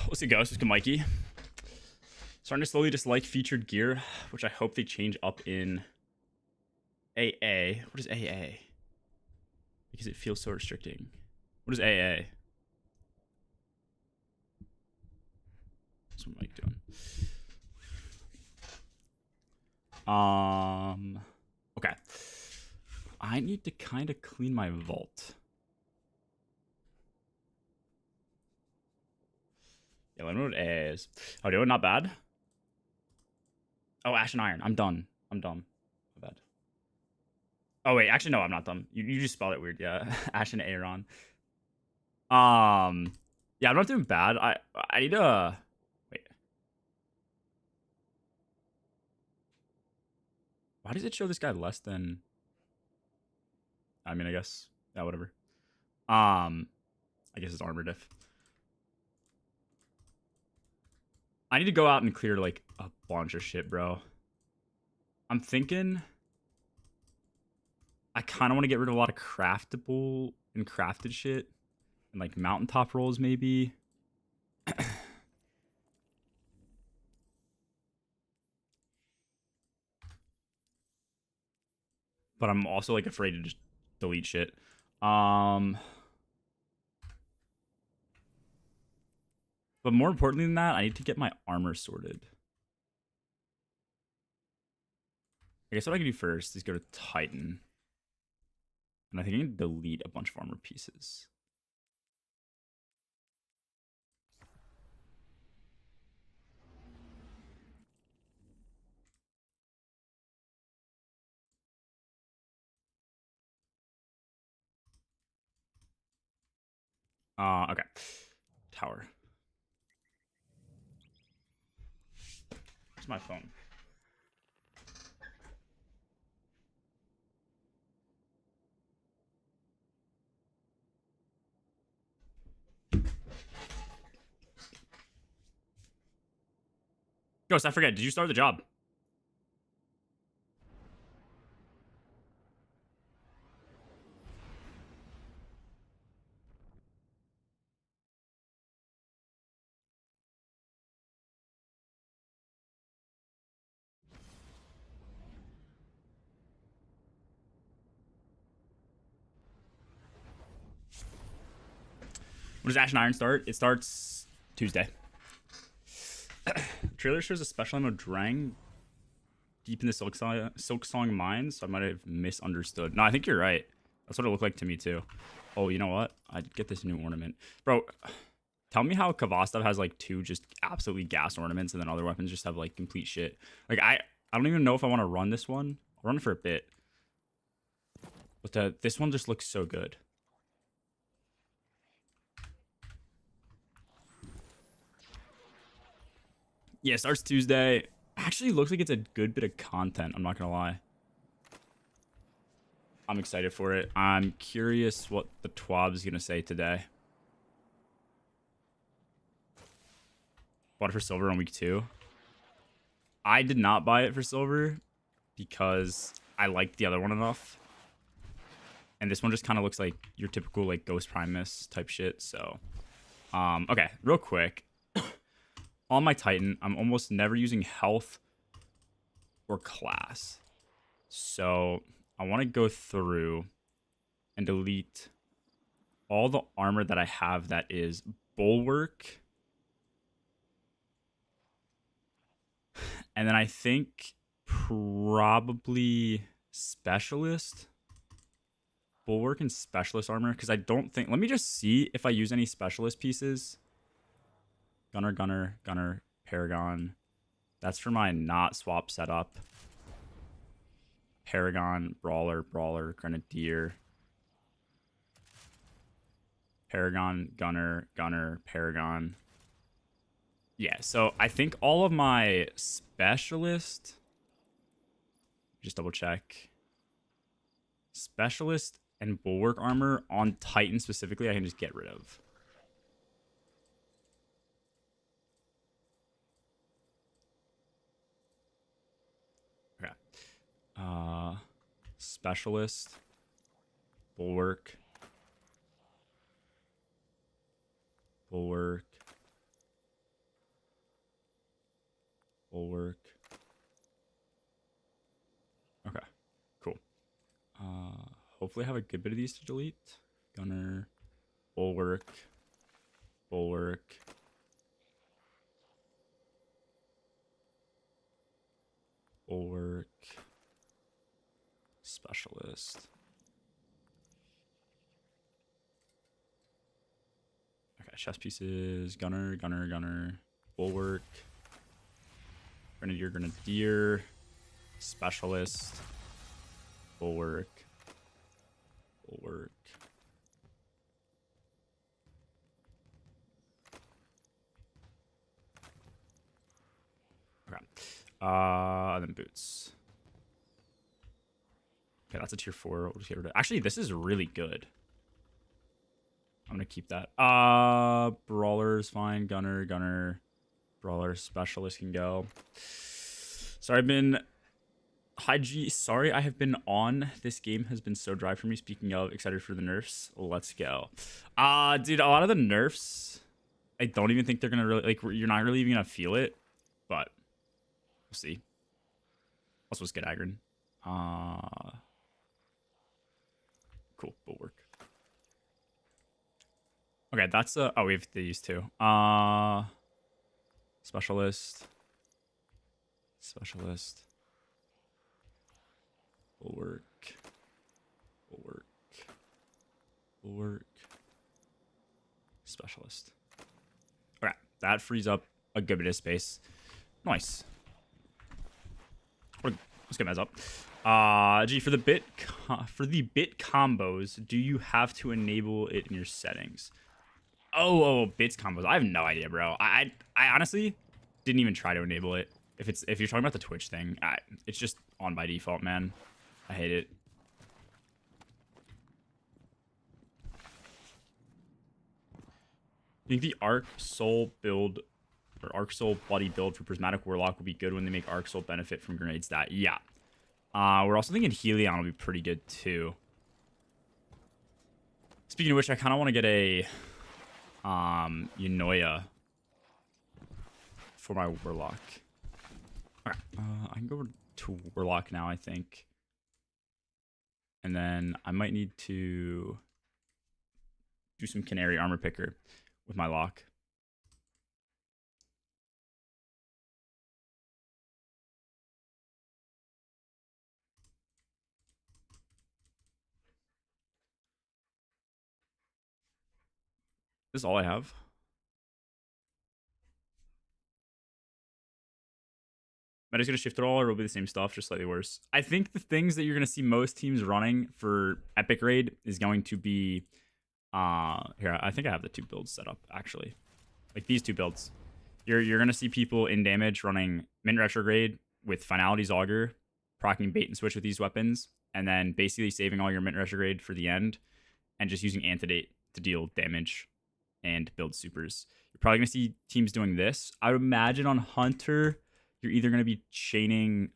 What's it go? This is Mikey. Starting to slowly dislike featured gear, which I hope they change up in AA. What is AA? Because it feels so restricting. What is AA? What's Mike doing? Okay. I need to kind of clean my vault. Yeah, let me know what AA is. Oh, doing not bad. Oh, Ash and Iron. I'm done. I'm done. My bad. Oh wait, actually no, I'm not done. You just spelled it weird. Yeah, Ash and Aaron. Yeah, I'm not doing bad. I need to wait. Why does it show this guy less than? I mean, I guess yeah, whatever. I guess it's armor diff. I need to go out and clear like a bunch of shit, bro. I'm thinking I kind of want to get rid of a lot of craftable and crafted shit and like mountaintop rolls maybe. But I'm also like afraid to just delete shit. But more importantly than that, I need to get my armor sorted. I guess what I can do first is go to Titan. And I think I can delete a bunch of armor pieces. Okay. Tower. Where's my phone? Ghost, I forget. Did you start the job? When does Ash and Iron start? It starts Tuesday. Trailer shows a special ammo Drang deep in the Silk Song mines, so I might have misunderstood. No, I think you're right. That's what it looked like to me too. Oh, you know what? I'd get this new ornament. Bro, tell me how Kavastov has like 2 just absolutely gas ornaments and then other weapons just have like complete shit. Like I don't even know if I want to run this one. I'll run it for a bit. But this one just looks so good. Yeah, starts Tuesday. Actually looks like it's a good bit of content, I'm not gonna lie. I'm excited for it. I'm curious what the TWAB is gonna say today. Bought it for silver on week 2. I did not buy it for silver because I liked the other one enough. And this one just kind of looks like your typical like Ghost Primus type shit. So, okay, real quick. On my Titan, I'm almost never using health or class. So I want to go through and delete all the armor that I have that is bulwark. And then I think probably specialist. Bulwark and specialist armor. Because I don't think... Let me just see if I use any specialist pieces. Gunner, Paragon. That's for my not swap setup. Paragon, Brawler, Grenadier. Paragon, Gunner, Paragon. Yeah, so I think all of my specialist... Just double check. Specialist and bulwark armor on Titan specifically, I can just get rid of. Okay. Specialist, bulwark, Bulwark. Okay, cool. Hopefully I have a good bit of these to delete. Gunner, Bulwark, Bulwark. Bulwark. Specialist. Okay, chess pieces. Gunner, Gunner, Gunner. Bulwark. Grenadier, Grenadier. Specialist. Bulwark. Bulwark. Okay. And then boots. Okay, that's a tier 4. We'll just get rid of it. Actually, this is really good. I'm gonna keep that. Brawler's fine. Gunner, Gunner. Brawler, Specialist can go. Sorry, I've been... Hi, G. Sorry, I have been on. This game has been so dry for me. Speaking of, excited for the nerfs. Let's go. Dude, a lot of the nerfs, I don't even think they're gonna really... Like, you're not really even gonna feel it. But, we'll see. Also, let's get Agron. Cool, Bulwark. Okay, that's oh, we have these two. Specialist. Specialist. Bulwark. Bulwark. Bulwark. Specialist. Okay, that frees up a good bit of space. Nice. Let's get Mez up. Gee, for the bit combos, do you have to enable it in your settings? Oh, bits combos. I have no idea, bro. I honestly didn't even try to enable it. If you're talking about the Twitch thing, it's just on by default, man. I hate it. I think the Arc Soul build or Arc Soul Bloody build for Prismatic Warlock will be good when they make Arc Soul benefit from grenade stat. Yeah. We're also thinking Helion will be pretty good too. Speaking of which, I kind of want to get a Eunoia for my Warlock. Alright, I can go over to Warlock now, I think. And then I might need to do some Canary Armor Picker with my lock. This is all I have. Meta's going to shift it all, or will be the same stuff, just slightly worse. I think the things that you're going to see most teams running for Epic Raid is going to be... here, I think I have the two builds set up, actually. Like, these two builds. You're going to see people in damage running Mint Retrograde with Finality's Augur, proccing bait and switch with these weapons, and then basically saving all your Mint Retrograde for the end, and just using Antidate to deal damage and build supers. You're probably going to see teams doing this. I would imagine on Hunter, you're either going to be chaining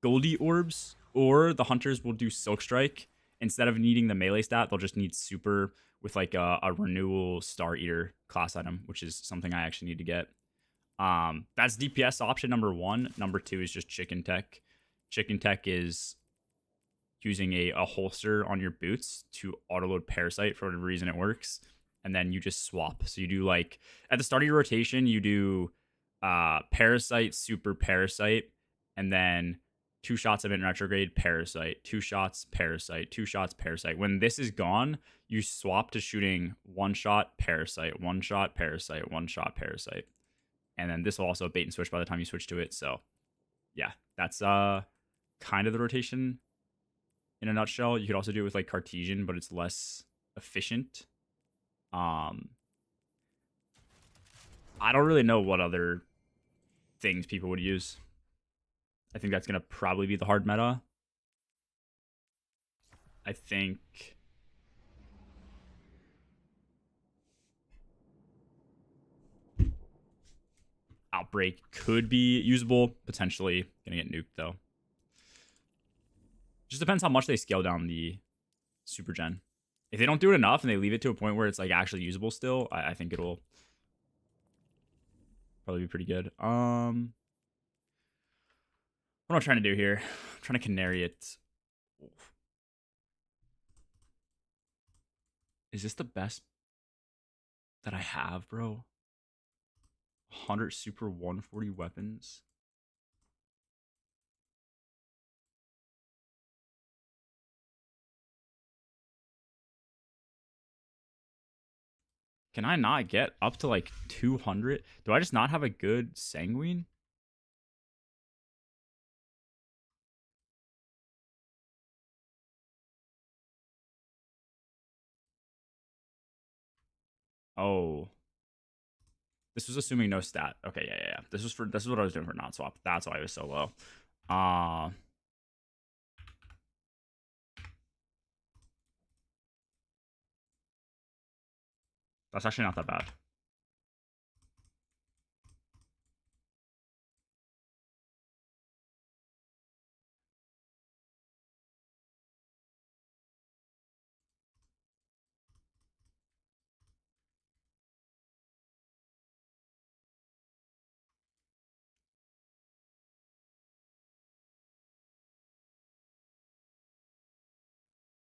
Goldie Orbs, or the Hunters will do Silk Strike. Instead of needing the melee stat, they'll just need super with like a Renewal Star Eater class item, which is something I actually need to get. That's DPS option number 1. Number 2 is just Chicken Tech. Chicken Tech is using a holster on your boots to autoload Parasite. For whatever reason it works, and then you just swap. So you do, like, at the start of your rotation, you do Parasite, Super Parasite, and then 2 shots of Mint Retrograde, Parasite, 2 shots, Parasite, 2 shots, Parasite. When this is gone, you swap to shooting 1 shot, Parasite, 1 shot, Parasite, 1 shot, Parasite. And then this will also bait and switch by the time you switch to it. So yeah, that's kind of the rotation in a nutshell. You could also do it with like Cartesian, but it's less efficient. I don't really know what other things people would use. I think that's going to probably be the hard meta. I think... Outbreak could be usable. Potentially going to get nuked, though. Just depends how much they scale down the super gen. If they don't do it enough and they leave it to a point where it's like actually usable still, I think it'll Probably be pretty good. What am I trying to do here? I'm trying to canary it. Is this the best that I have, bro? 100 super 140 weapons. Can I not get up to like 200? Do I just not have a good sanguine? Oh. This was assuming no stat. Okay, yeah. This is what I was doing for not swap. That's why it was so low. That's actually not that bad.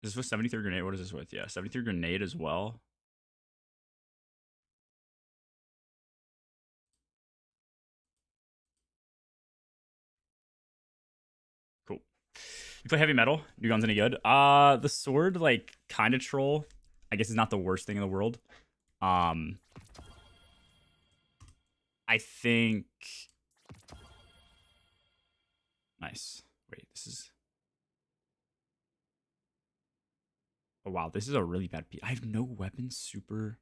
Is this with 73 grenade? What is this with? Yeah, 73 grenade as well. Cool. You play heavy metal? New guns any good? The sword, like, kind of troll. I guess is not the worst thing in the world. I think. Nice. Wait, this is. Oh wow, this is a really bad piece. I have no weapons. Super.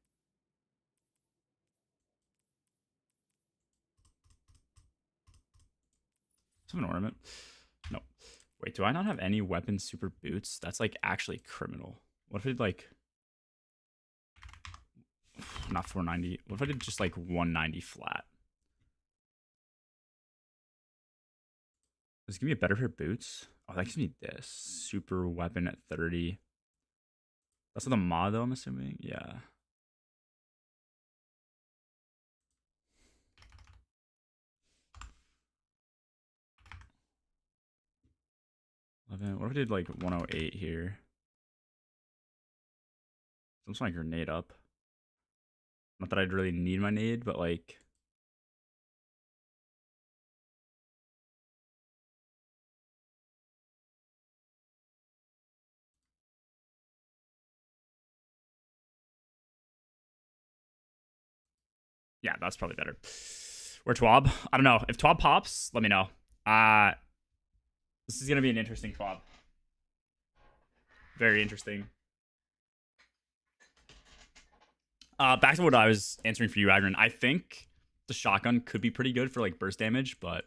Some an ornament. No. Wait, do I not have any weapons? Super boots? That's like actually criminal. What if I did like. Not 490. What if I did just like 190 flat? Does it give me a better pair of boots? Oh, that gives me this. Super weapon at 30. That's with a mod though, I'm assuming. Yeah. What if I did like 108 here? Some sort of grenade up. Not that I'd really need my nade, but like. Yeah, that's probably better. Or TWAB. I don't know. If TWAB pops, let me know. This is gonna be an interesting TWAB. Very interesting. Back to what I was answering for you, Agron. I think the shotgun could be pretty good for like burst damage, but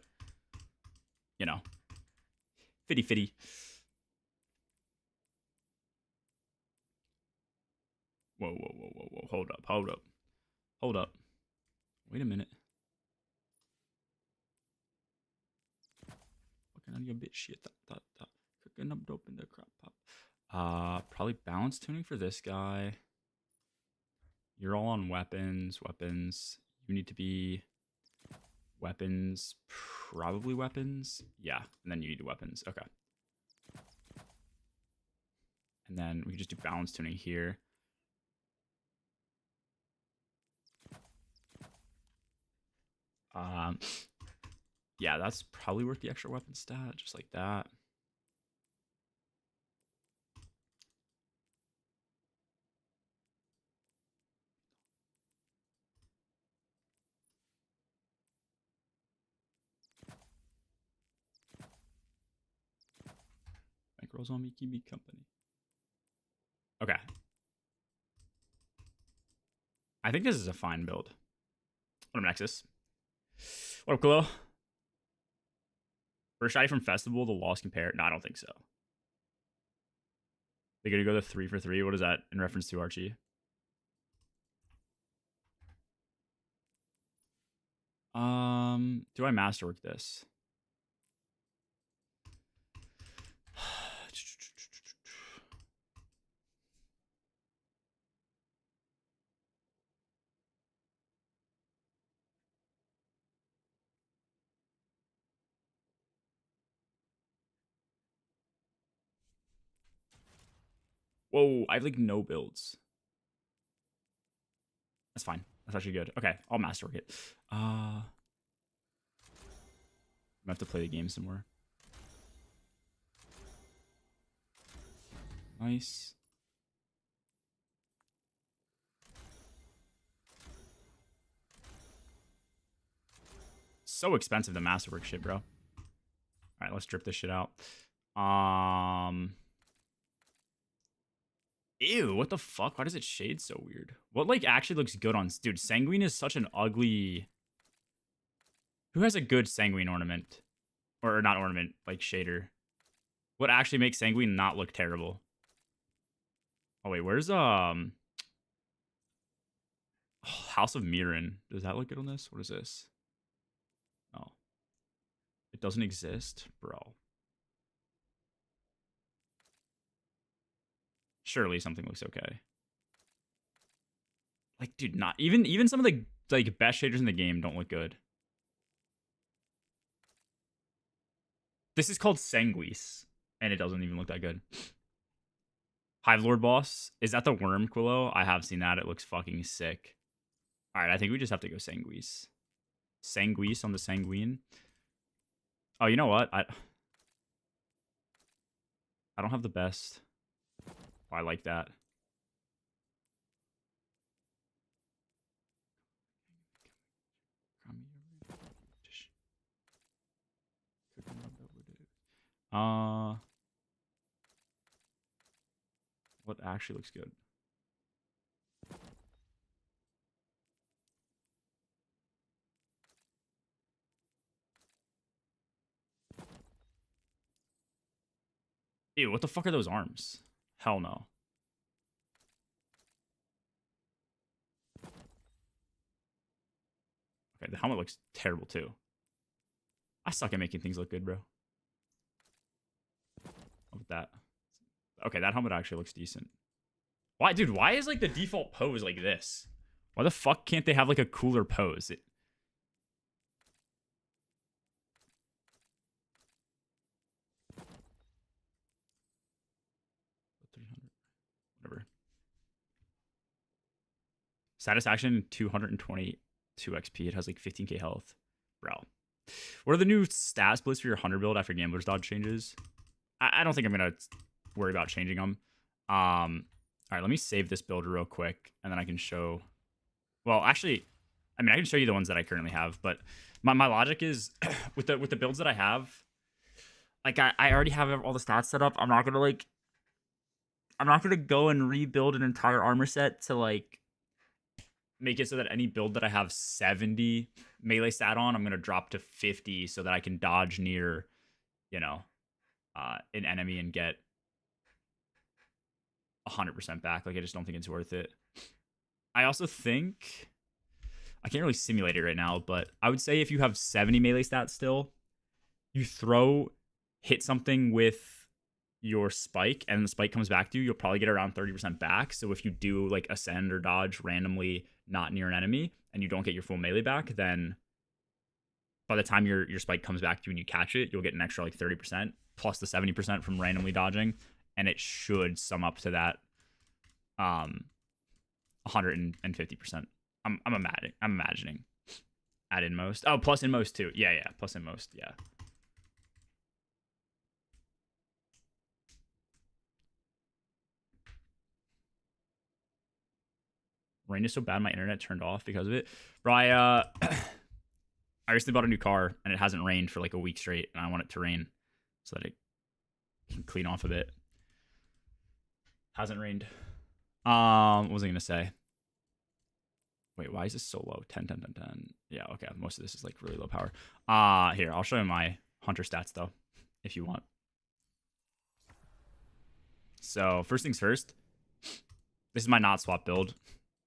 you know, fitty. Whoa. Hold up. Wait a minute. Fucking on your bitch shit. Cooking up dope in the crop pop. Probably balance tuning for this guy. You're all on weapons. You need to be weapons. Probably weapons. Yeah, and then you need weapons. Okay. And then we can just do balance tuning here. Yeah, that's probably worth the extra weapon stat, just like that. Bankrolls on me, keep me company. Okay. I think this is a fine build. What up, Nexus? What up, Klo? First shotty from Festival, the loss compare? No, I don't think so. They're gonna go the 3 for 3. What is that in reference to, Archie? Do I masterwork this? Whoa, I have like no builds. That's fine. That's actually good. Okay, I'll masterwork it. I'm gonna have to play the game some more. Nice. So expensive, the masterwork shit, bro. All right, let's drip this shit out. Ew, what the fuck? Why does it shade so weird? What, like, actually looks good on... Dude, Sanguine is such an ugly... Who has a good Sanguine ornament? Or not ornament, like, shader. What actually makes Sanguine not look terrible? Oh, wait, where's, House of Mirren. Does that look good on this? What is this? Oh. It doesn't exist? Bro. Surely something looks okay. Like, dude, not... Even some of the, like, best shaders in the game don't look good. This is called Sanguis, and it doesn't even look that good. Hive Lord boss. Is that the worm, Quillo? I have seen that. It looks fucking sick. All right, I think we just have to go Sanguis. Sanguis on the Sanguine. Oh, you know what? I don't have the best. Oh, I like that. What actually looks good? Ew, what the fuck are those arms? Hell no. Okay, the helmet looks terrible too. I suck at making things look good, bro. Look at that. Okay, that helmet actually looks decent. Why, dude, why is, like, the default pose like this? Why the fuck can't they have, like, a cooler pose? Whatever. Satisfaction 222 XP. It has like 15k health. Bro. What are the new stat splits for your hunter build after Gambler's Dodge changes? I don't think I'm gonna worry about changing them. All right, let me save this build real quick, and then I can show. Well, actually, I mean, I can show you the ones that I currently have, but my logic is with the builds that I have, like I already have all the stats set up. I'm not gonna go and rebuild an entire armor set to like make it so that any build that I have 70 melee stat on, I'm gonna drop to 50 so that I can dodge near, you know, an enemy and get 100% back. Like, I just don't think it's worth it. I also think I can't really simulate it right now, but I would say if you have 70 melee stats still, you hit something with your spike and the spike comes back to you, you'll probably get around 30% back. So if you do like ascend or dodge randomly not near an enemy and you don't get your full melee back, then by the time your spike comes back to you and you catch it, you'll get an extra like 30% plus the 70% from randomly dodging, and it should sum up to that 150%. I'm imagining. Add in most. Oh, plus in most too. Yeah, plus in most. Yeah. Rain is so bad, my internet turned off because of it. Bro, I recently bought a new car and it hasn't rained for like a week straight, and I want it to rain so that it can clean off a bit. Hasn't rained. What was I gonna say? Wait, why is this so low? 10, 10, 10, 10. Yeah, okay. Most of this is like really low power. Here, I'll show you my hunter stats though, if you want. So first things first, this is my not swap build.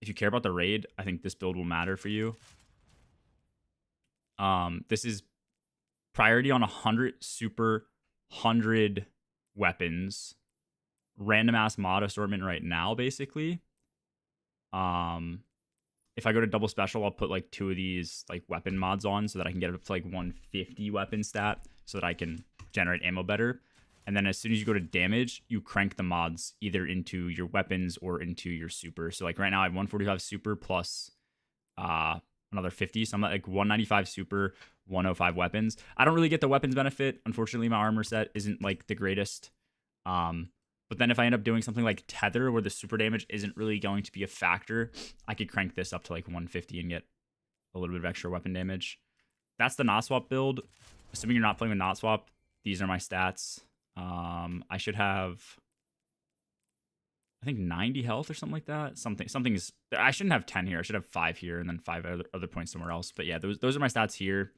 If you care about the raid, I think this build will matter for you. This is priority on 100 super 100 weapons. Random ass mod assortment right now, basically. If I go to double special, I'll put like 2 of these like weapon mods on so that I can get up to like 150 weapon stat so that I can generate ammo better. And then as soon as you go to damage, you crank the mods either into your weapons or into your super. So like right now I have 145 super plus another 50. So I'm at like 195 super, 105 weapons. I don't really get the weapons benefit. Unfortunately, my armor set isn't like the greatest. But then if I end up doing something like tether where the super damage isn't really going to be a factor, I could crank this up to like 150 and get a little bit of extra weapon damage. That's the not swap build. Assuming you're not playing with not swap, these are my stats. I should have, I think 90 health or something like that. Something's. I shouldn't have 10 here. I should have 5 here and then 5 other points somewhere else. But yeah, those are my stats here.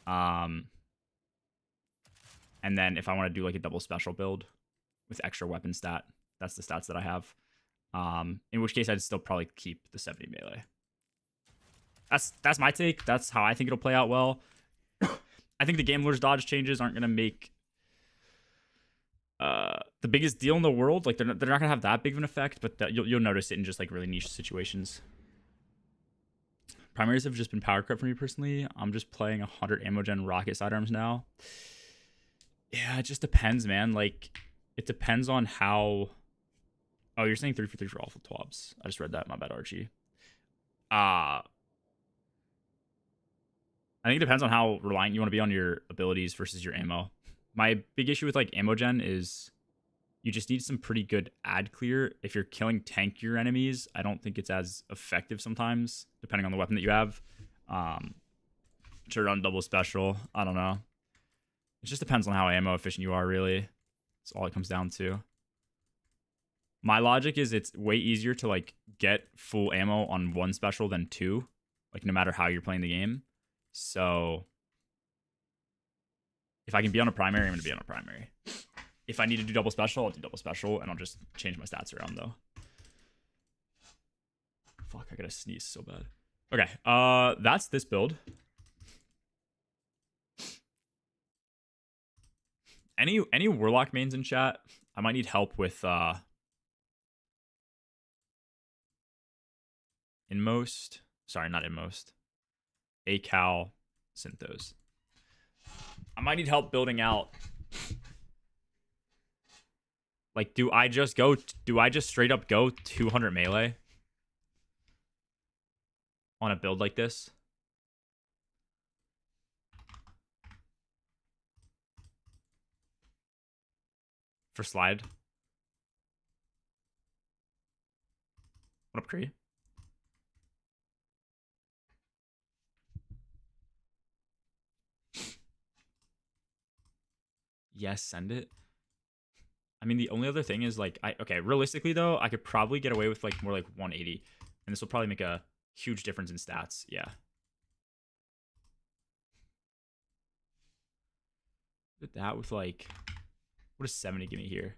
And then if I want to do like a double special build with extra weapon stat, that's the stats that I have. In which case I'd still probably keep the 70 melee. That's my take. That's how I think it'll play out well. I think the Gambler's Dodge changes aren't gonna make the biggest deal in the world. Like they're not gonna have that big of an effect, but you'll notice it in just like really niche situations. Primaries have just been power creep for me personally. I'm just playing 100 ammo gen rocket sidearms now. Yeah, it just depends, man. Like it depends on how. Oh, you're saying 3 for 3 for all full TWABs. I just read that. My bad, Archie. I think it depends on how reliant you want to be on your abilities versus your ammo. My big issue with like ammo gen is you just need some pretty good ad clear. If you're killing tankier enemies, I don't think it's as effective sometimes, depending on the weapon that you have. To run double special, I don't know. It just depends on how ammo efficient you are, really. That's all it comes down to. My logic is it's way easier to like get full ammo on one special than 2, like no matter how you're playing the game. So if I can be on a primary, I'm going to be on a primary. If I need to do double special, I'll do double special, and I'll just change my stats around, though. Fuck, I gotta sneeze so bad. Okay, that's this build. Any Warlock mains in chat? I might need help with Inmost. Sorry, not Inmost. Acal Synthos. I might need help building out. Like, do I just straight up go 200 melee on a build like this? For slide? What up, Kree? Yes, send it. I mean, the only other thing is like, okay, realistically though, I could probably get away with like more like 180, and this will probably make a huge difference in stats. Yeah. Look at that with like, what does 70 give me here?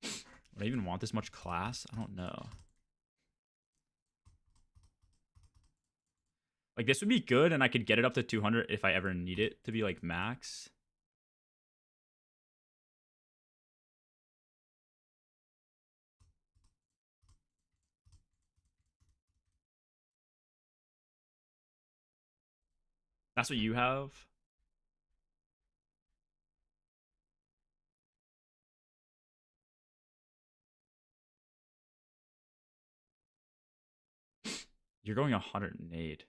Would I even want this much class? I don't know. Like this would be good, and I could get it up to 200 if I ever need it to be like max. That's what you have. You're going 108.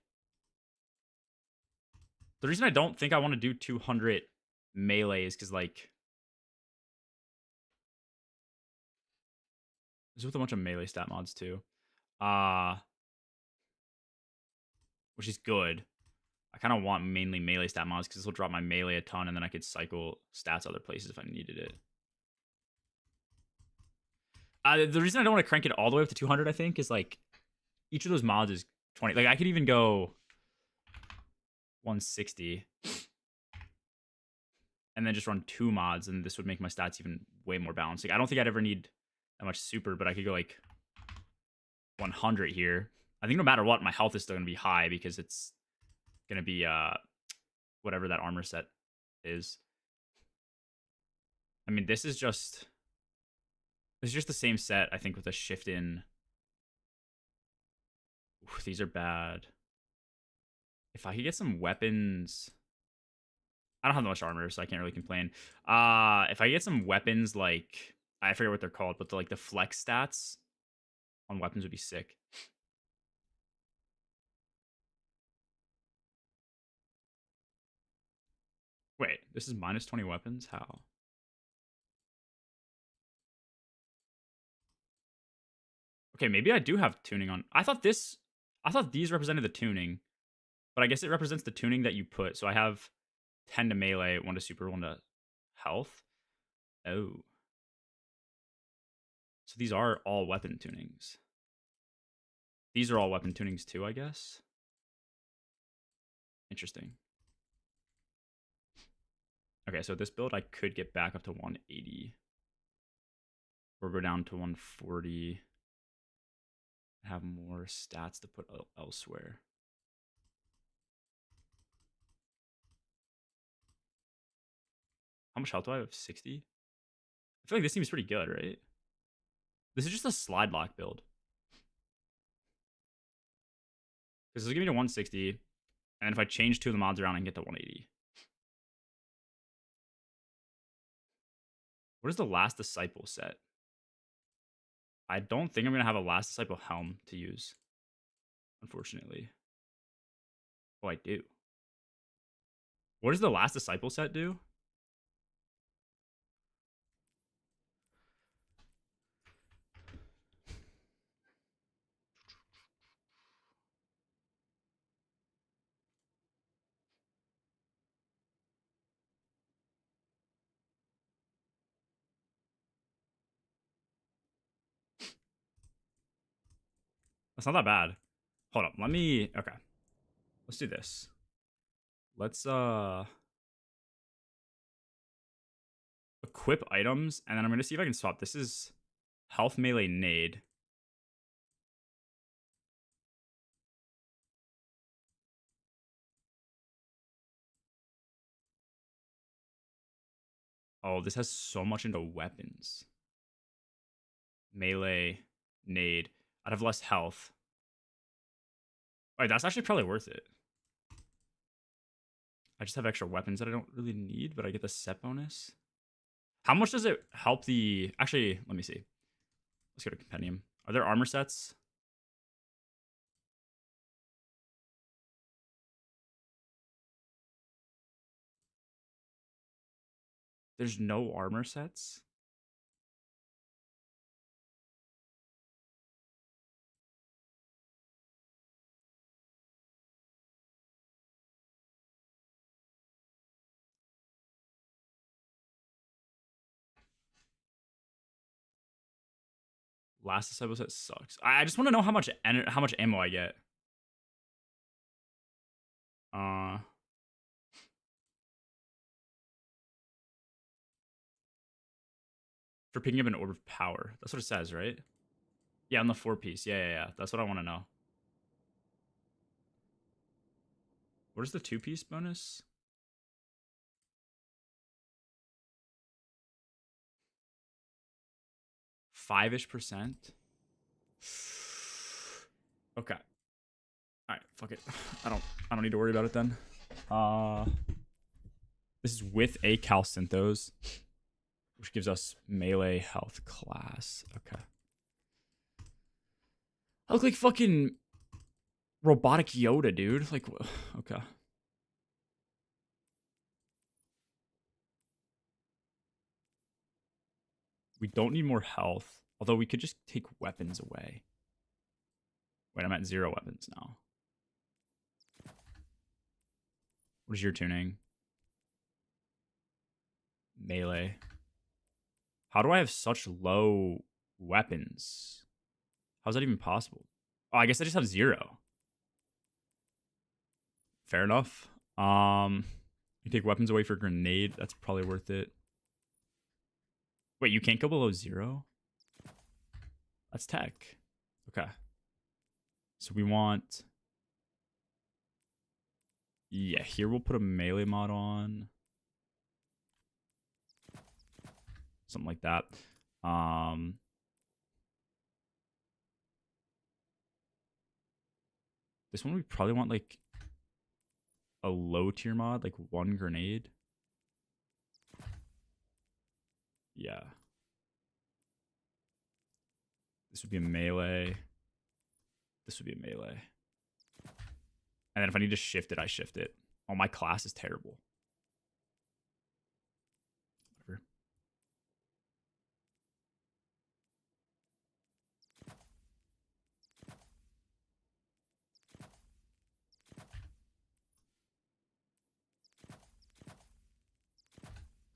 The reason I don't think I want to do 200 melee is because like there's with a bunch of melee stat mods too. Which is good. I kind of want mainly melee stat mods because this will drop my melee a ton, and then I could cycle stats other places if I needed it. The reason I don't want to crank it all the way up to 200, I think, is like each of those mods is 20. Like I could even go 160 and then just run 2 mods, and this would make my stats even way more balanced. Like I don't think I'd ever need that much super, but I could go like 100 here. I think no matter what, my health is still going to be high because it's going to be whatever that armor set is. I mean, this is just the same set, I think, with a shift in. Oof, these are bad. If I could get some weapons, I don't have that much armor, so I can't really complain. If I get some weapons like I forget what they're called, but the flex stats on weapons would be sick. Wait, this is minus 20 weapons? How? Okay, maybe I do have tuning on. I thought these represented the tuning, but I guess it represents the tuning that you put. So I have 10 to melee, 1 to super, 1 to health. Oh. So these are all weapon tunings. These are all weapon tunings too, I guess. Interesting. Okay, so this build I could get back up to 180. Or go down to 140. Have more stats to put elsewhere. How much health do I have? 60? I feel like this seems pretty good, right? This is just a slide lock build. Because it'll give me to 160. And if I change 2 of the mods around, I can get to 180. What is the Last Disciple set? I don't think I'm going to have a Last Disciple helm to use. Unfortunately. Oh, I do. What does the Last Disciple set do? That's not that bad. Hold up. Okay. Let's do this. Let's equip items, and then I'm going to see if I can swap. This is health melee nade. Oh, this has so much into weapons. Melee nade. I'd have less health. Alright, that's actually probably worth it. I just have extra weapons that I don't really need, but I get the set bonus. How much does it help the... Actually, let me see. Let's go to Compendium. Are there armor sets? There's no armor sets? Last Disciple set sucks. I just want to know how much ammo I get. For picking up an orb of power. That's what it says, right? Yeah, on the 4-piece. Yeah. That's what I want to know. What is the 2-piece bonus? 5-ish%. Okay. Alright, fuck it. I don't need to worry about it then. This is with a Calcinthos, which gives us melee health class. Okay. I look like fucking robotic Yoda, dude. Like, okay. We don't need more health, although we could just take weapons away. Wait, I'm at 0 weapons now. What is your tuning? Melee. How do I have such low weapons? How's that even possible? Oh, I guess I just have 0. Fair enough. You take weapons away for grenade. That's probably worth it. Wait, you can't go below 0? That's tech. Okay. So we want... Yeah, here we'll put a melee mod on. Something like that. This one we probably want like a low tier mod, like 1 grenade. Yeah. This would be a melee. This would be a melee. And then if I need to shift it, I shift it. Oh, my class is terrible. Whatever.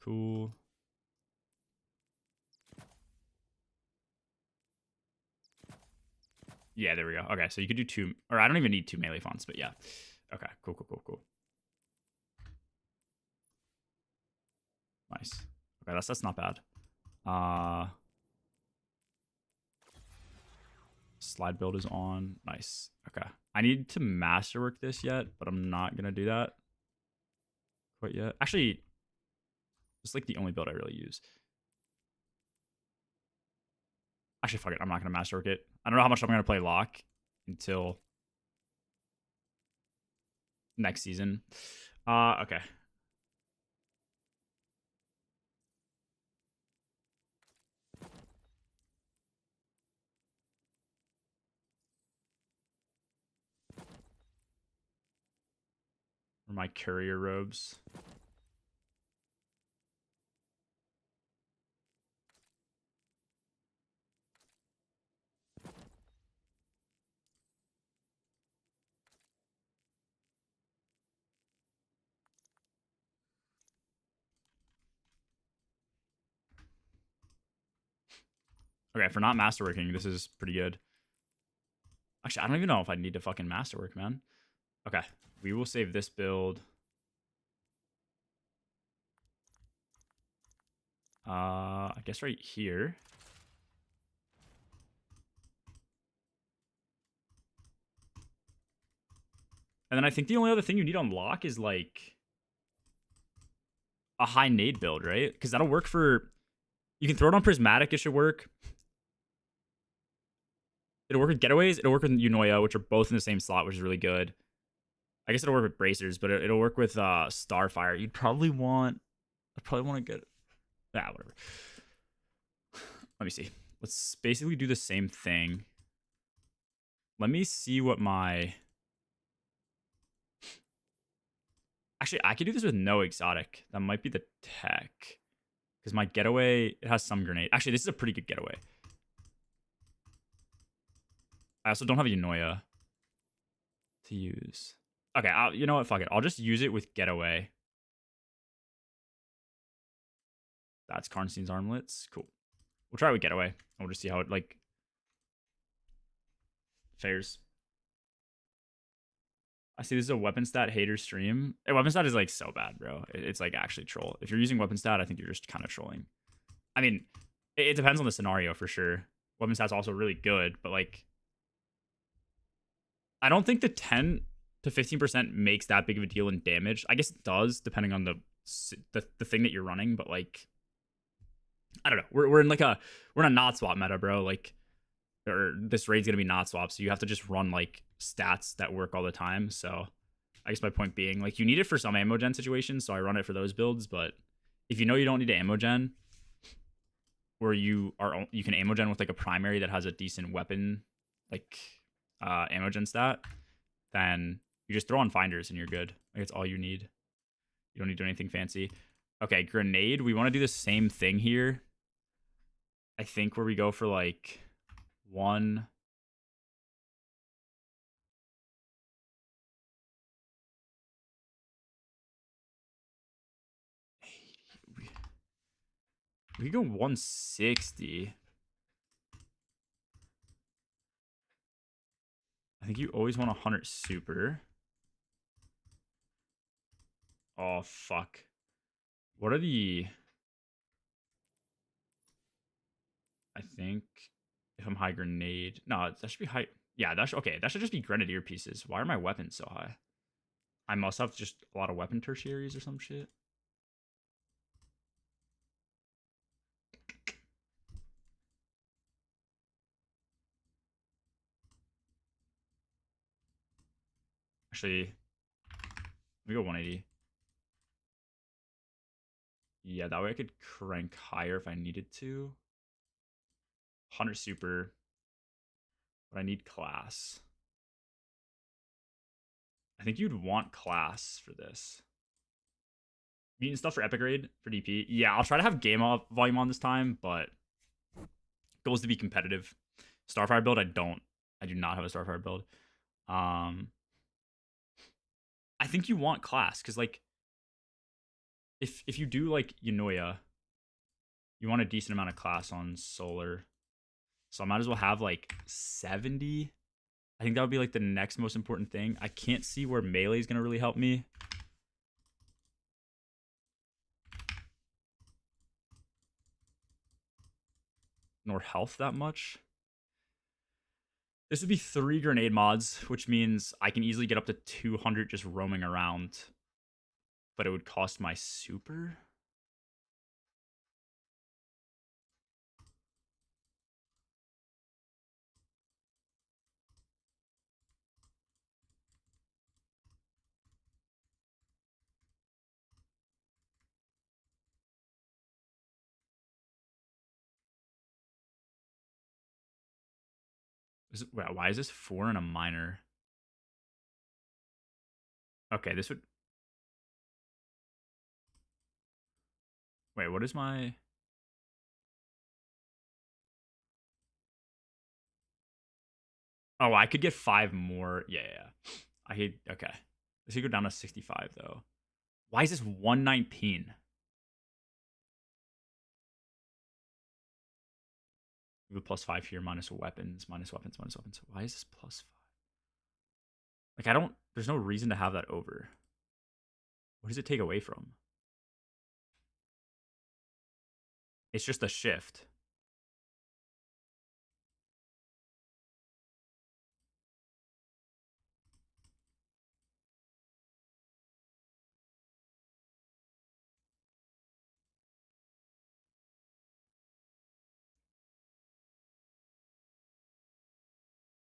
Cool. Yeah, there we go. Okay, so you could do 2, or I don't even need 2 melee fonts, but yeah. Okay, cool. Nice. Okay, that's not bad. Slide build is on. Nice. Okay. I need to masterwork this yet, but I'm not gonna do that quite yet. Actually, it's like the only build I really use. Actually, fuck it. I'm not gonna masterwork it. I don't know how much I'm gonna play lock until next season. Okay. Or my courier robes. Okay, for not masterworking, this is pretty good. Actually, I don't even know if I need to fucking masterwork, man. Okay, we will save this build. I guess right here. And then I think the only other thing you need on lock is like a high nade build, right? Because that'll work for. You can throw it on prismatic. It should work. It'll work with getaways. It'll work with Unoya, which are both in the same slot, which is really good. I guess it'll work with bracers, but it'll work with Starfire. You'd probably want. I'd probably want to get. Whatever. Let me see. Let's basically do the same thing. Let me see what my. Actually, I could do this with no exotic. That might be the tech. Because my getaway, it has some grenade. Actually, this is a pretty good getaway. I also don't have a Unoya to use. Okay, you know what? Fuck it. I'll just use it with getaway. That's Karnstein's armlets. Cool. We'll try it with getaway. And we'll just see how it, like, fares. I see this is a weapon stat hater stream. Weapon stat is, like, so bad, bro. It's, like, actually troll. If you're using weapon stat, I think you're just kind of trolling. I mean, it depends on the scenario, for sure. Weapon stat's also really good, but, like, I don't think the 10 to 15% makes that big of a deal in damage. I guess it does, depending on the thing that you're running, but, like, I don't know. We're in a not swap meta, bro. Like, or this raid's gonna be not swap, so you have to just run like stats that work all the time. So I guess my point being, like, you need it for some ammo gen situations, so I run it for those builds. But if you know you don't need to ammo gen, or you can ammo gen with like a primary that has a decent weapon, like ammo gen stat, then you just throw on finders and you're good. Like, it's all you need. You don't need to do anything fancy. Okay, grenade. We want to do the same thing here. I think where we go for like 1. We go 160. I think you always want 100 super. Oh, fuck. What are the... I think if I'm high grenade... No, that should be high... Yeah, okay. That should just be grenadier pieces. Why are my weapons so high? I must have just a lot of weapon tertiaries or some shit. Actually, Let me go 180. Yeah, that way I could crank higher if I needed to. 100 super. But I need class. I think you'd want class for this. Mutant stuff for epic grade for DP. Yeah, I'll try to have game volume on this time, but goals to be competitive. Starfire build, I do not have a Starfire build. I think you want class because like if you do like Yunoya, you want a decent amount of class on solar. So I might as well have like 70. I think that would be like the next most important thing. I can't see where melee is gonna really help me. Nor health that much. This would be 3 grenade mods, which means I can easily get up to 200 just roaming around. But it would cost my super. Why is this 4 and a minor? Okay, this would... Wait, what is my... Oh, I could get 5 more. Yeah. I could... Okay. This could go down to 65, though. Why is this 119? We have a +5 here, minus weapons, minus weapons, minus weapons. Why is this +5? Like, I don't... There's no reason to have that over. What does it take away from? It's just a shift.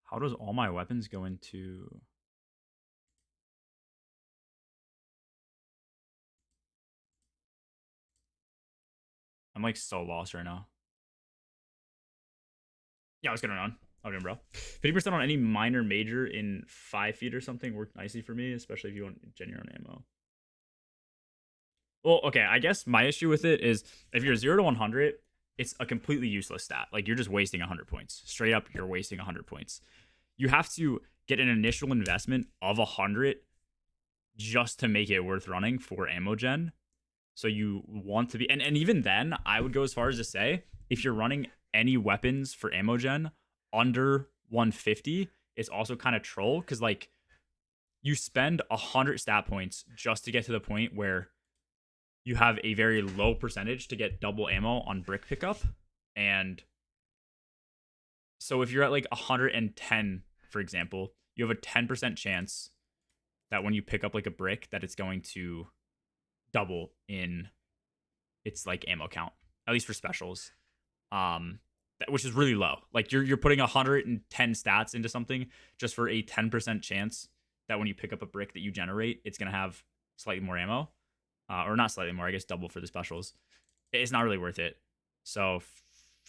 How does all my weapons go into... I'm like so lost right now. Yeah, what's going on? How doing, bro? 50% on any minor major in 5 feet or something worked nicely for me, especially if you want genuine ammo. Well, okay, I guess my issue with it is if you're 0 to 100, it's a completely useless stat. Like, you're just wasting 100 points. Straight up, you're wasting 100 points. You have to get an initial investment of 100 just to make it worth running for ammo gen. So you want to be... And even then, I would go as far as to say, if you're running any weapons for ammo gen under 150, it's also kind of troll because like you spend 100 stat points just to get to the point where you have a very low percentage to get double ammo on brick pickup. And so if you're at like 110, for example, you have a 10% chance that when you pick up like a brick that it's going to double in its like ammo count, at least for specials. Which is really low. Like you're putting 110 stats into something just for a 10% chance that when you pick up a brick that you generate, it's gonna have slightly more ammo, or not slightly more, I guess double for the specials. It's not really worth it. So,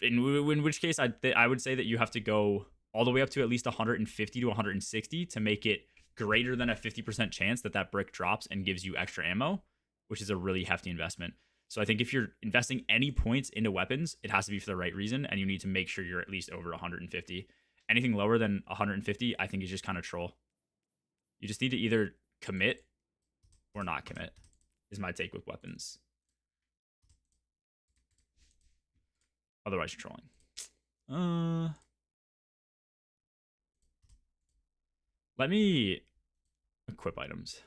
in which case, I would say that you have to go all the way up to at least 150 to 160 to make it greater than a 50% chance that that brick drops and gives you extra ammo, which is a really hefty investment. So I think if you're investing any points into weapons, it has to be for the right reason, and you need to make sure you're at least over 150. Anything lower than 150, I think is just kind of troll. You just need to either commit or not commit, is my take with weapons. Otherwise, you're trolling. Let me equip items.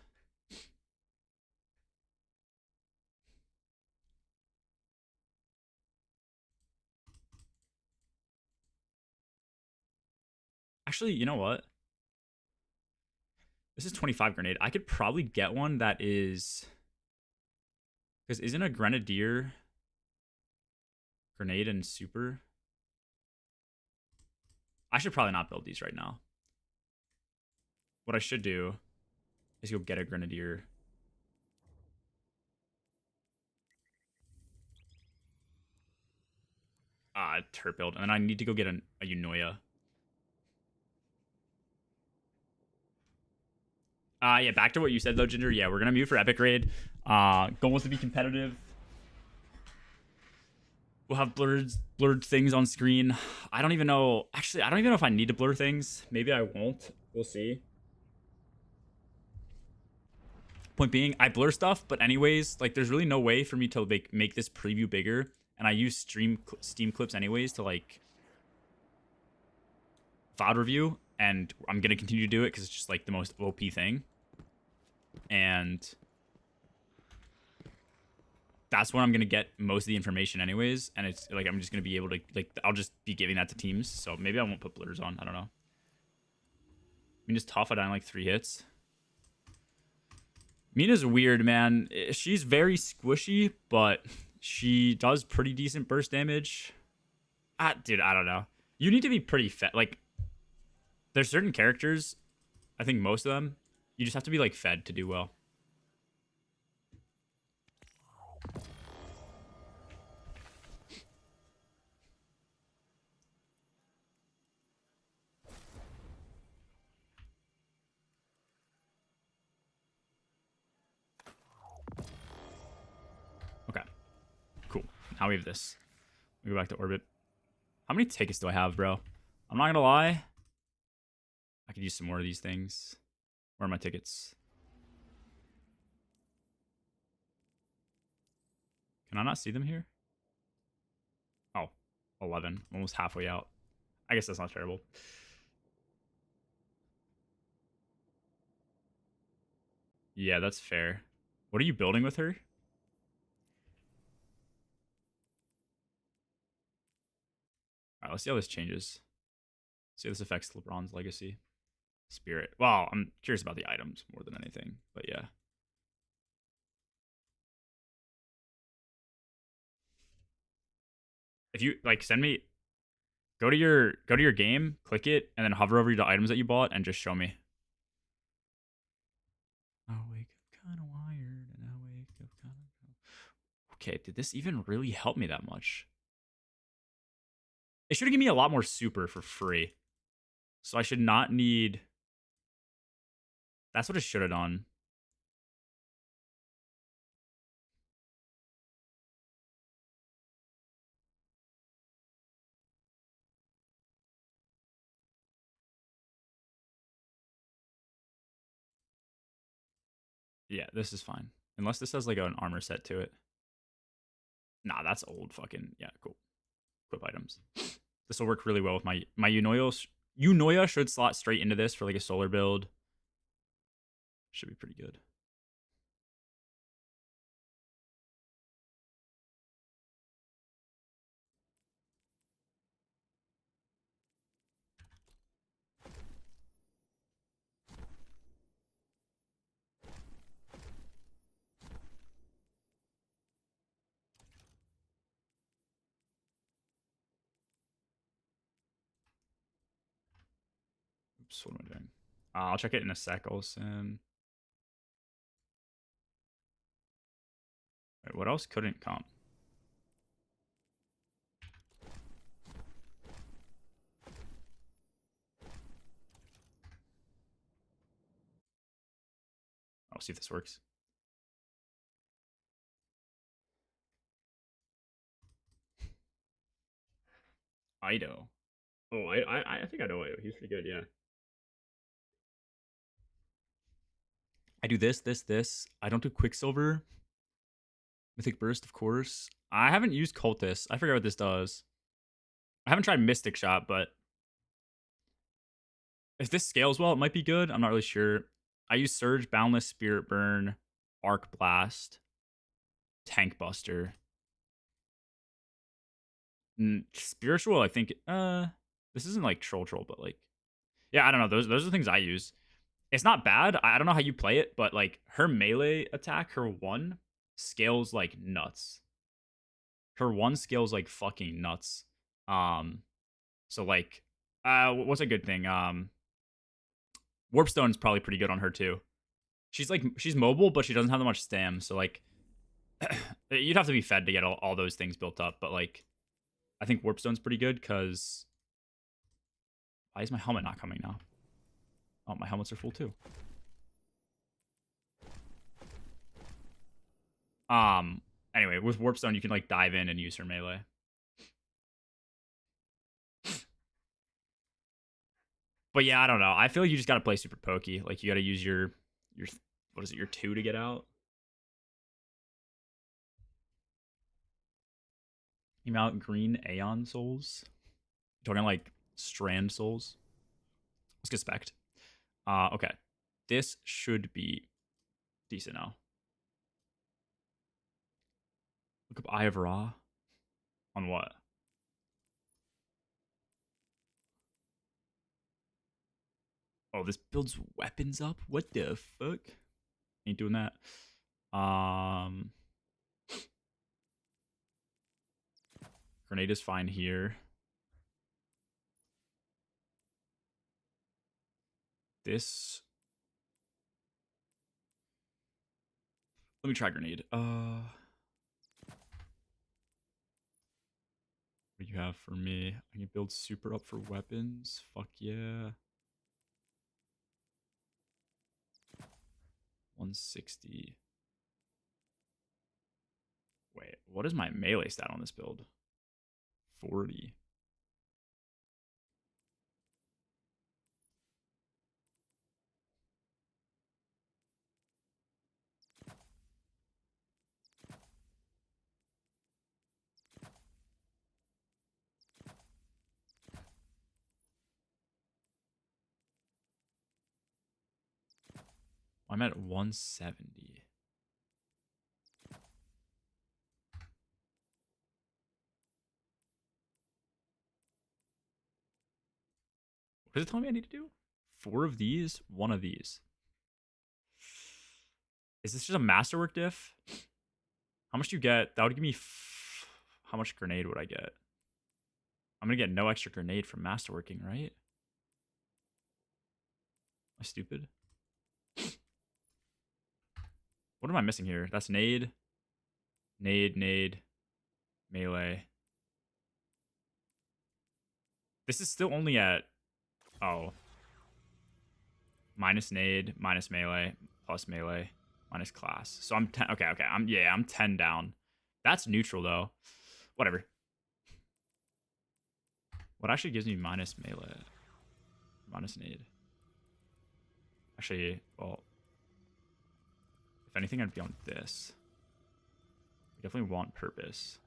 Actually, you know what? This is 25 grenade. I could probably get one that is... Because isn't a grenadier grenade and super? I should probably not build these right now. What I should do is go get a grenadier turret build. And then I need to go get a Unoya. Yeah, back to what you said, though, Ginger. Yeah, we're going to mute for Epic Raid. Goal was to be competitive. We'll have blurred things on screen. I don't even know. Actually, I don't even know if I need to blur things. Maybe I won't. We'll see. Point being, I blur stuff, but anyways, like, there's really no way for me to make this preview bigger. And I use Steam clips anyways to, like, VOD review. And I'm going to continue to do it because it's just, like, the most OP thing. And that's when I'm going to get most of the information anyways. And it's, like, I'm just going to be able to, like, I'll just be giving that to teams. So maybe I won't put blurs on. I don't know. Mina's tough. I die in, like, 3 hits. Mina's weird, man. She's very squishy, but she does pretty decent burst damage. Dude, I don't know. You need to be pretty fed. Like, there's certain characters, I think most of them, you just have to be, like, fed to do well. Okay. Cool. Now we have this. We go back to orbit. How many tickets do I have, bro? I'm not gonna lie. I could use some more of these things. Where are my tickets? Can I not see them here? Oh, 11. I'm almost halfway out. I guess that's not terrible. Yeah, that's fair. What are you building with her? All right, let's see how this changes. See how this affects LeBron's legacy. Spirit. Well, I'm curious about the items more than anything, but yeah. If you like, send me. Go to your game, click it, and then hover over the items that you bought, and just show me. I'll wake up kind of wired, and I'll wake up kind of. Okay, did this even really help me that much? It should have given me a lot more super for free. So I should not need... That's what it should have done. Yeah, this is fine. Unless this has like an armor set to it. Nah, that's old fucking... Yeah, cool. Equip items. This will work really well with my Unoya. Unoya should slot straight into this for like a solar build. Should be pretty good. Oops, what am I doing? I'll check it in a sec, Olsen. Wait, what else couldn't come? I'll see if this works. Ido. Oh, I think I know Ido. He's pretty good, yeah. I do this. I don't do Quicksilver. Mythic Burst, of course. I haven't used Cultist. I forget what this does. I haven't tried Mystic Shot, but if this scales well, it might be good. I'm not really sure. I use Surge, Boundless, Spirit Burn, Arc Blast, Tank Buster. Spiritual, I think. This isn't like Troll, but like, yeah, I don't know. Those are the things I use. It's not bad. I don't know how you play it, but like her melee attack, her 1 scales like nuts. Her 1 scales like fucking nuts. So like, what's a good thing? Warpstone's probably pretty good on her too. She's mobile, but she doesn't have that much stam. So like, you'd have to be fed to get all those things built up. But like, I think Warpstone's pretty good because why is my helmet not coming now? Oh, my helmets are full too. Anyway, with Warpstone, you can like dive in and use her melee. But yeah, I don't know. I feel like you just gotta play super pokey. Like you gotta use your what is it, your 2 to get out. Came out green Aeon souls. You're talking like strand souls. Let's get spec'd. Okay. This should be decent now. Look up Eye of Ra. On what? Oh, this builds weapons up? What the fuck? Ain't doing that. Grenade is fine here. This. Let me try grenade. What do you have for me? I can build super up for weapons. Fuck yeah. 160. Wait, what is my melee stat on this build? 40. I'm at 170. What is it telling me I need to do? 4 of these, 1 of these. Is this just a masterwork diff? How much do you get? That would give me... How much grenade would I get? I'm going to get no extra grenade from masterworking, right? Am I stupid? What am I missing here? That's nade. Nade. Melee. This is still only at... Oh. Minus nade, minus melee, plus melee, minus class. So I'm 10. Okay. I'm 10 down. That's neutral, though. Whatever. What actually gives me minus melee? Minus nade. Actually, well... If anything, I'd be on this. We definitely want purpose.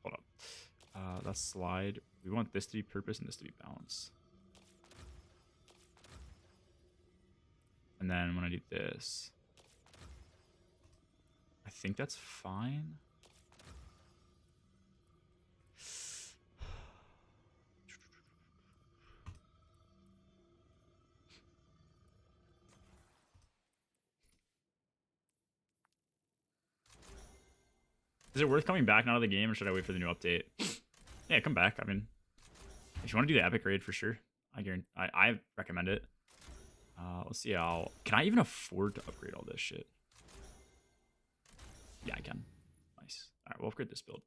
Hold up. That's slide. We want this to be purpose and this to be balance. And then when I do this, I think that's fine. Is it worth coming back now to the game, or should I wait for the new update? Yeah, come back. I mean, if you want to do the epic raid, for sure, I recommend it. Let's see how... Can I even afford to upgrade all this shit? Yeah, I can. Nice. All right, we'll upgrade this build.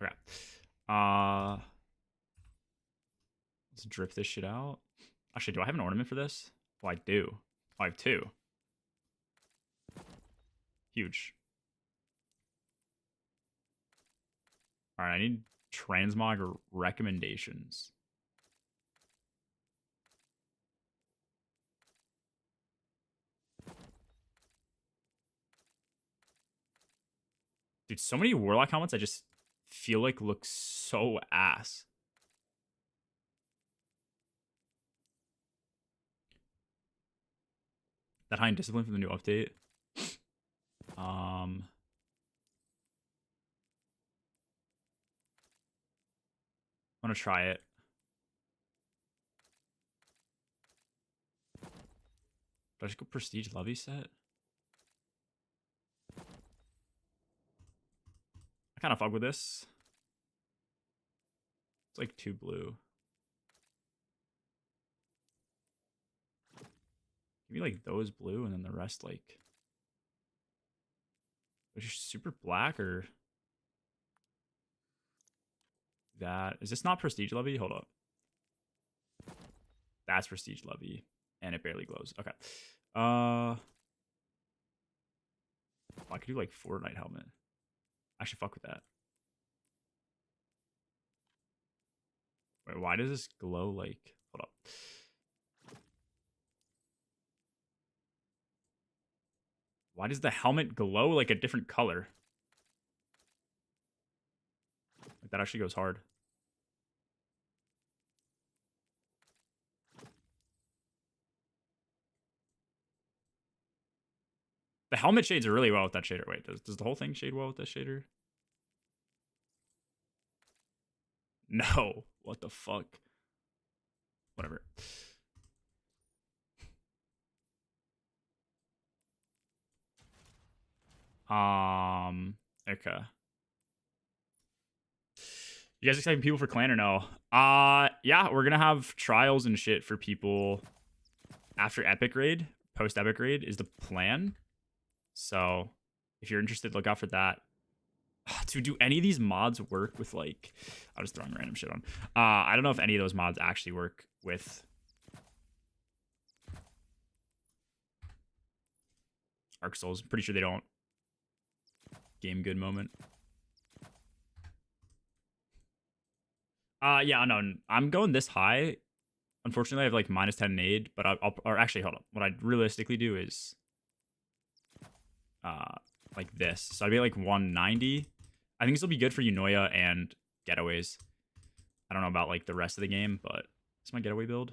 Okay. Let's drip this shit out. Actually, do I have an ornament for this? Oh, I do. Oh, I have 2. Huge. All right, I need transmog recommendations. Dude, so many Warlock helmets I just feel like look so ass. That high in discipline for the new update. I'm gonna try it. I just go prestige levy set? I kind of fuck with this. It's like 2 blue. Give me like those blue and then the rest like. Which is super black or that. Is this not prestige levy? Hold up. That's prestige levy. And it barely glows. Okay. I could do like Fortnite helmet. I should fuck with that. Wait, why does this glow like? Hold up. Why does the helmet glow like a different color? Like that actually goes hard. The helmet shades really well with that shader. Wait, does the whole thing shade well with that shader? No. What the fuck? Whatever. Okay. You guys exciting people for clan or no? Yeah, we're gonna have trials and shit for people after epic raid. Post epic raid is the plan. So if you're interested, look out for that. To do any of these mods work with like, I'm just throwing random shit on. I don't know if any of those mods actually work with Arc Souls. Pretty sure they don't. Game good moment. Yeah, no, I'm going this high. Unfortunately, I have like minus 10 nade, but or actually, hold up. What I'd realistically do is like this. So I'd be like 190. I think this will be good for Unoya and getaways. I don't know about like the rest of the game, but it's my getaway build.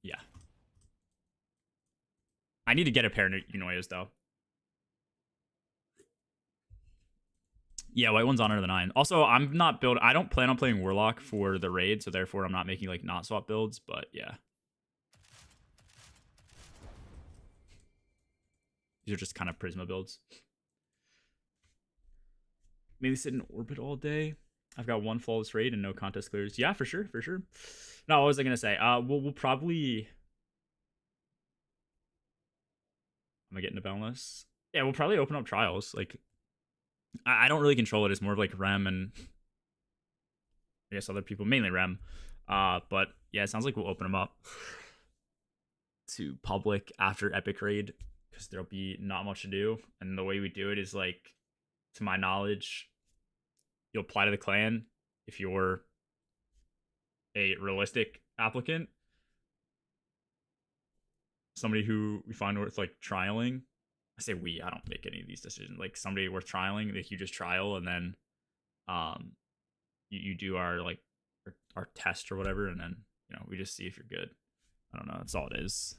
Yeah. I need to get a pair of Unoyas though. Yeah, white one's honor the 9. Also, I don't plan on playing Warlock for the raid, so therefore I'm not making like not swap builds, but yeah. These are just kind of Prisma builds. Maybe sit in orbit all day. I've got one flawless raid and no contest clears. Yeah, for sure, for sure. No, what was I gonna say? We'll probably. Am I getting a boundless? Yeah, we'll probably open up trials. Like, I don't really control it. It's more of like Rem and I guess other people, mainly Rem. But yeah, it sounds like we'll open them up to public after epic raid because there'll be not much to do. And the way we do it is like, to my knowledge, you'll apply to the clan if you're a realistic applicant, somebody who we find worth like trialing. I say we, I don't make any of these decisions. Like somebody worth trialing, like you just trial and then you do our like our test or whatever, and then we just see if you're good. I don't know, that's all it is.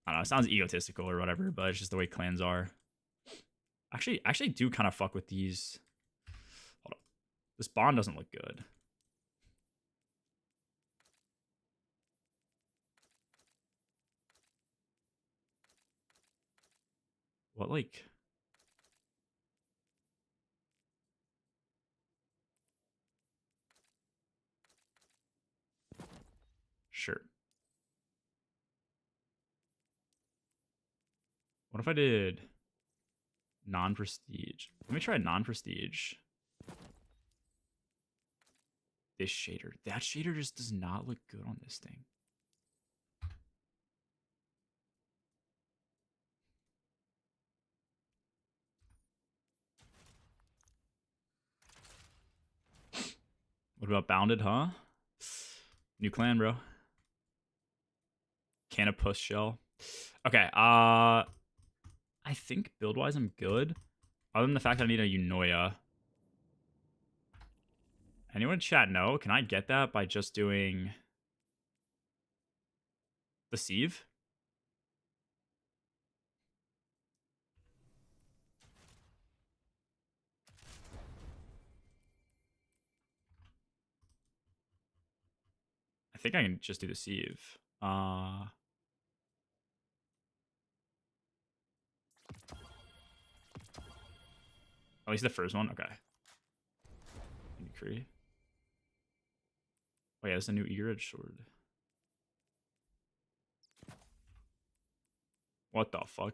I don't know, it sounds egotistical or whatever, but it's just the way clans are. Actually do kind of fuck with these. Hold on. This bond doesn't look good. What like sure. What if I did non-prestige? Let me try non-prestige. This shader. That shader just does not look good on this thing. What about Bounded, huh? New clan, bro. Canopus shell. Okay, I think build-wise I'm good. Other than the fact that I need a Unoya. Anyone in chat know? Can I get that by just doing the sieve? I think I can just do the sieve. At least the first one. Okay. Decree. Oh yeah, there's a new ear-edge sword. What the fuck?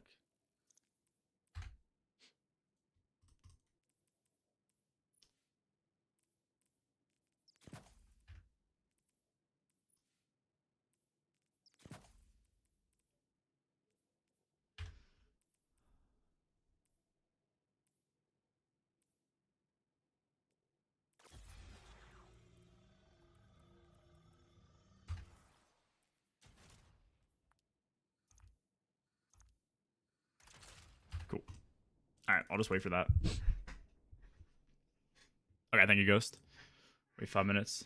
Cool. All right, I'll just wait for that. Okay, thank you, Ghost. Wait 5 minutes.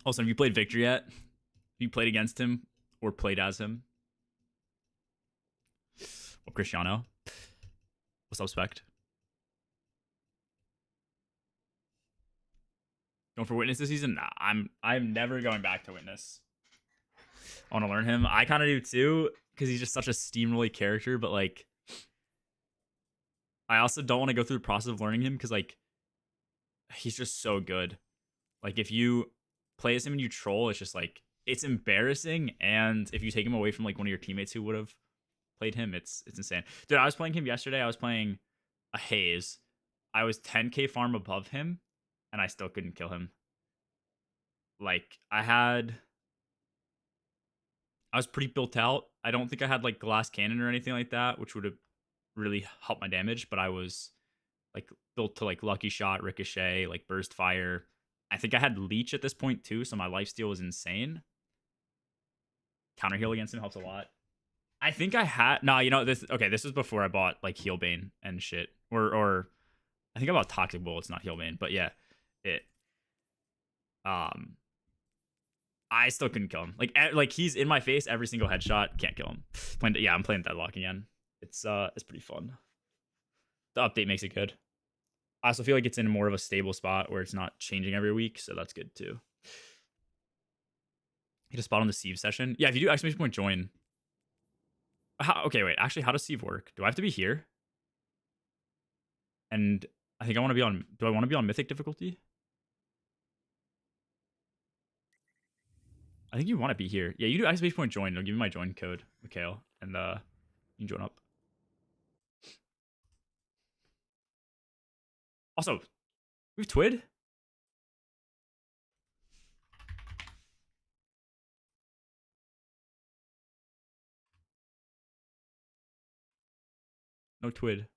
Also, have you played Victor yet? Have you played against him or played as him? Well, Cristiano. What's up, Spect? Going for Witness this season? Nah, I'm never going back to Witness. I want to learn him. I kind of do too, because he's just such a steamrolly character. But like, I also don't want to go through the process of learning him because like, he's just so good. Like, if you play as him and you troll, it's just like it's embarrassing. And if you take him away from like one of your teammates who would have played him, it's insane. Dude, I was playing him yesterday. I was playing a Haze. I was 10k farm above him, and I still couldn't kill him. Like, I was pretty built out. I don't think I had like glass cannon or anything like that, which would have really helped my damage. But I was like built to like lucky shot, ricochet, like burst fire. I think I had leech at this point too, so my lifesteal was insane. Counter heal against him helps a lot. I think I had this. Okay, this was before I bought like Healbane and shit, or I think I bought Toxic Bull. It's not Healbane, but yeah, it. I still couldn't kill him. Like he's in my face every single headshot. Can't kill him. I'm playing Deadlock again. It's pretty fun. The update makes it good. I also feel like it's in more of a stable spot where it's not changing every week, so that's good too. Hit a spot on the Sieve session. Yeah, if you do exclamation point join. Okay, wait. Actually, how does Sieve work? Do I have to be here? And I think I want to be on. Do I want to be on Mythic difficulty? I think you want to be here. Yeah, you do exclamation point join. It'll give me my join code, Mikhail, and you can join up. Also, we have TWID. No TWID.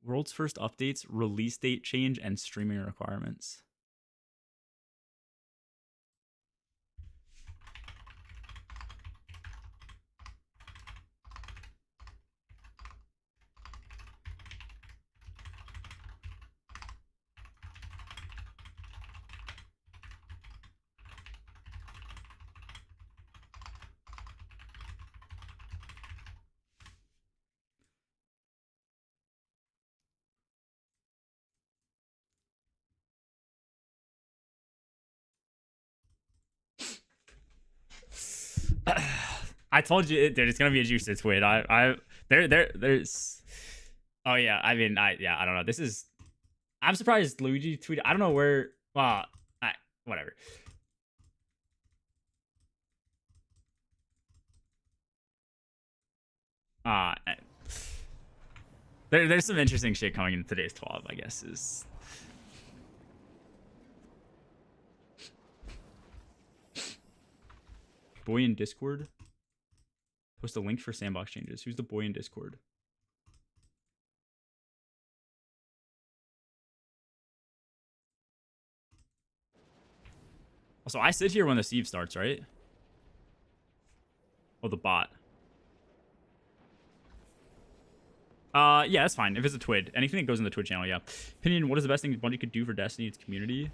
World's first updates, release date change, and streaming requirements. I told you, dude, it's gonna be a juicy TWID. There's. Oh yeah, I mean, I don't know. This is. I'm surprised Luigi tweeted. I don't know where. Well, whatever. Uh, there's some interesting shit coming in today's TWAB, I guess is. Boy in Discord. Post a link for sandbox changes. Who's the boy in Discord? Also, I sit here when the sieve starts, right? Oh, the bot. Yeah, that's fine. If it's a TWID. Anything that goes in the Twitch channel, yeah. Opinion, what is the best thing Bungie could do for Destiny, its community?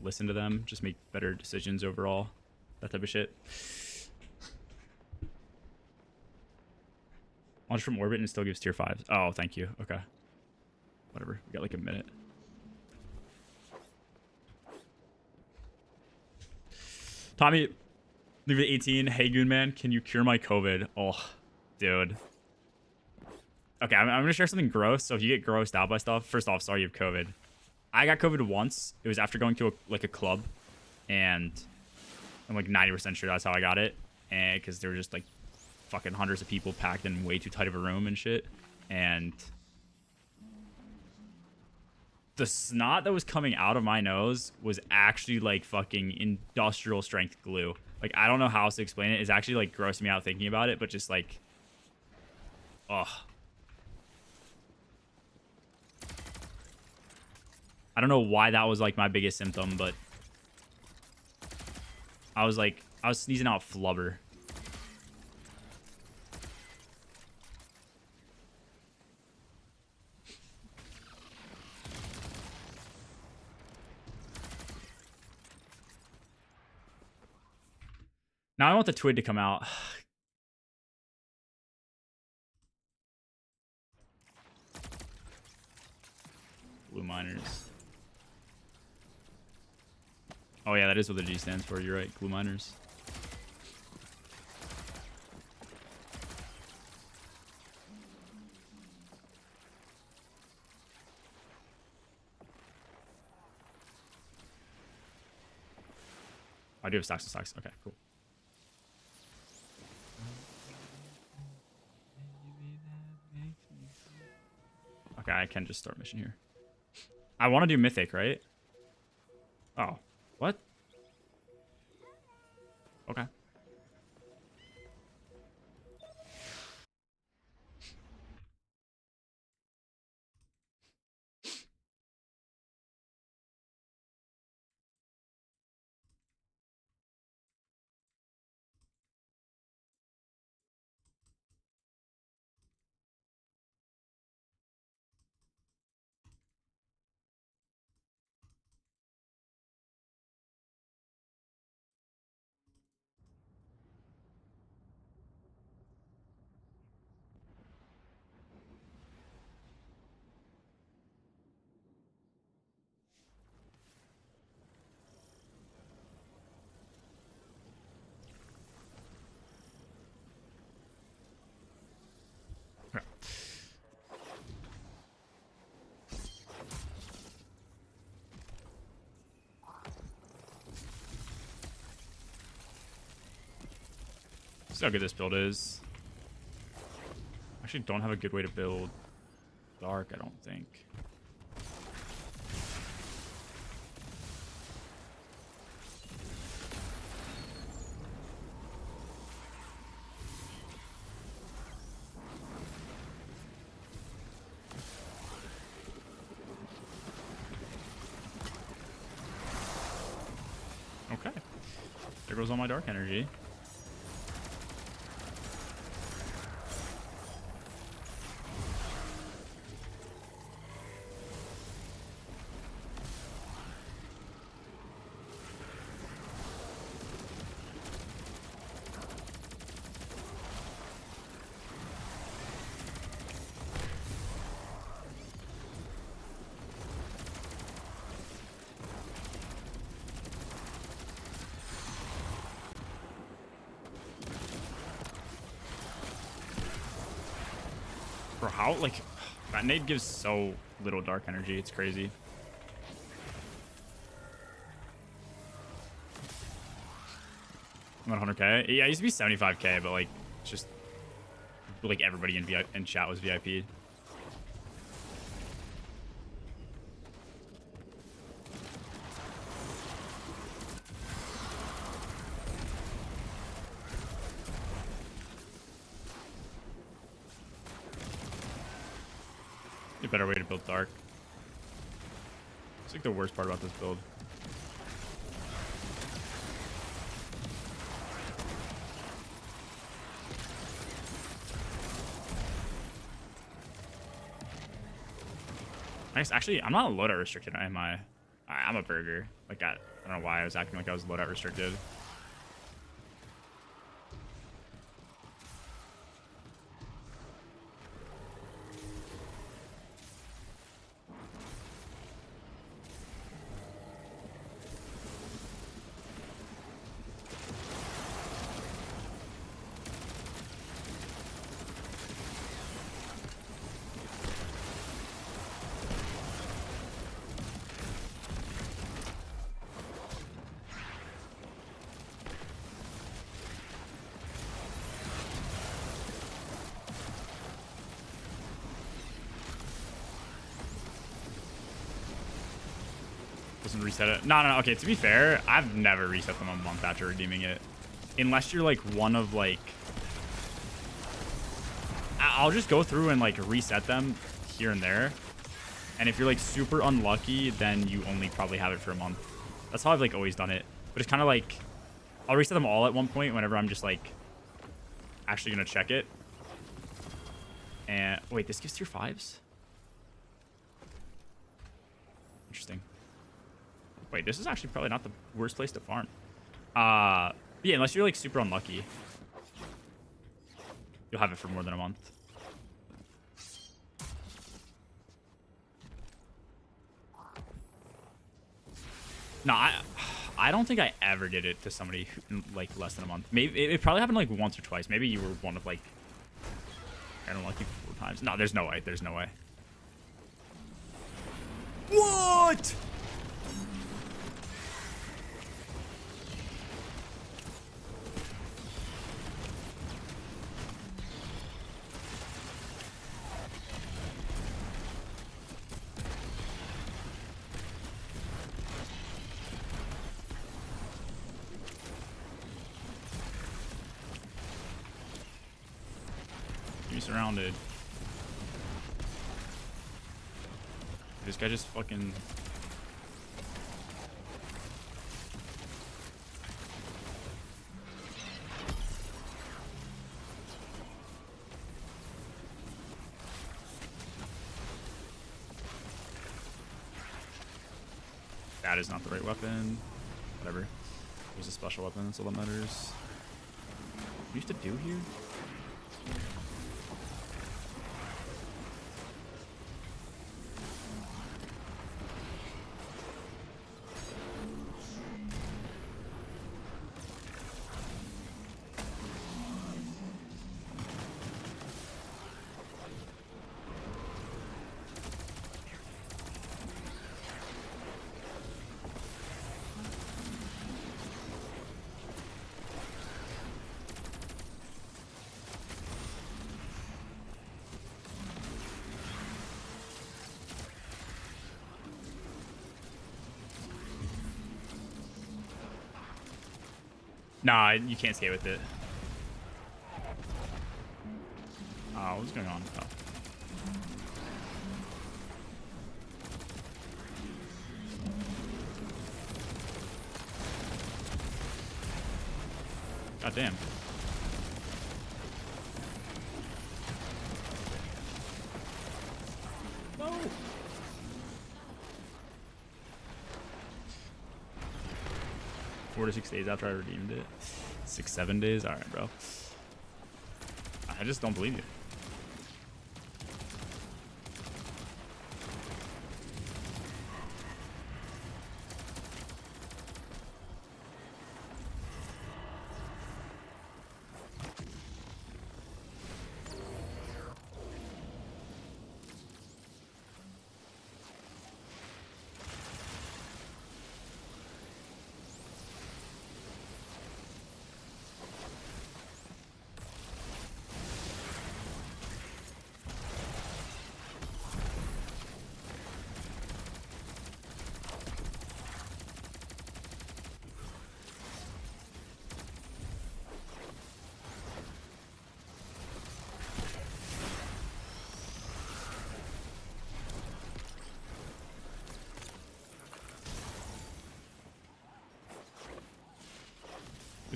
Listen to them. Just make better decisions overall. That type of shit. Launch from orbit and still gives tier 5s. Oh, thank you. Okay. Whatever. We got like a minute. Tommy, leave it 18. Hey, Goon Man, can you cure my COVID? Oh, dude. Okay, I'm going to share something gross. So if you get grossed out by stuff, first off, sorry you have COVID. I got COVID once. It was after going to a club. And I'm like 90% sure that's how I got it. And because there were just like fucking hundreds of people packed in way too tight of a room and shit. And the snot that was coming out of my nose was actually like fucking industrial strength glue. Like, I don't know how else to explain it. It's actually like grossing me out thinking about it, but just like, ugh. I don't know why that was like my biggest symptom, but I was sneezing out flubber. Now I want the TWID to come out. Blue miners. Oh yeah, that is what the G stands for. You're right. Glue miners. I do have stocks and stocks. Okay, cool. Okay, I can just start mission here. I want to do mythic, right? Oh, what? Okay. Okay. See how good this build is. Actually, don't have a good way to build dark, I don't think. Okay. There goes all my dark energy. Bro, how, like, that nade gives so little dark energy. It's crazy. I'm at 100k. Yeah, it used to be 75k, but, like, just, like, everybody in chat was VIP'd. better way to build dark. It's like the worst part about this build. Nice. Actually, I'm not loadout restricted, am I? I'm a burger. Like, I don't know why I was acting like I was loadout restricted. Doesn't reset it. No. Okay, to be fair, I've never reset them a month after redeeming it. Unless you're like one of like... I'll just go through and like reset them here and there. And if you're like super unlucky, then you only probably have it for a month. That's how I've like always done it. But it's kind of like... I'll reset them all at one point whenever I'm just like... actually gonna check it. And... Wait, this gives tier 5s? Interesting. Wait, this is actually probably not the worst place to farm. Yeah, unless you're like super unlucky. You'll have it for more than a month. No, I don't think I ever did it to somebody in like less than a month. Maybe it probably happened like once or twice. Maybe you were one of like unlucky 4 times. No, there's no way. There's no way. What? Surrounded. This guy just fucking... That is not the right weapon. Whatever. Use a special weapon, that's all that matters. What do you have to do here? Nah, you can't skate with it. Oh, what's going on? Oh. God damn. No. 4 to 6 days after I redeemed it. 6, 7 days? Alright, bro. I just don't believe you.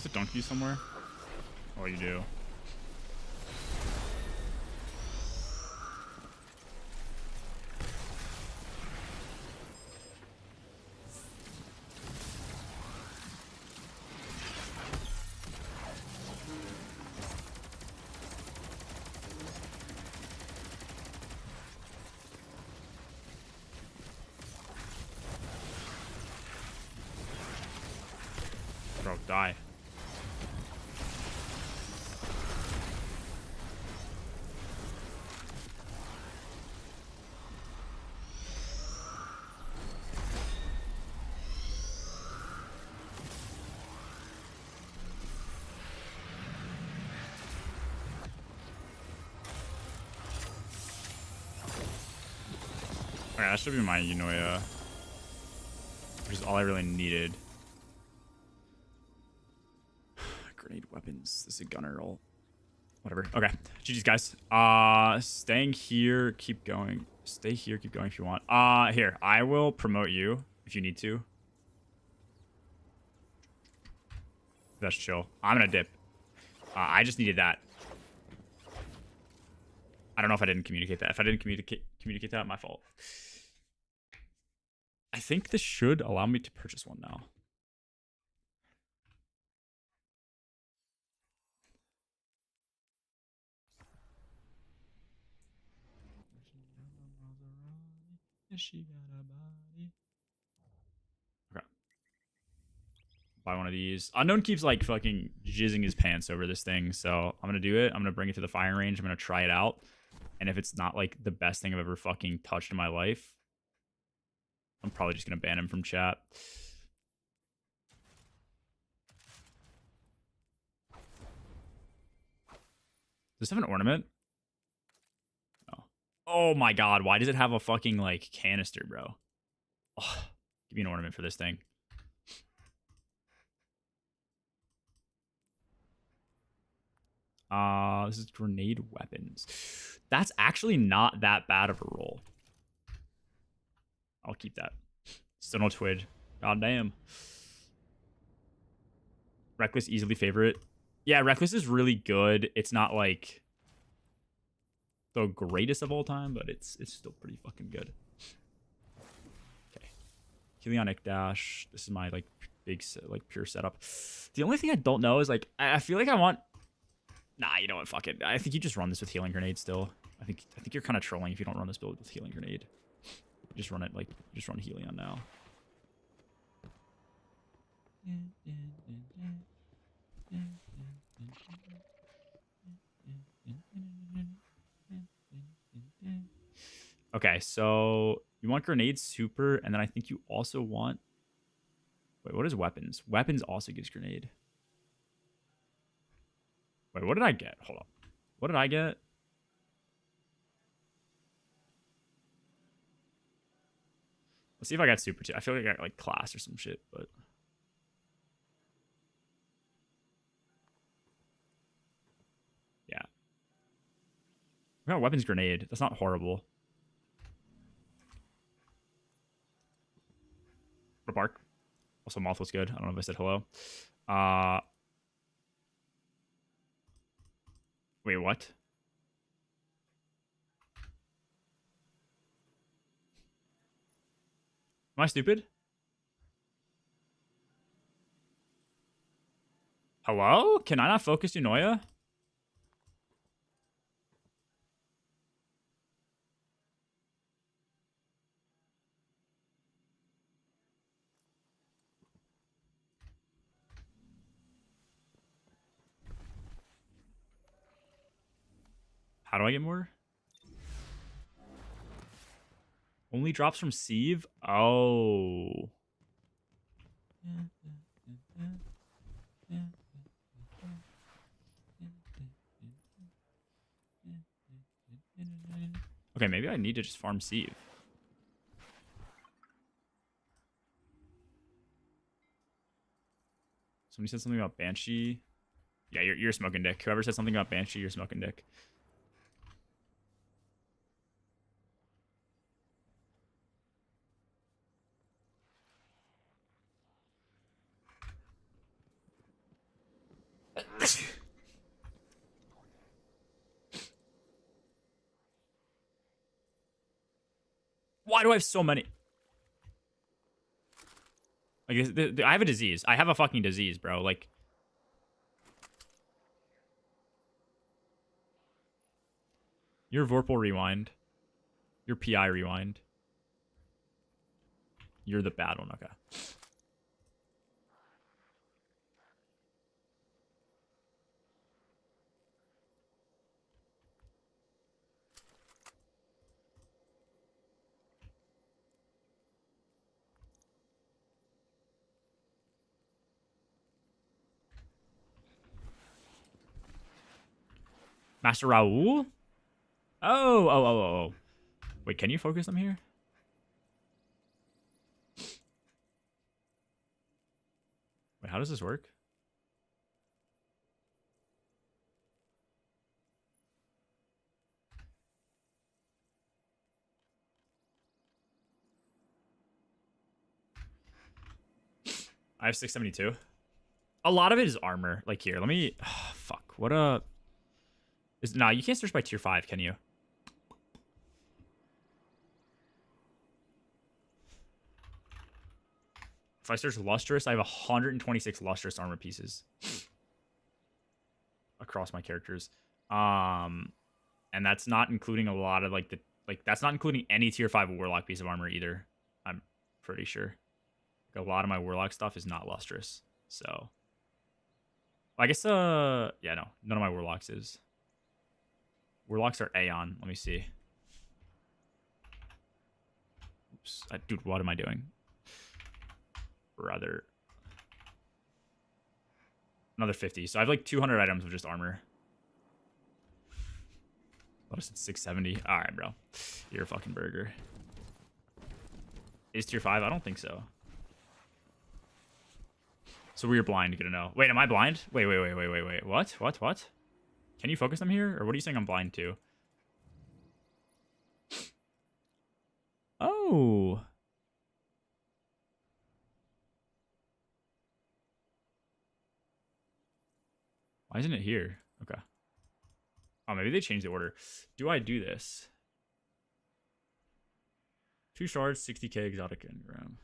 There's a donkey somewhere. Oh, you do. Bro, die. Okay, that should be my Yunoya, which is all I really needed. Grenade weapons. This is a gunner roll. Whatever. Okay. GG's, guys. Staying here. Keep going. Stay here. Keep going if you want. Here. I will promote you if you need to. That's chill. I'm gonna dip. I just needed that. I don't know if I didn't communicate that. If I didn't communicate that, my fault. I think this should allow me to purchase one now. Okay. Buy one of these. Unknown keeps like fucking jizzing his pants over this thing, so I'm gonna do it. I'm gonna bring it to the firing range. I'm gonna try it out. And if it's not like the best thing I've ever fucking touched in my life, I'm probably just gonna ban him from chat. Does this have an ornament? No. Oh my god, why does it have a fucking like canister, bro? Oh, give me an ornament for this thing. This is grenade weapons. That's actually not that bad of a roll. I'll keep that. Still no TWID. God damn. Reckless easily favorite. Yeah, Reckless is really good. It's not like the greatest of all time, but it's still pretty fucking good. Okay. Helionic Dash. This is my like big like pure setup. The only thing I don't know is like I feel like I want. Nah, you know what? Fuck it. I think you just run this with healing grenade still. I think you're kind of trolling if you don't run this build with healing grenade. Just run it like just run Helion now. Okay, so you want grenade super, and then I think you also want. Wait, what is weapons? Weapons also gives grenade. Wait, what did I get? Hold up. What did I get? Let's see if I got super too. I feel like I got like class or some shit, but yeah. We got weapons grenade. That's not horrible. Bark. Also, Moth was good. I don't know if I said hello. Wait, what? Am I stupid? Hello? Can I not focus Yunoya? How do I get more? Only drops from Sieve? Oh. Okay, maybe I need to just farm Sieve. Somebody said something about Banshee. Yeah, you're smoking dick. Whoever said something about Banshee, you're smoking dick. do I have so many? Like, I have a disease. I have a fucking disease, bro. Like, your Vorpal rewind. Your PI rewind. You're the bad one. Okay. Master Raoul? Oh. Wait, can you focus them here? Wait, how does this work? I have 672. A lot of it is armor. Like here, let me... Oh, fuck. What a... Nah, you can't search by tier 5, can you? If I search lustrous, I have 126 lustrous armor pieces across my characters. And that's not including a lot of that's not including any tier 5 warlock piece of armor either. I'm pretty sure. Like, a lot of my warlock stuff is not lustrous. So I guess yeah, no. None of my warlocks is. Warlocks are Aeon. Let me see. Oops. Dude, what am I doing? Brother. Another 50. So I have like 200 items of just armor. What is it? 670. All right, bro. You're a fucking burger. Is tier 5? I don't think so. So we're blind. Gonna know. Wait, am I blind? Wait. What? Can you focus them here? Or what are you saying I'm blind to? Oh. Why isn't it here? Okay. Oh, maybe they changed the order. Do I do this? 2 shards, 60k exotic engram.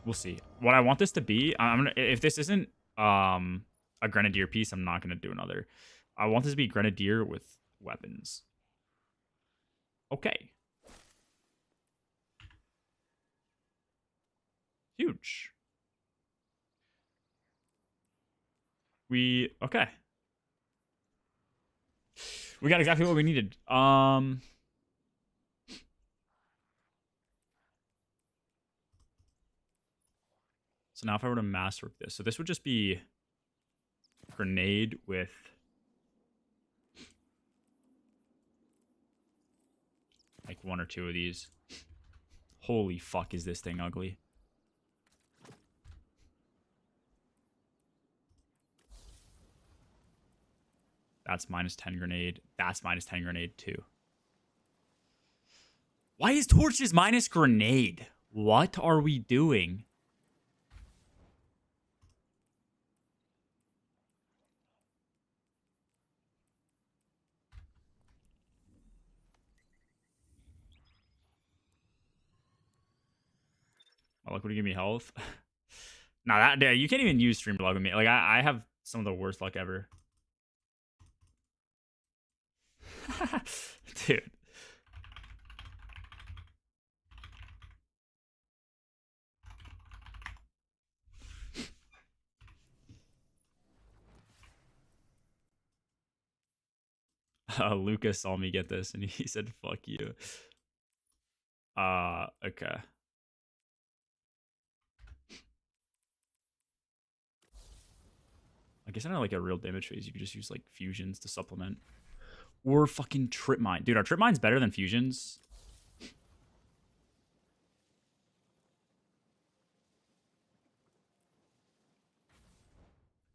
We'll see. What I want this to be, if this isn't a grenadier piece, I'm not gonna do another. I want this to be grenadier with weapons. Okay. Huge. Okay. We got exactly what we needed. So now if I were to mass work this, so this would just be grenade with like 1 or 2 of these. Holy fuck, is this thing ugly? That's -10 grenade. That's -10 grenade too. Why is torches minus grenade? What are we doing? Oh, look, would you give me health? Nah, that you can't even use stream luck with me. Like I have some of the worst luck ever. Dude. Lucas saw me get this and he said, fuck you. Okay. I guess I know like a real damage phase. You could just use like fusions to supplement. Or fucking trip mine. Dude, are trip mines better than fusions?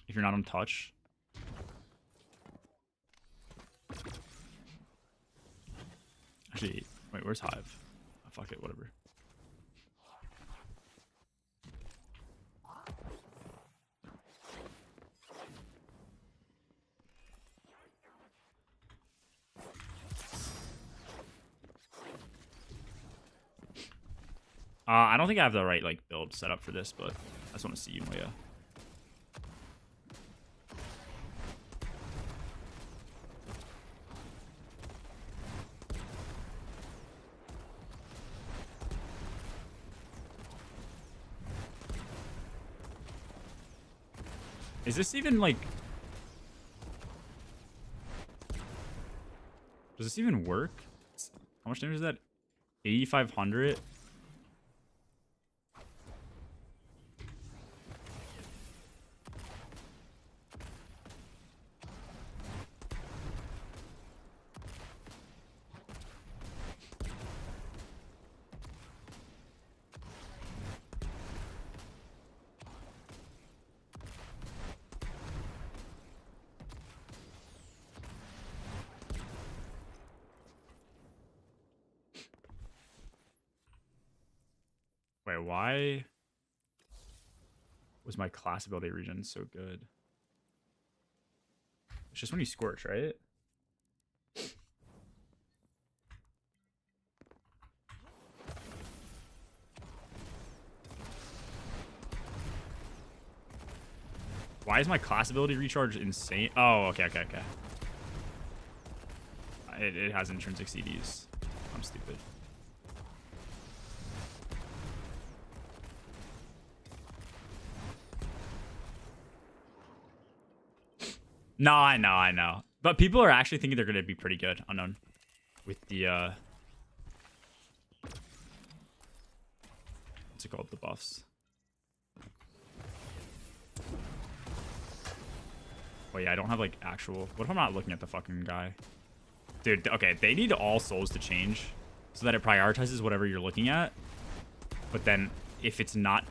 If you're not on touch. Actually, wait, where's Hive? Oh, fuck it, whatever. I don't think I have the right like build set up for this, but I just want to see you, yeah. Is this even like... Does this even work? How much damage is that? 8,500? Wait, why was my class ability region so good? It's just when you scorch, right? Why is my class ability recharge insane? Oh, okay. It has intrinsic CDs. I'm stupid. No, I know. But people are actually thinking they're going to be pretty good, unknown. With the, what's it called? The buffs. Oh, yeah, I don't have, like, actual... What if I'm not looking at the fucking guy? Dude, okay, they need all souls to change so that it prioritizes whatever you're looking at. But then, if it's not...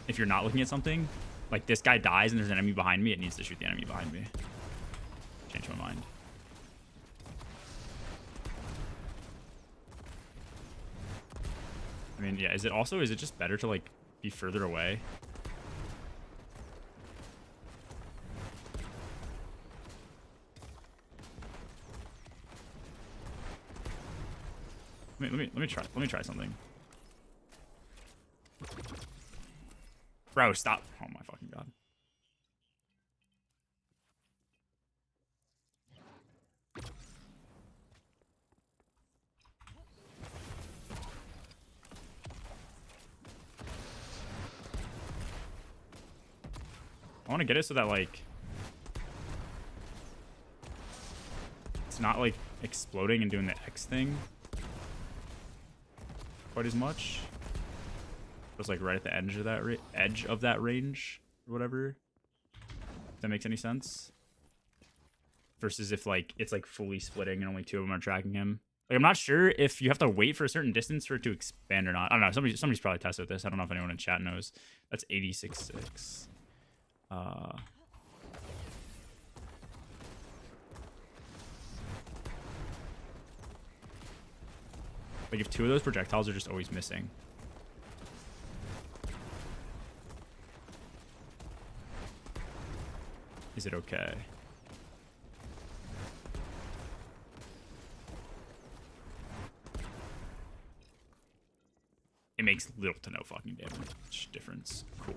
If you're not looking at something, like, this guy dies and there's an enemy behind me, it needs to shoot the enemy behind me. Change my mind. I mean, yeah, is it just better to, like, be further away? Let me try something. Bro, stop. Oh my fucking god. I want to get it so that, like, it's not, like, exploding and doing the X thing quite as much. It's like right at the edge of that range or whatever. If that makes any sense. Versus if, like, it's like fully splitting and only 2 of them are tracking him. Like, I'm not sure if you have to wait for a certain distance for it to expand or not. I don't know. Somebody's probably tested this. I don't know if anyone in chat knows. That's 86.6. Like, if 2 of those projectiles are just always missing. Is it okay? It makes little to no fucking damage difference. Cool.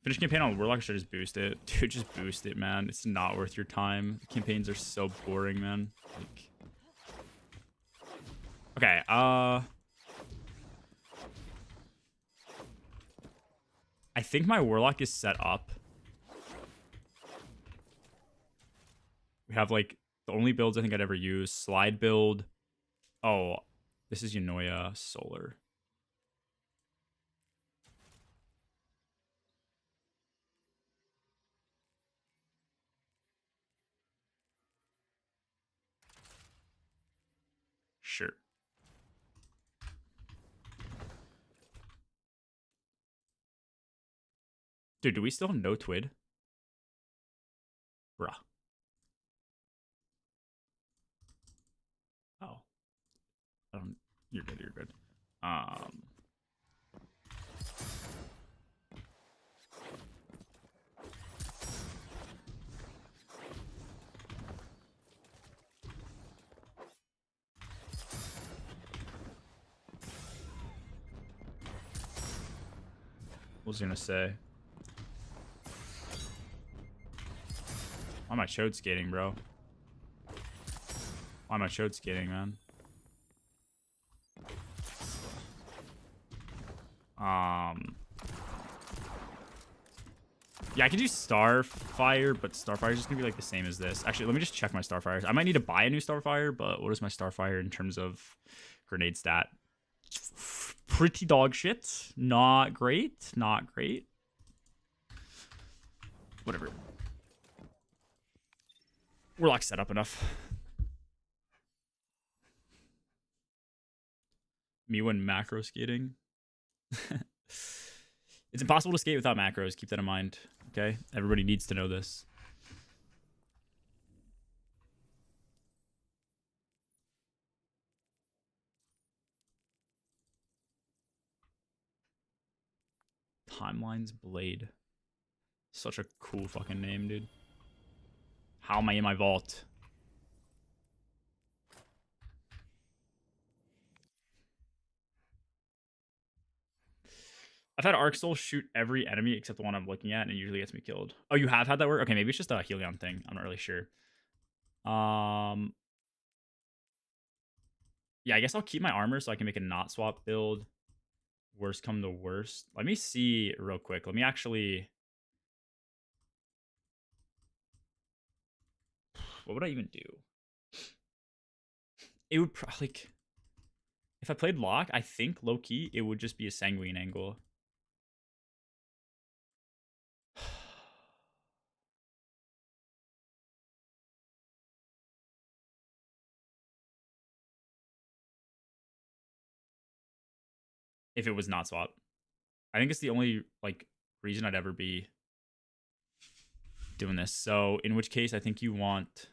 Finish campaign on Warlock, should just boost it. Dude, just boost it, man. It's not worth your time. The campaigns are so boring, man. Like... Okay, I think my Warlock is set up. We have, like, the only builds I think I'd ever use. Slide build. Oh, this is Yunoya Solar. Sure. Dude, do we still have no TWID? Bruh. Oh. You're good, you're good. was gonna say. Why am I chode skating, bro? Why am I chode skating, man? Yeah, I could do Starfire, but Starfire is just gonna be like the same as this. Actually, let me just check my Starfires. I might need to buy a new Starfire, but what is my Starfire in terms of grenade stat? Pretty dog shit. Not great. Not great. Whatever. Warlock set up enough. Me when macro skating. It's impossible to skate without macros. Keep that in mind. Okay? Everybody needs to know this. Timeline's Blade. Such a cool fucking name, dude. How am I in my vault? I've had Arc Soul shoot every enemy except the one I'm looking at, and it usually gets me killed. Oh, you have had that work? Okay, maybe it's just a Helion thing. I'm not really sure. Yeah, I guess I'll keep my armor so I can make a not swap build. Worst come to worst. Let me see real quick. Let me actually... What would I even do? It would probably... Like, if I played Lock, I think low-key, it would just be a Sanguine angle. If it was not swap. I think it's the only, like, reason I'd ever be doing this. So, in which case, I think you want...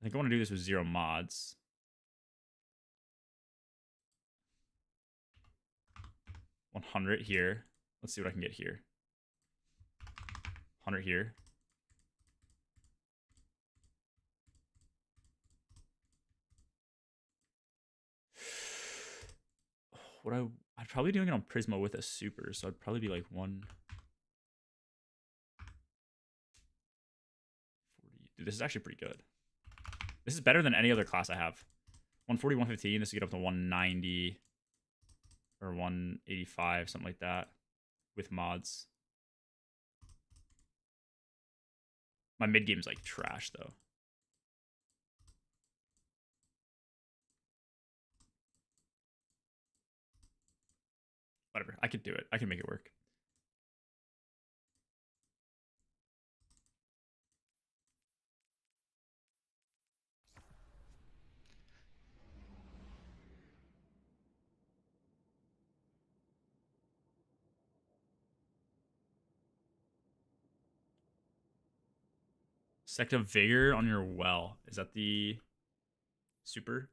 I think I want to do this with 0 mods. $100 here. Let's see what I can get here. $100 here. What I'd probably doing it on Prisma with a super, so I'd probably be like 140. Dude, this is actually pretty good. This is better than any other class I have. 140, 115. This will get up to 190 or 185, something like that, with mods. My mid game's like trash though. Whatever, I could do it. I can make it work. Sect of Vigor on your well. Is that the super?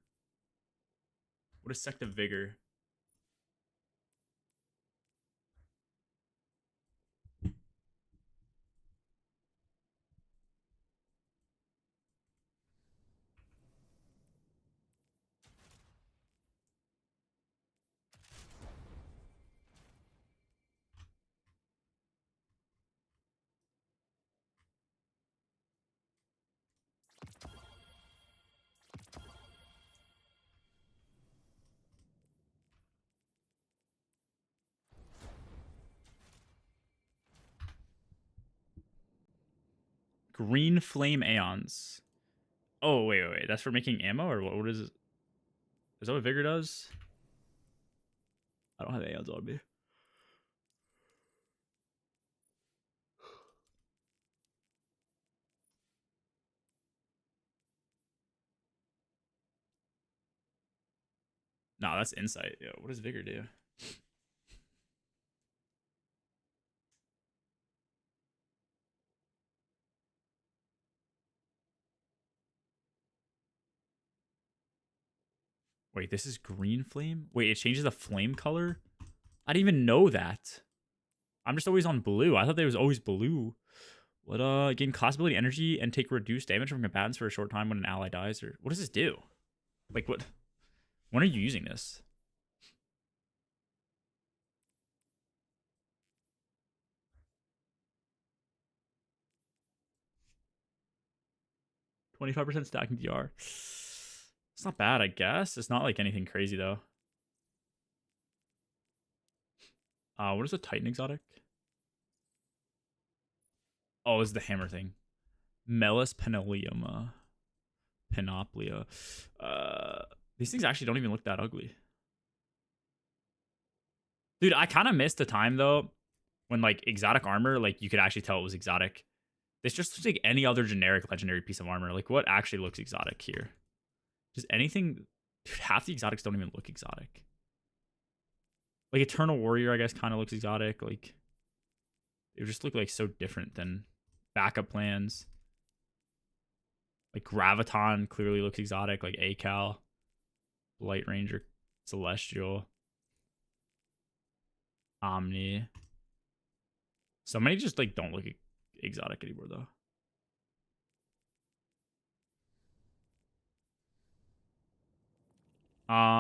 What is Sect of Vigor? Green Flame Aeons. Oh, wait. That's for making ammo, or what is it? Is that what Vigor does? I don't have Aeons on me. Nah, that's Insight. Yo, what does Vigor do? Wait, this is Green Flame? Wait, it changes the flame color? I didn't even know that. I'm just always on blue. I thought there was always blue. What, gain class ability energy and take reduced damage from combatants for a short time when an ally dies? Or what does this do? Like, what? When are you using this? 25% stacking DR. It's not bad, I guess. It's not like anything crazy though. What is a Titan exotic? Oh, it's the hammer thing. Melis Penelium. Panoplia. These things actually don't even look that ugly. Dude, I kind of missed the time though when like exotic armor, like you could actually tell it was exotic. This just looks like any other generic legendary piece of armor. Like what actually looks exotic here? Just anything. Dude, half the exotics don't even look exotic. Like Eternal Warrior, I guess, kind of looks exotic. Like it just look like so different than backup plans. Like Graviton clearly looks exotic. Like Acal, Light Ranger, Celestial, Omni. So many just like don't look exotic anymore though.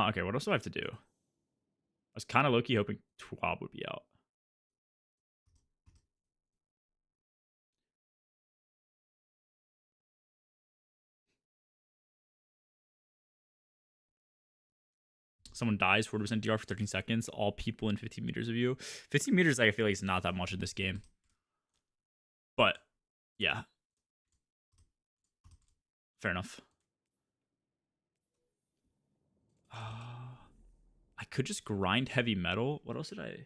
Okay, what else do I have to do? I was kind of low-key hoping TWAB would be out. Someone dies, 40% DR for 13 seconds. All people in 15 meters of you. 15 meters, I feel like, is not that much in this game. But, yeah. Fair enough. I could just grind heavy metal. What else did I...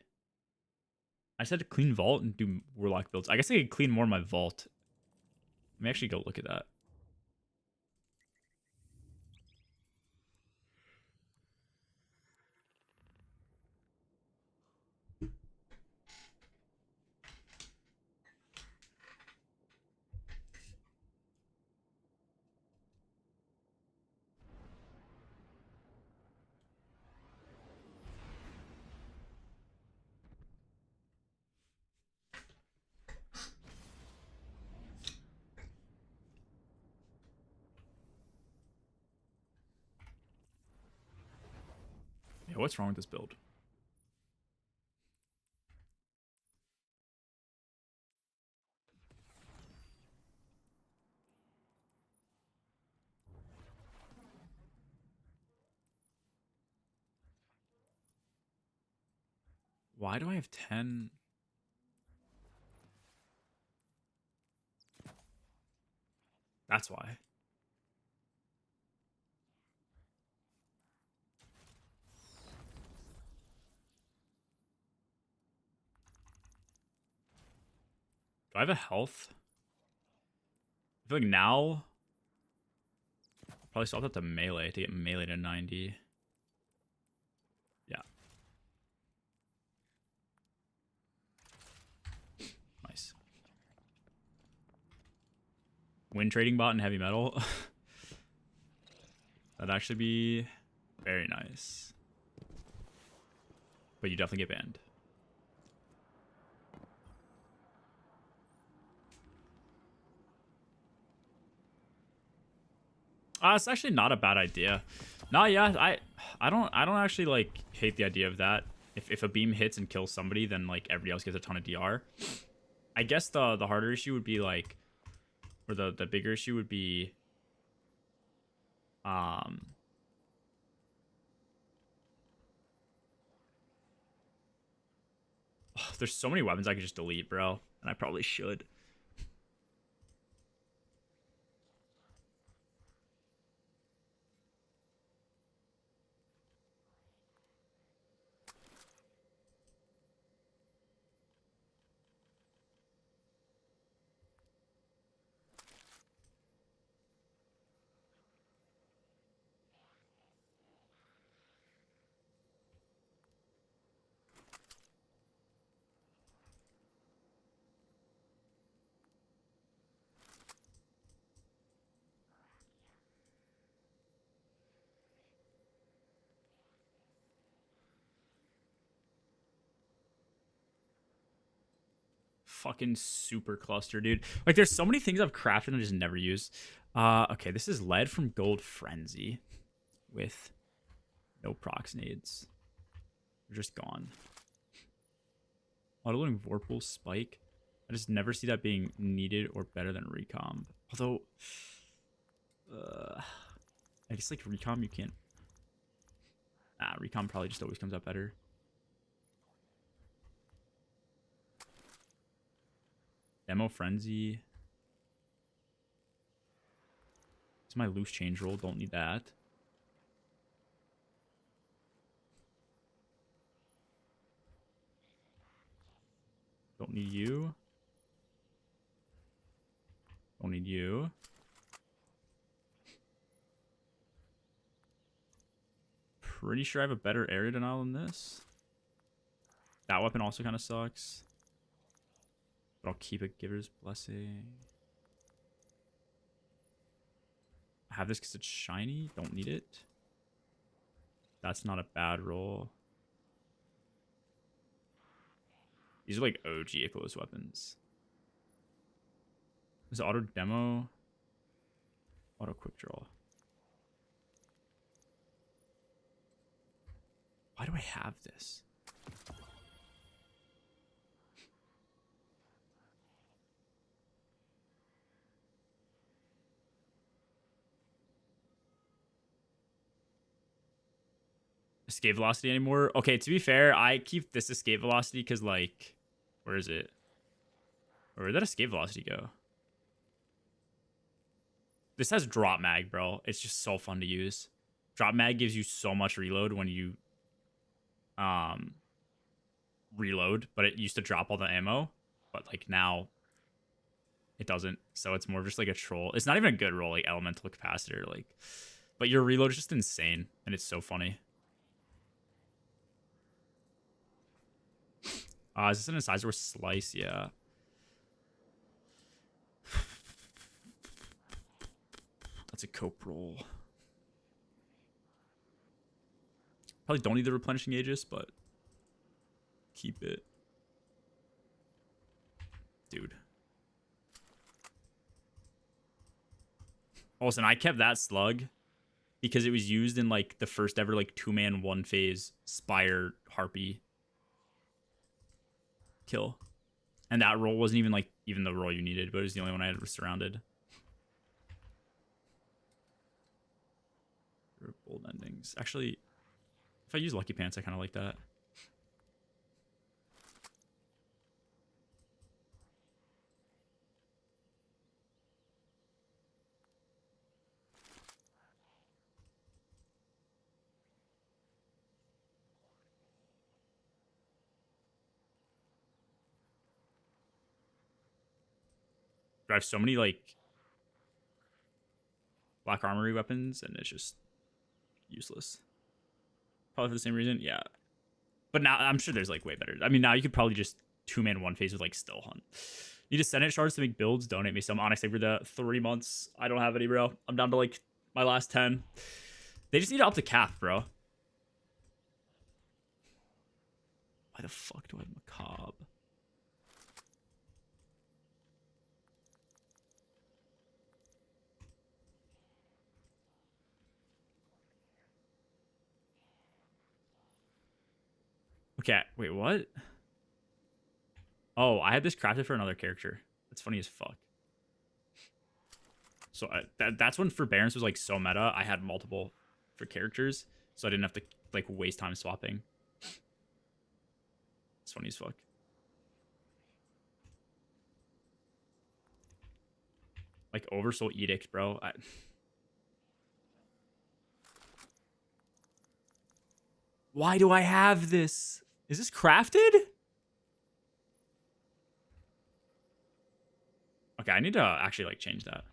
I just had to clean vault and do Warlock builds. I guess I could clean more of my vault. Let me actually go look at that. Yeah, what's wrong with this build? Why do I have 10? That's why. Do I have a health? I feel like now... Probably still have to melee to get melee to 90. Yeah. Nice. Win trading bot in heavy metal. That'd actually be very nice. But you definitely get banned. It's actually not a bad idea. No, yeah, I don't actually like hate the idea of that. If a beam hits and kills somebody, then like everybody else gets a ton of DR. I guess the harder issue would be like, or the bigger issue would be, there's so many weapons I could just delete, bro, and I probably should. Fucking super cluster, dude. Like, there's so many things I've crafted and I just never use. Okay, this is lead from Gold Frenzy with no procs nades. They're just gone. Autoloading Vorpal Spike. I just never see that being needed or better than Recomb. Although, I guess like recom you can't. Nah, recom probably just always comes out better. Demo frenzy. It's my loose change roll. Don't need that. Don't need you. Don't need you. Pretty sure I have a better area denial than this. That weapon also kind of sucks. But I'll keep it. Giver's Blessing. I have this because it's shiny. Don't need it. That's not a bad roll. These are like OG Eclipse weapons. Is auto demo? Auto quick draw. Why do I have this? Escape velocity anymore? Okay, to be fair, I keep this escape velocity because, like, where is it? Or where did that escape velocity go? This has drop mag, bro. It's just so fun to use. Drop mag gives you so much reload when you reload, but it used to drop all the ammo, but like now it doesn't. So it's more just like a troll. It's not even a good roll, like elemental capacitor, like, but your reload is just insane and it's so funny. Is this an incisor with slice? Yeah. That's a cope roll. Probably don't need the replenishing Aegis, but keep it. Dude. Also, and I kept that slug because it was used in like the first ever like 2-man 1-phase Spire Harpy kill. And that roll wasn't even like even the roll you needed, but it was the only one I had surrounded. Bold endings. Actually, if I use Lucky Pants, I kind of like that. I have so many like black armory weapons, and it's just useless. Probably for the same reason, yeah. But now I'm sure there's like way better. I mean, now you could probably just 2-man 1-phase with like Still Hunt. Need a Senate shards to make builds. Donate me some Onyx over the 3 months. I don't have any, bro. I'm down to like my last 10. They just need to up the cap, bro. Why the fuck do I have Macabre? Okay, wait, what? Oh, I had this crafted for another character. That's funny as fuck. So that's when Forbearance was like so meta. I had multiple for characters, so I didn't have to like waste time swapping. It's funny as fuck. Like Oversoul Edict, bro. Why do I have this? Is this crafted? Okay, I need to actually like change that.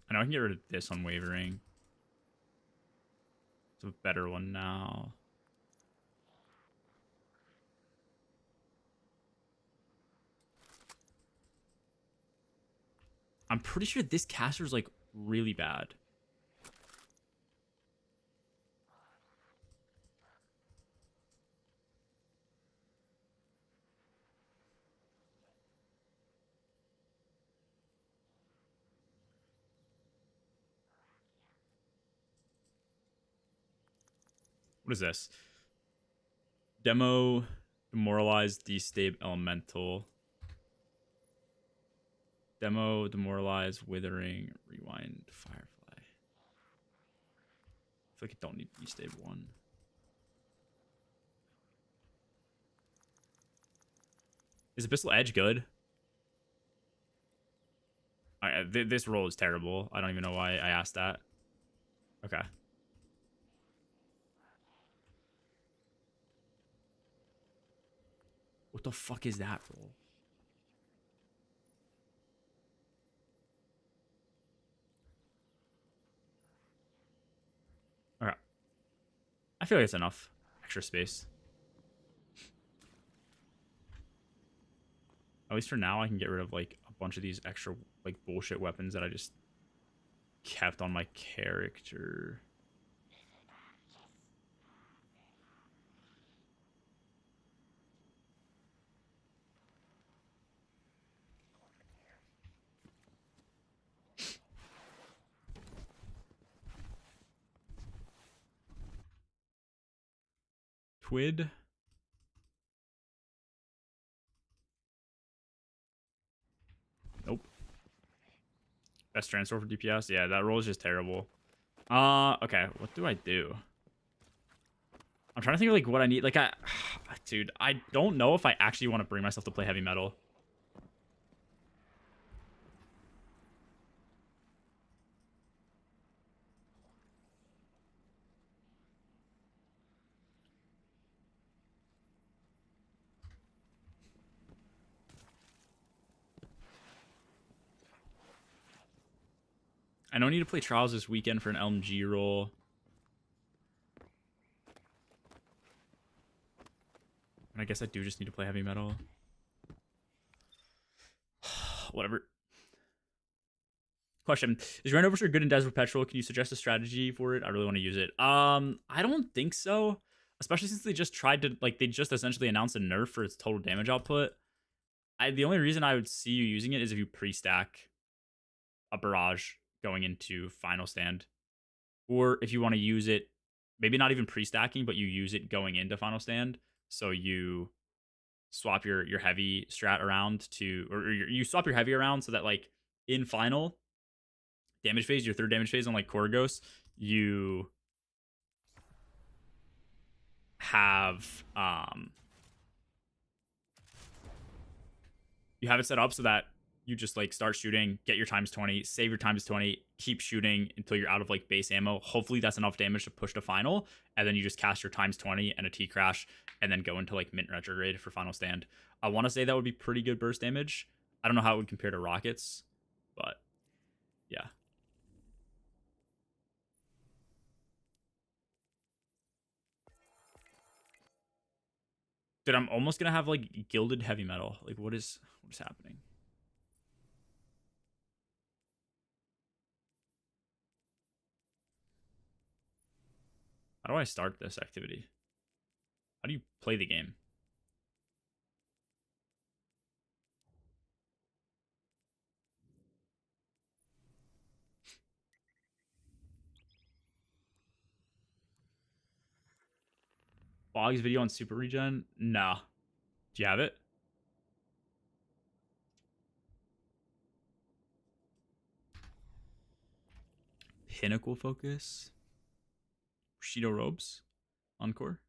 I know I can get rid of this unwavering. It's a better one now. I'm pretty sure this caster is like really bad. What is this? Demo, demoralize, destabilize, elemental. Demo, demoralize, withering, rewind, firefly. I feel like I don't need destabilize one. Is Abyssal Edge good? This roll is terrible. I don't even know why I asked that. Okay. What the fuck is that roll? Okay. I feel like it's enough extra space. At least for now, I can get rid of like a bunch of these extra like bullshit weapons that I just kept on my character. TWID. Nope. Best transfer for DPS. Yeah, that roll is just terrible. Okay. What do I do? I'm trying to think of like what I need. Like dude, I don't know if I actually want to bring myself to play heavy metal. I don't need to play Trials this weekend for an LMG roll. And I guess I do just need to play heavy metal. Whatever. Question: is Rhino Overseer good in Desert Perpetual? Can you suggest a strategy for it? I really want to use it. I don't think so. Especially since they just tried to they just essentially announced a nerf for its total damage output. The only reason I would see you using it is if you pre-stack a barrage going into final stand, or if you want to use it, maybe not even pre-stacking, but you use it going into final stand. So you swap your heavy strat around to, or you swap your heavy around so that like in final damage phase, your third damage phase on like Core Ghost, you have you have it set up so that you just like start shooting, get your times 20, save your times 20, keep shooting until you're out of like base ammo. Hopefully that's enough damage to push to final, and then you just cast your times 20 and a T crash, and then go into like mint retrograde for final stand. I want to say that would be pretty good burst damage. I don't know how it would compare to rockets, but yeah. Dude, I'm almost gonna have like gilded heavy metal. Like what is happening? How do I start this activity? How do you play the game? Bog's video on super regen? No. Do you have it? Pinnacle focus. Shido robes. Encore.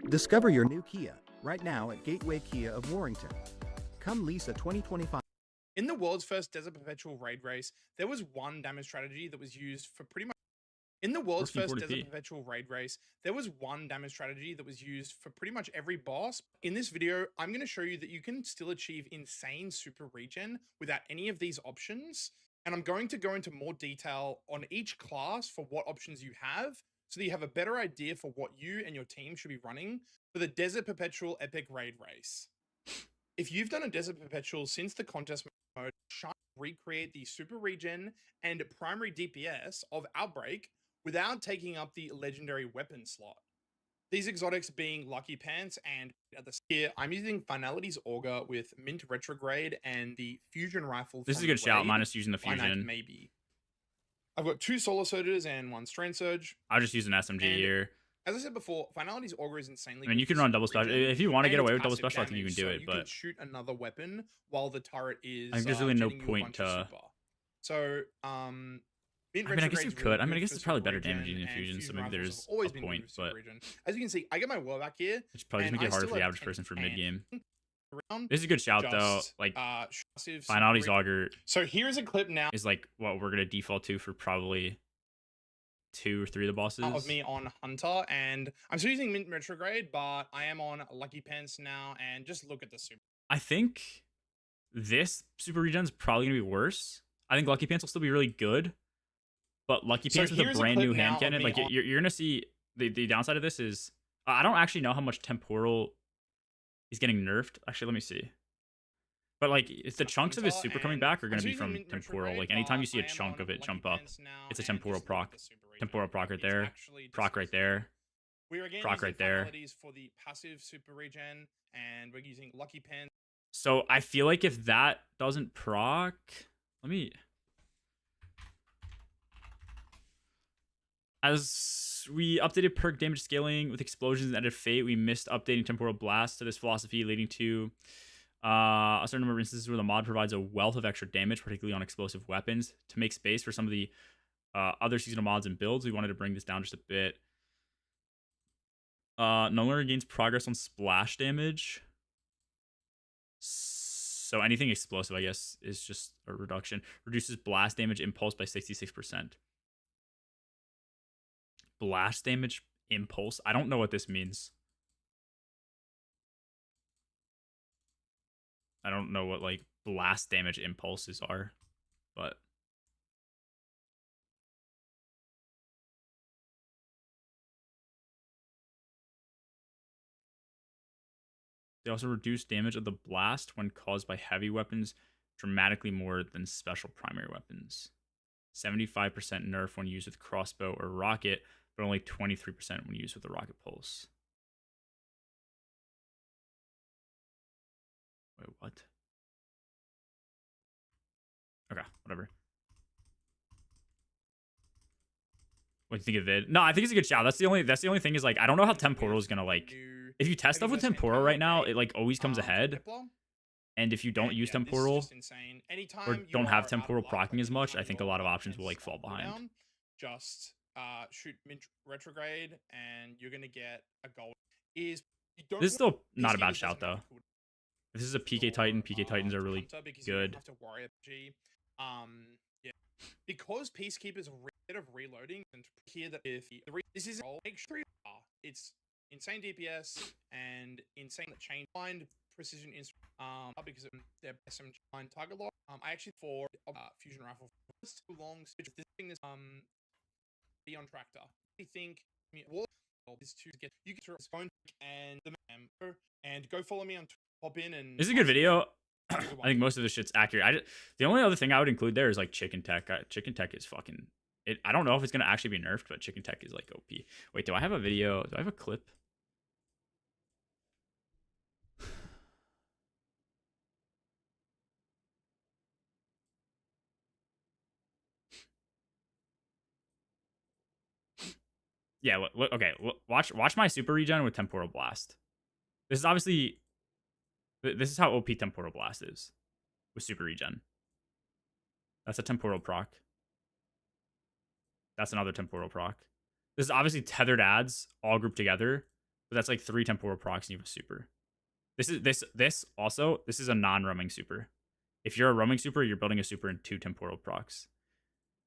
Discover your new Kia right now at Gateway Kia of Warrington. Come lease a 2025 In the world's first Desert Perpetual raid race, there was one damage strategy that was used for pretty much. In the world's first 1440p. Desert Perpetual raid race, there was one damage strategy that was used for pretty much every boss. In this video, I'm going to show you that you can still achieve insane super regen without any of these options. And I'm going to go into more detail on each class for what options you have, so that you have a better idea for what you and your team should be running for the Desert Perpetual Epic Raid Race. If you've done a Desert Perpetual since the contest mode, try to recreate the super regen and primary DPS of Outbreak without taking up the legendary weapon slot. These exotics being Lucky Pants, and at the here I'm using Finality's Auger with Mint Retrograde and the Fusion Rifle. This is a good shout, minus using the fusion. Maybe. I've got 2 Solar Surges and 1 Strain Surge. I'll just use an SMG And here. As I said before, Finality's Auger is insanely. I mean, you can run double special if you want to get away with double special. I think you can do it, you but can shoot another weapon while the turret is. I think there's really no point to. So, I mean, I guess you could. I mean, I guess it's probably better damage using infusion, so maybe there's a point. But as you can see, I get my Warlock here. It's probably just make it harder for the average person for mid game. This is a good shout though. Like Finality's Auger. So here's a clip now. Is like what we're gonna default to for probably 2 or 3 of the bosses. Of me on Hunter, and I'm still using Mint Retrograde, but I am on Lucky Pants now, and just look at the super. I think this super regen is probably gonna be worse. I think Lucky Pants will still be really good, but Lucky Pants with a brand new hand cannon, like you're gonna see the downside of this is I don't actually know how much temporal is getting nerfed. Actually, let me see. But like, if the chunks of his super coming back are gonna be from temporal. Like anytime you see a chunk of it jump up, it's a temporal proc. Temporal proc right there. Proc right there. Proc right there. For the passive super regen, and we're using Lucky Pants. So I feel like if that doesn't proc, let me. As we updated perk damage scaling with explosions and added fate, we missed updating temporal blast to this philosophy, leading to a certain number of instances where the mod provides a wealth of extra damage, particularly on explosive weapons. To make space for some of the other seasonal mods and builds, we wanted to bring this down just a bit. No longer gains progress on splash damage. So anything explosive, I guess, is just a reduction. Reduces blast damage impulse by 66%. Blast damage impulse? I don't know what this means. I don't know what, like, blast damage impulses are, but... They also reduce damage of the blast when caused by heavy weapons dramatically more than special primary weapons. 75% nerf when used with crossbow or rocket, but only 23% when used with the rocket pulse. Wait, what? Okay, whatever. What do you think of it? No, I think it's a good shout. That's the only thing is, like, I don't know how temporal is gonna, like, if you test stuff with temporal right now, it like always comes ahead. And if you don't use temporal or don't have temporal proccing as much, I think a lot of options will like fall behind. Just shoot Mint Retrograde and you're gonna get a gold. This is still not a bad shout though. This is a PK Titan. PK Titans are really good. Yeah, because Peacekeepers are rid of reloading and here that if this is make sure it's insane DPS and insane chain find precision instrument because of their SMG target lock. I actually for fusion rifle it's too long. This thing is be on tractor. I think is to get you get your phone and the and go follow me on pop in and this is a good video. I think most of this shit's accurate. The only other thing I would include there is like chicken tech. Chicken tech is fucking it. I don't know if it's gonna actually be nerfed, but chicken tech is like OP. Wait, do I have a video? Do I have a clip? Yeah, look, okay, watch my super regen with temporal blast. This is obviously this is how OP temporal blast is with super regen. That's a temporal proc. That's another temporal proc. This is obviously tethered adds all grouped together, but that's like 3 temporal procs and you have a super. This is a non-roaming super. If you're a roaming super, you're building a super in 2 temporal procs.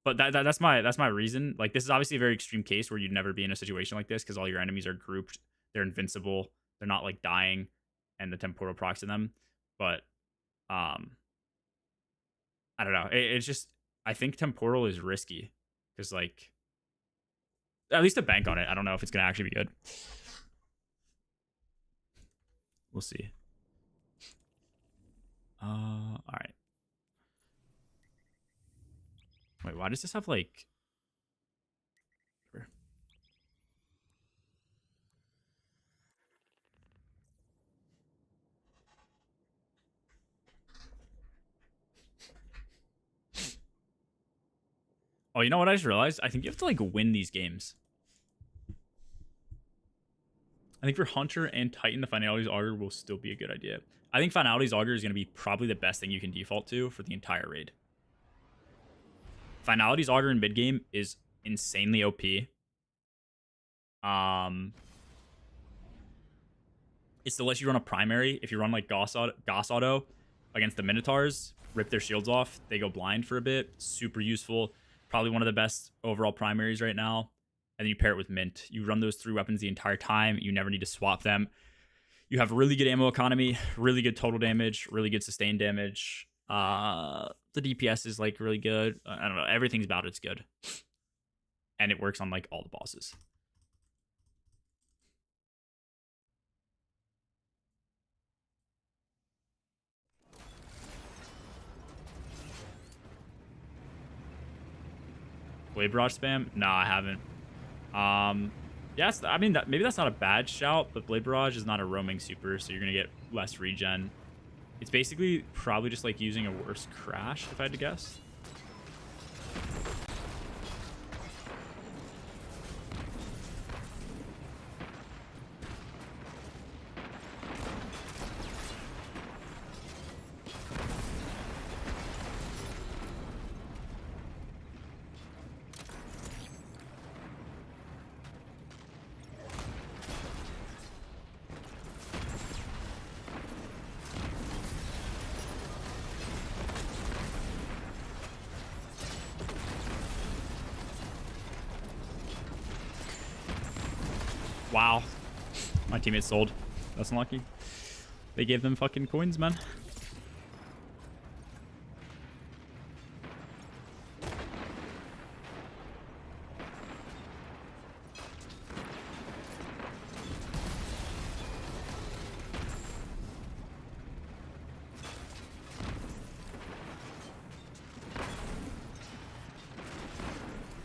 But that's my reason. Like, this is obviously a very extreme case where you'd never be in a situation like this because all your enemies are grouped, they're invincible, they're not like dying, and the temporal procs in them. But I don't know. It's just, I think temporal is risky because, like, at least to bank on it. I don't know if it's gonna actually be good. We'll see. All right. Wait, why does this have like? Oh, you know what I just realized? I think you have to like win these games. I think for Hunter and Titan, the Finalities Augur will still be a good idea. I think Finalities Augur is going to be probably the best thing you can default to for the entire raid. Finalities Augur in mid game is insanely OP. It still lets you run a primary. If you run like Goss Auto against the Minotaurs, rip their shields off, they go blind for a bit. Super useful. Probably one of the best overall primaries right now. And then you pair it with Mint. You run those 3 weapons the entire time. You never need to swap them. You have really good ammo economy, really good total damage, really good sustained damage. The DPS is like really good. I don't know. Everything's about it's good. And it works on like all the bosses. Blade Barrage spam? Nah, I haven't. Yes, I mean, maybe that's not a bad shout, but Blade Barrage is not a roaming super, so you're going to get less regen. It's basically probably just like using a worse crash, if I had to guess. Wow. My teammate sold. That's unlucky. They gave them fucking coins, man.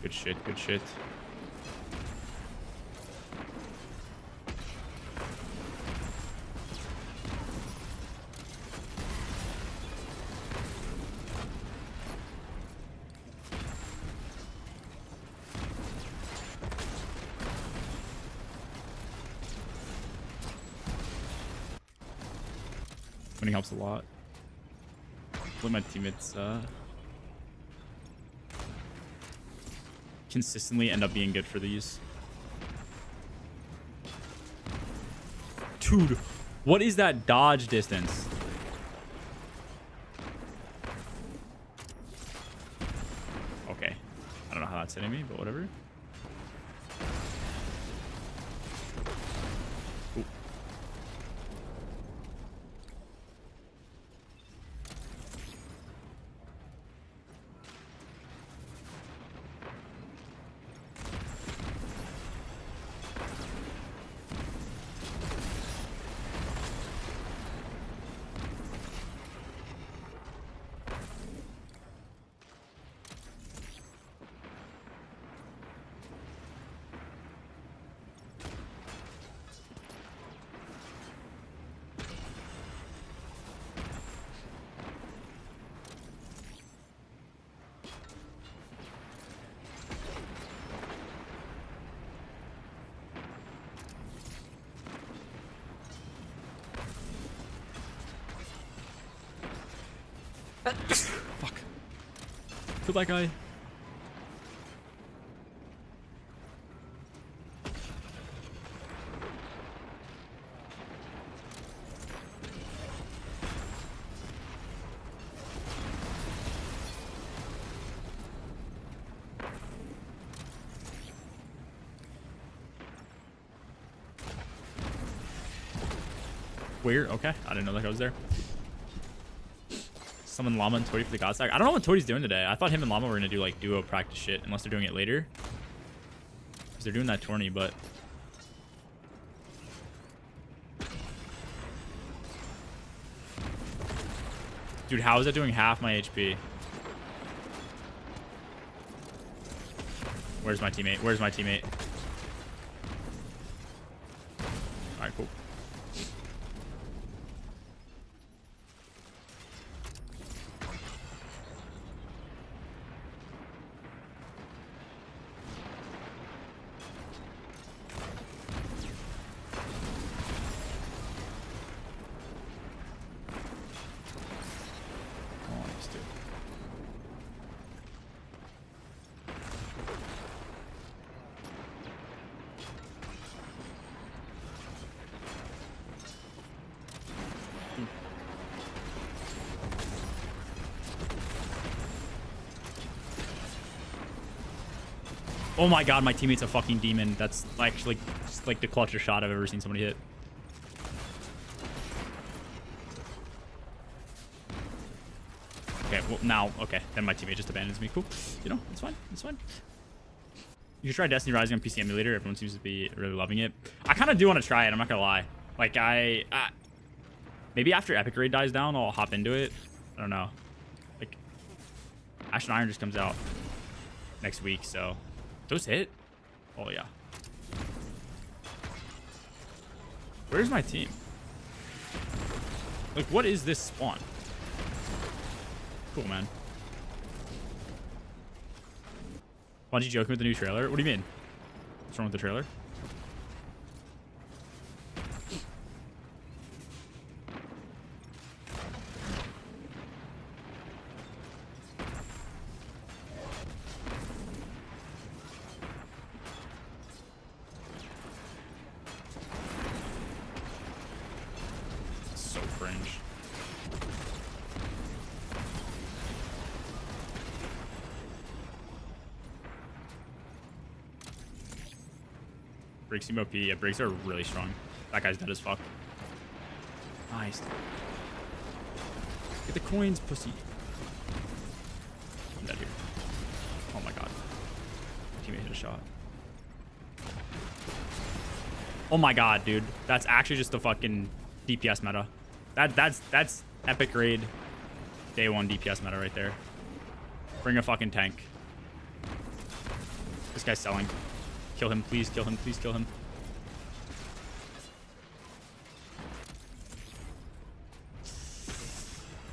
Good shit, good shit. Winning helps a lot. Let my teammates consistently end up being good for these. Dude, what is that dodge distance? Okay. I don't know how that's hitting me, but whatever. Ooh. Fuck. Kill that guy. Weird. Okay. I didn't know that guy was there. Summon Llama and TWID for the God Stack. I don't know what TWID's doing today. I thought him and Llama were going to do like duo practice shit, unless they're doing it later. Because they're doing that tourney, but... Dude, how is that doing half my HP? Where's my teammate? Where's my teammate? Alright, cool. Oh my god, my teammate's a fucking demon. That's actually just like the clutchest shot I've ever seen somebody hit. Okay, well now, okay. Then my teammate just abandons me. Cool. You know, it's fine. It's fine. You should try Destiny Rising on PC emulator. Everyone seems to be really loving it. I kind of do want to try it. I'm not going to lie. Like, maybe after Epic Raid dies down, I'll hop into it. I don't know. Like, Ash and Iron just comes out next week, so... Those hit? Oh, yeah. Where's my team? Like, what is this spawn? Cool, man. Why don't you joking with the new trailer? What do you mean? What's wrong with the trailer? So cringe. Breaks seem OP. Yeah, breaks are really strong. That guy's dead as fuck. Nice. Get the coins, pussy. I'm dead here. Oh my god. My teammate hit a shot. Oh my god, dude. That's actually just the fucking DPS meta. That's Epic Raid day one DPS meta right there. Bring a fucking tank. This guy's selling. Kill him, please kill him, please kill him.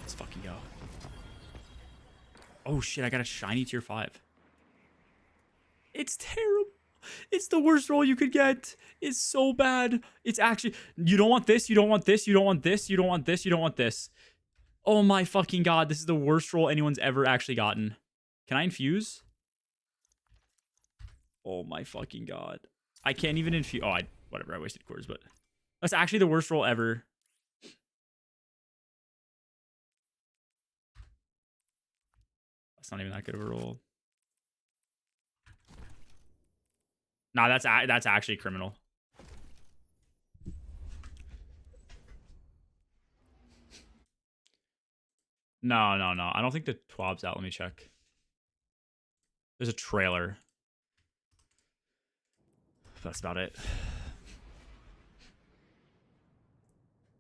Let's fucking go. Oh shit, I got a shiny tier 5. It's terrible. It's the worst roll you could get. It's so bad. It's actually, you don't want this, you don't want this, you don't want this, you don't want this, you don't want this. Oh my fucking god, this is the worst roll anyone's ever actually gotten. Can I infuse? Oh my fucking god. I can't even infuse. Oh, whatever, I wasted cores, but that's actually the worst roll ever. That's not even that good of a roll. Nah, that's actually criminal. No. I don't think the TWAB's out. Let me check. There's a trailer. That's about it.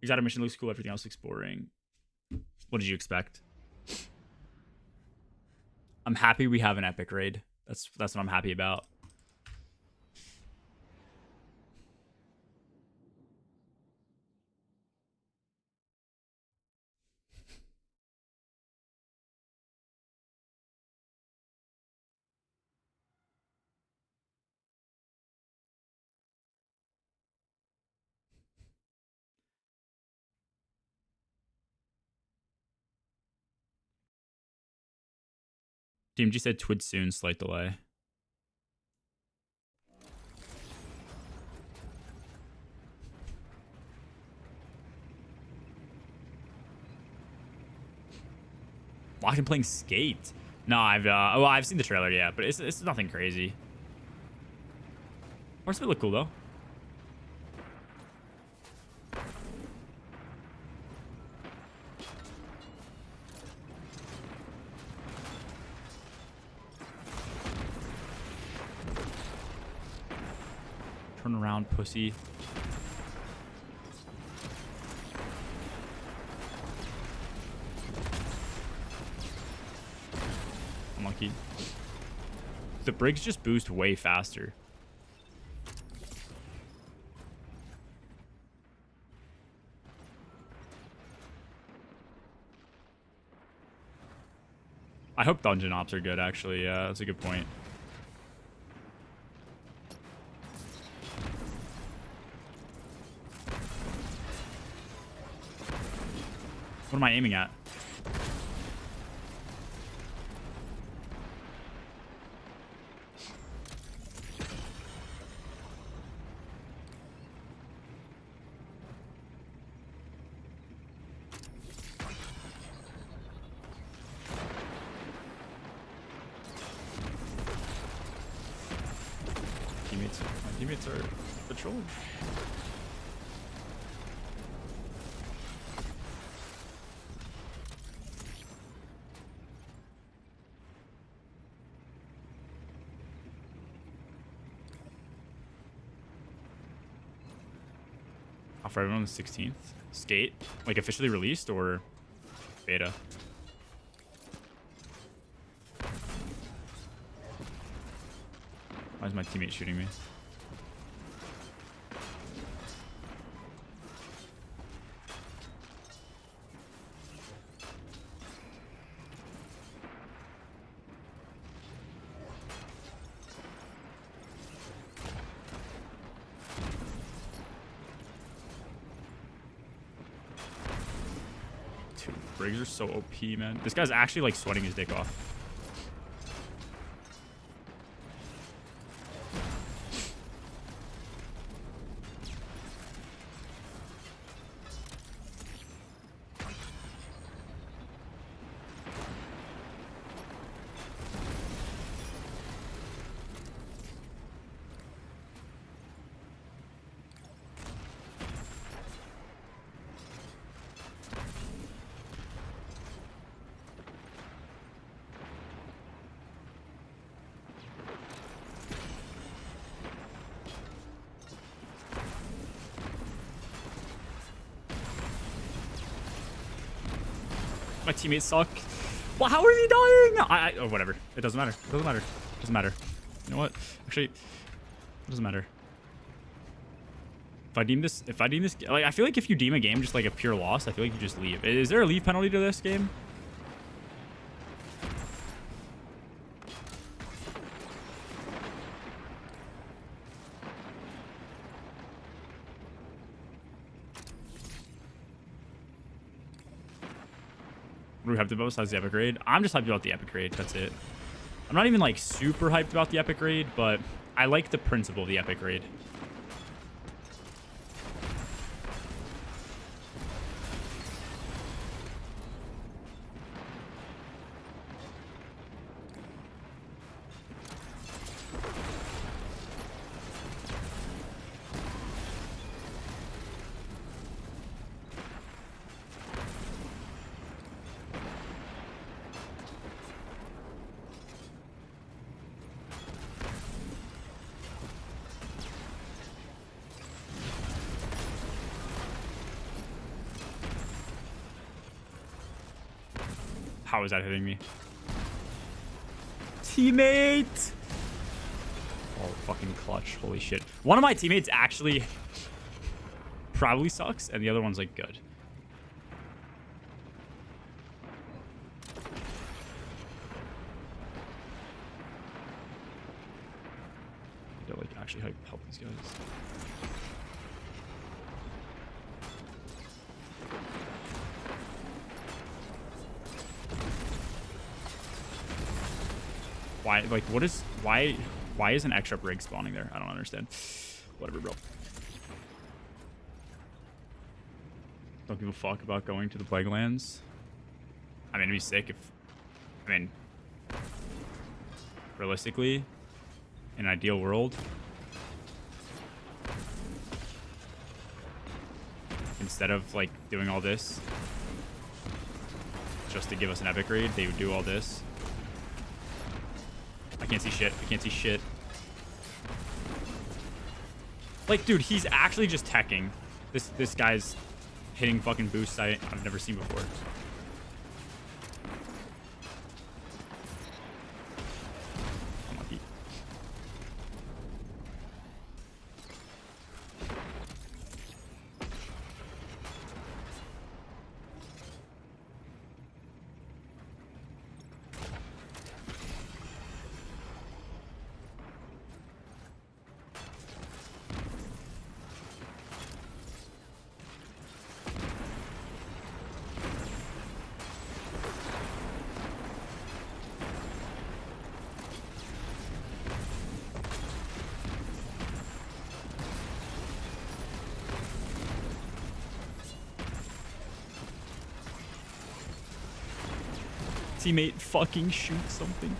Exotic mission looks cool. Everything else looks boring. What did you expect? I'm happy we have an epic raid. That's what I'm happy about. DMG said TWID soon, slight delay. Watching playing Skate. No, I've seen the trailer, yeah, but it's nothing crazy. Horseman look cool though. Turn around, pussy. Unlucky. The Briggs just boost way faster. I hope dungeon ops are good, actually. Yeah, that's a good point. What am I aiming at? My teammates are patrolling. For everyone on the 16th. Skate? Like officially released or beta? Why is my teammate shooting me? Briggs are so OP, man. This guy's actually like sweating his dick off. My teammates suck. Well, how are they dying? Oh, whatever. It doesn't matter. It doesn't matter. It doesn't matter. You know what? Actually, it doesn't matter. If I deem this, like, I feel like if you deem a game just like a pure loss, I feel like you just leave. Is there a leave penalty to this game? What are we hyped about besides the epic raid? I'm just hyped about the epic raid. That's it. I'm not even like super hyped about the epic raid, but I like the principle of the epic raid. How is that hitting me? Teammate! Oh, fucking clutch. Holy shit. One of my teammates actually probably sucks, and the other one's, like, good. I like, actually help these guys. Why, like, what is, why is an extra brig spawning there? I don't understand. Whatever, bro. Don't give a fuck about going to the Plague Lands. I mean, it'd be sick if, I mean, realistically, in an ideal world, instead of, like, doing all this just to give us an epic raid, they would do all this. I can't see shit. I can't see shit. Like, dude, he's actually just teching. This guy's hitting fucking boosts I've never seen before. Unlucky. Teammate fucking shoot something.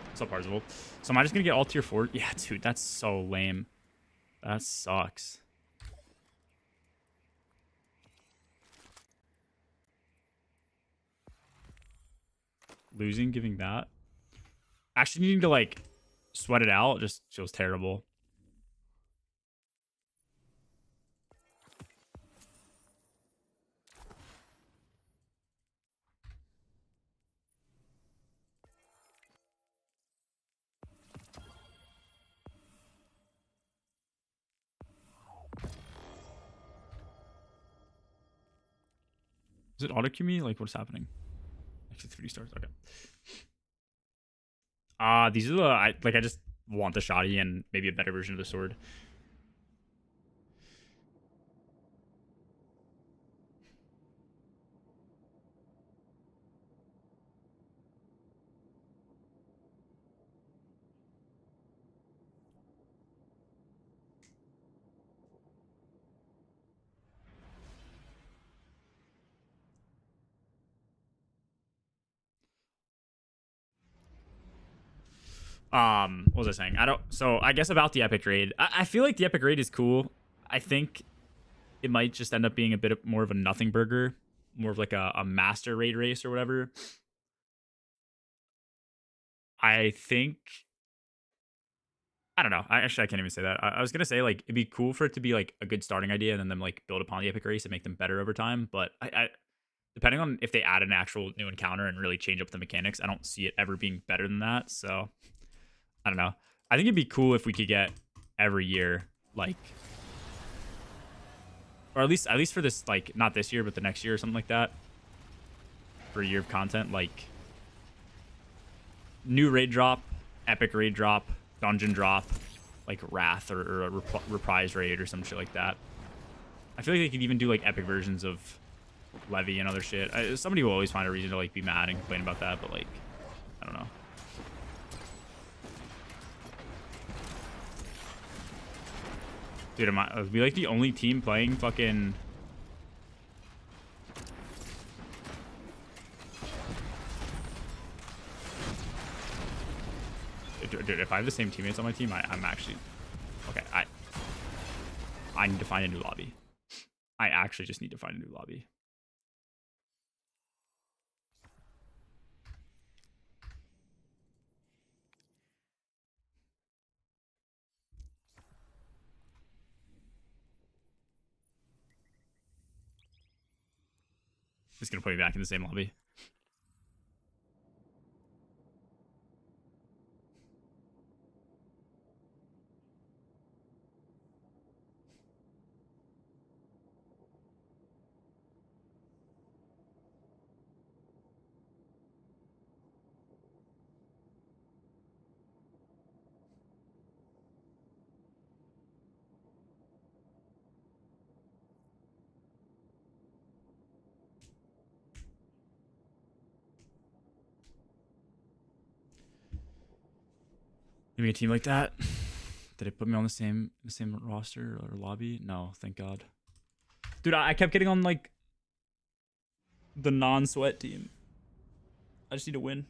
What's up, Parzival? So am I just gonna get all tier 4? Yeah, dude, that's so lame. That sucks. Losing, giving that. Actually needing to, like, sweat it out just feels terrible. Is it auto-queue me? Like, what's happening? Actually, 3 stars. Okay. These are the... I just want the shoddy and maybe a better version of the sword. What was I saying? So I guess about the epic raid. I feel like the epic raid is cool. I think it might just end up being a bit more of a nothing burger, more of like a master raid race or whatever. I think, I don't know. I can't even say that. I was gonna say, like, it'd be cool for it to be like a good starting idea and then them like build upon the epic race and make them better over time. But I depending on if they add an actual new encounter and really change up the mechanics, I don't see it ever being better than that. So I don't know. I think it'd be cool if we could get every year, like, or at least for this, like, not this year, but the next year or something like that, for a year of content, like new raid drop, epic raid drop, dungeon drop, like Wrath or a reprise raid or some shit like that. I feel like they could even do like epic versions of Levy and other shit. Somebody will always find a reason to like be mad and complain about that, but like, I don't know. Dude, are we like the only team playing fucking... Dude, if I have the same teammates on my team, I'm actually... Okay, I need to find a new lobby. I actually just need to find a new lobby. It's gonna put me back in the same lobby. Give me a team like that. Did it put me on the same roster or lobby? No, thank God. Dude, I kept getting on like the non-sweat team. I just need to win.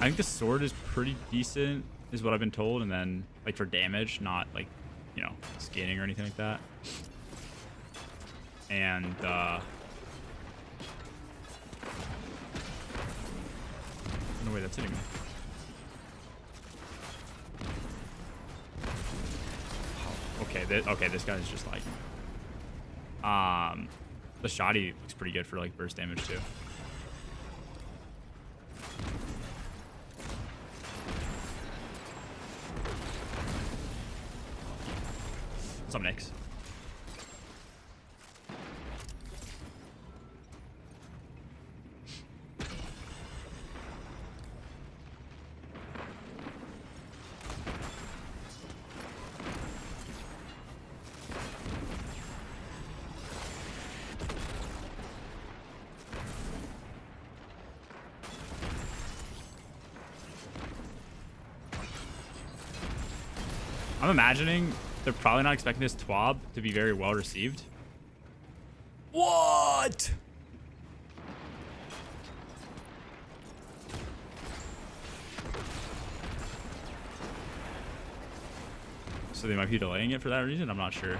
I think the sword is pretty decent, is what I've been told. And then, like, for damage, not, like, you know, scaling or anything like that. And, no way, that's hitting me. Oh, okay, this guy's just lagging. The shoddy looks pretty good for, like, burst damage, too. What's up, Nix? I'm imagining they're probably not expecting this TWAB to be very well received. What? So they might be delaying it for that reason? I'm not sure.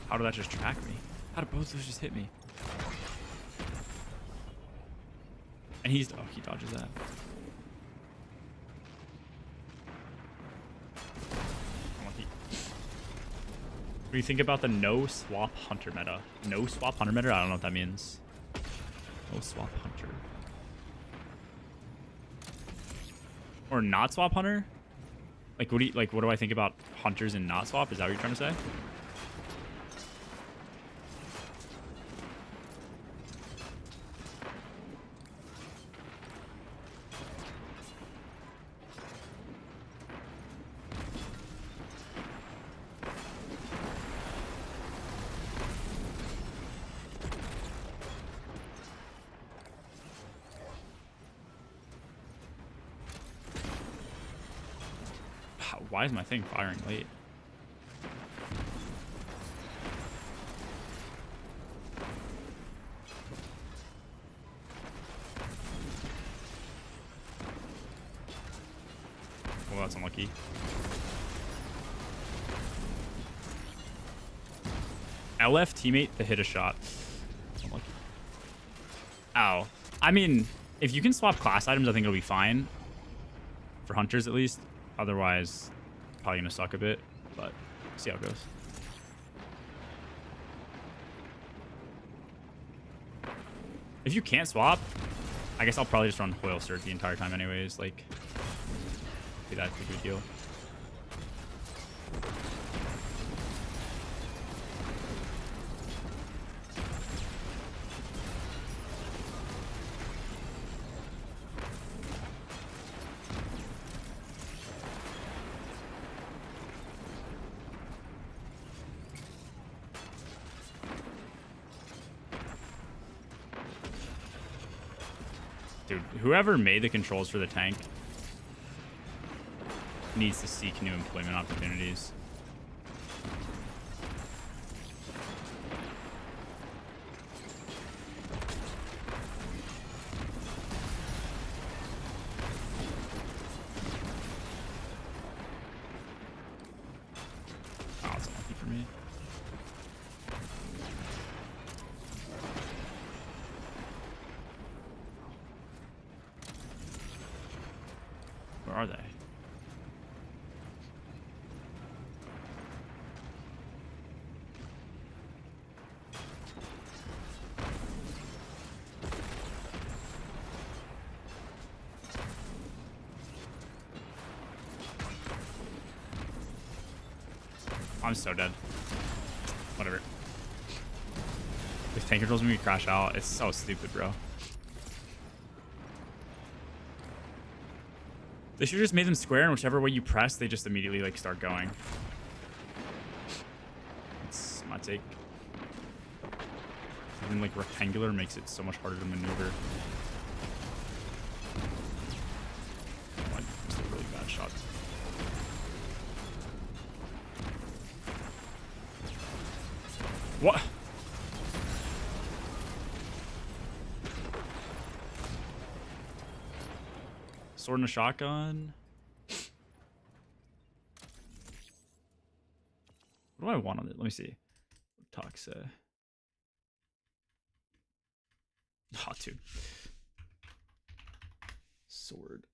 How did that just track me? How did both of those just hit me? And he's... Oh, he dodges that. Unlucky. What do you think about the no swap hunter meta? No swap hunter meta? I don't know what that means. No swap hunter. Or not swap hunter? Like, what do I think about hunters and not swap? Is that what you're trying to say? Why is my thing firing late? Well, that's unlucky. LF teammate to hit a shot. Unlucky. Ow. I mean, if you can swap class items, I think it'll be fine. For hunters, at least. Otherwise... probably gonna suck a bit, but see how it goes. If you can't swap, I guess I'll probably just run Hoyle Cert the entire time anyways. Like, be that big of a deal. Dude, whoever made the controls for the tank needs to seek new employment opportunities. Oh, it's unlucky for me. Where are they? I'm so dead. Whatever. If tank controls make me crash out, it's so stupid, bro. They should have just made them square, and whichever way you press, they just immediately like start going. It's my take. Even like rectangular makes it so much harder to maneuver. Oh, I missed it. What? Sword and a shotgun. What do I want on it? Let me see. Talk say. Oh, dude. Sword.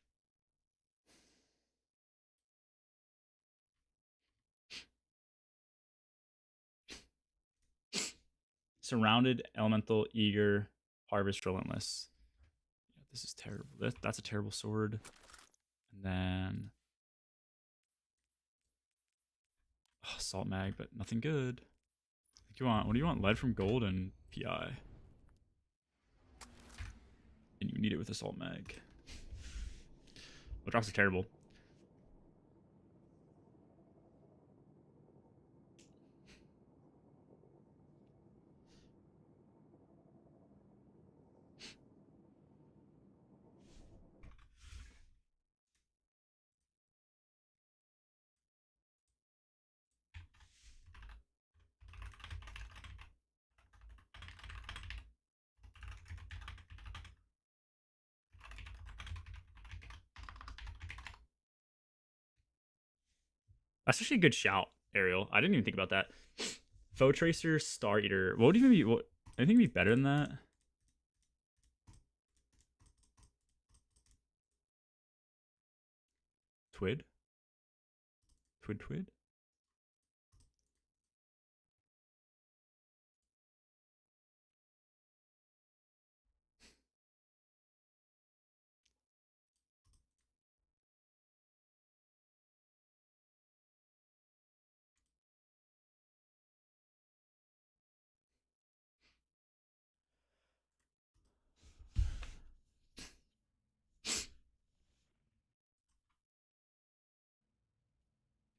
Surrounded, elemental, eager, harvest, relentless. Yeah, this is terrible. That's a terrible sword. And then assault mag, but nothing good. What do you want? What do you want? Lead from gold and PI. And you need it with assault mag. What drops are terrible. That's actually a good shout, Ariel. I didn't even think about that. Foe Tracer, Star Eater. What would even be? What? Anything be better than that? TWID? TWID?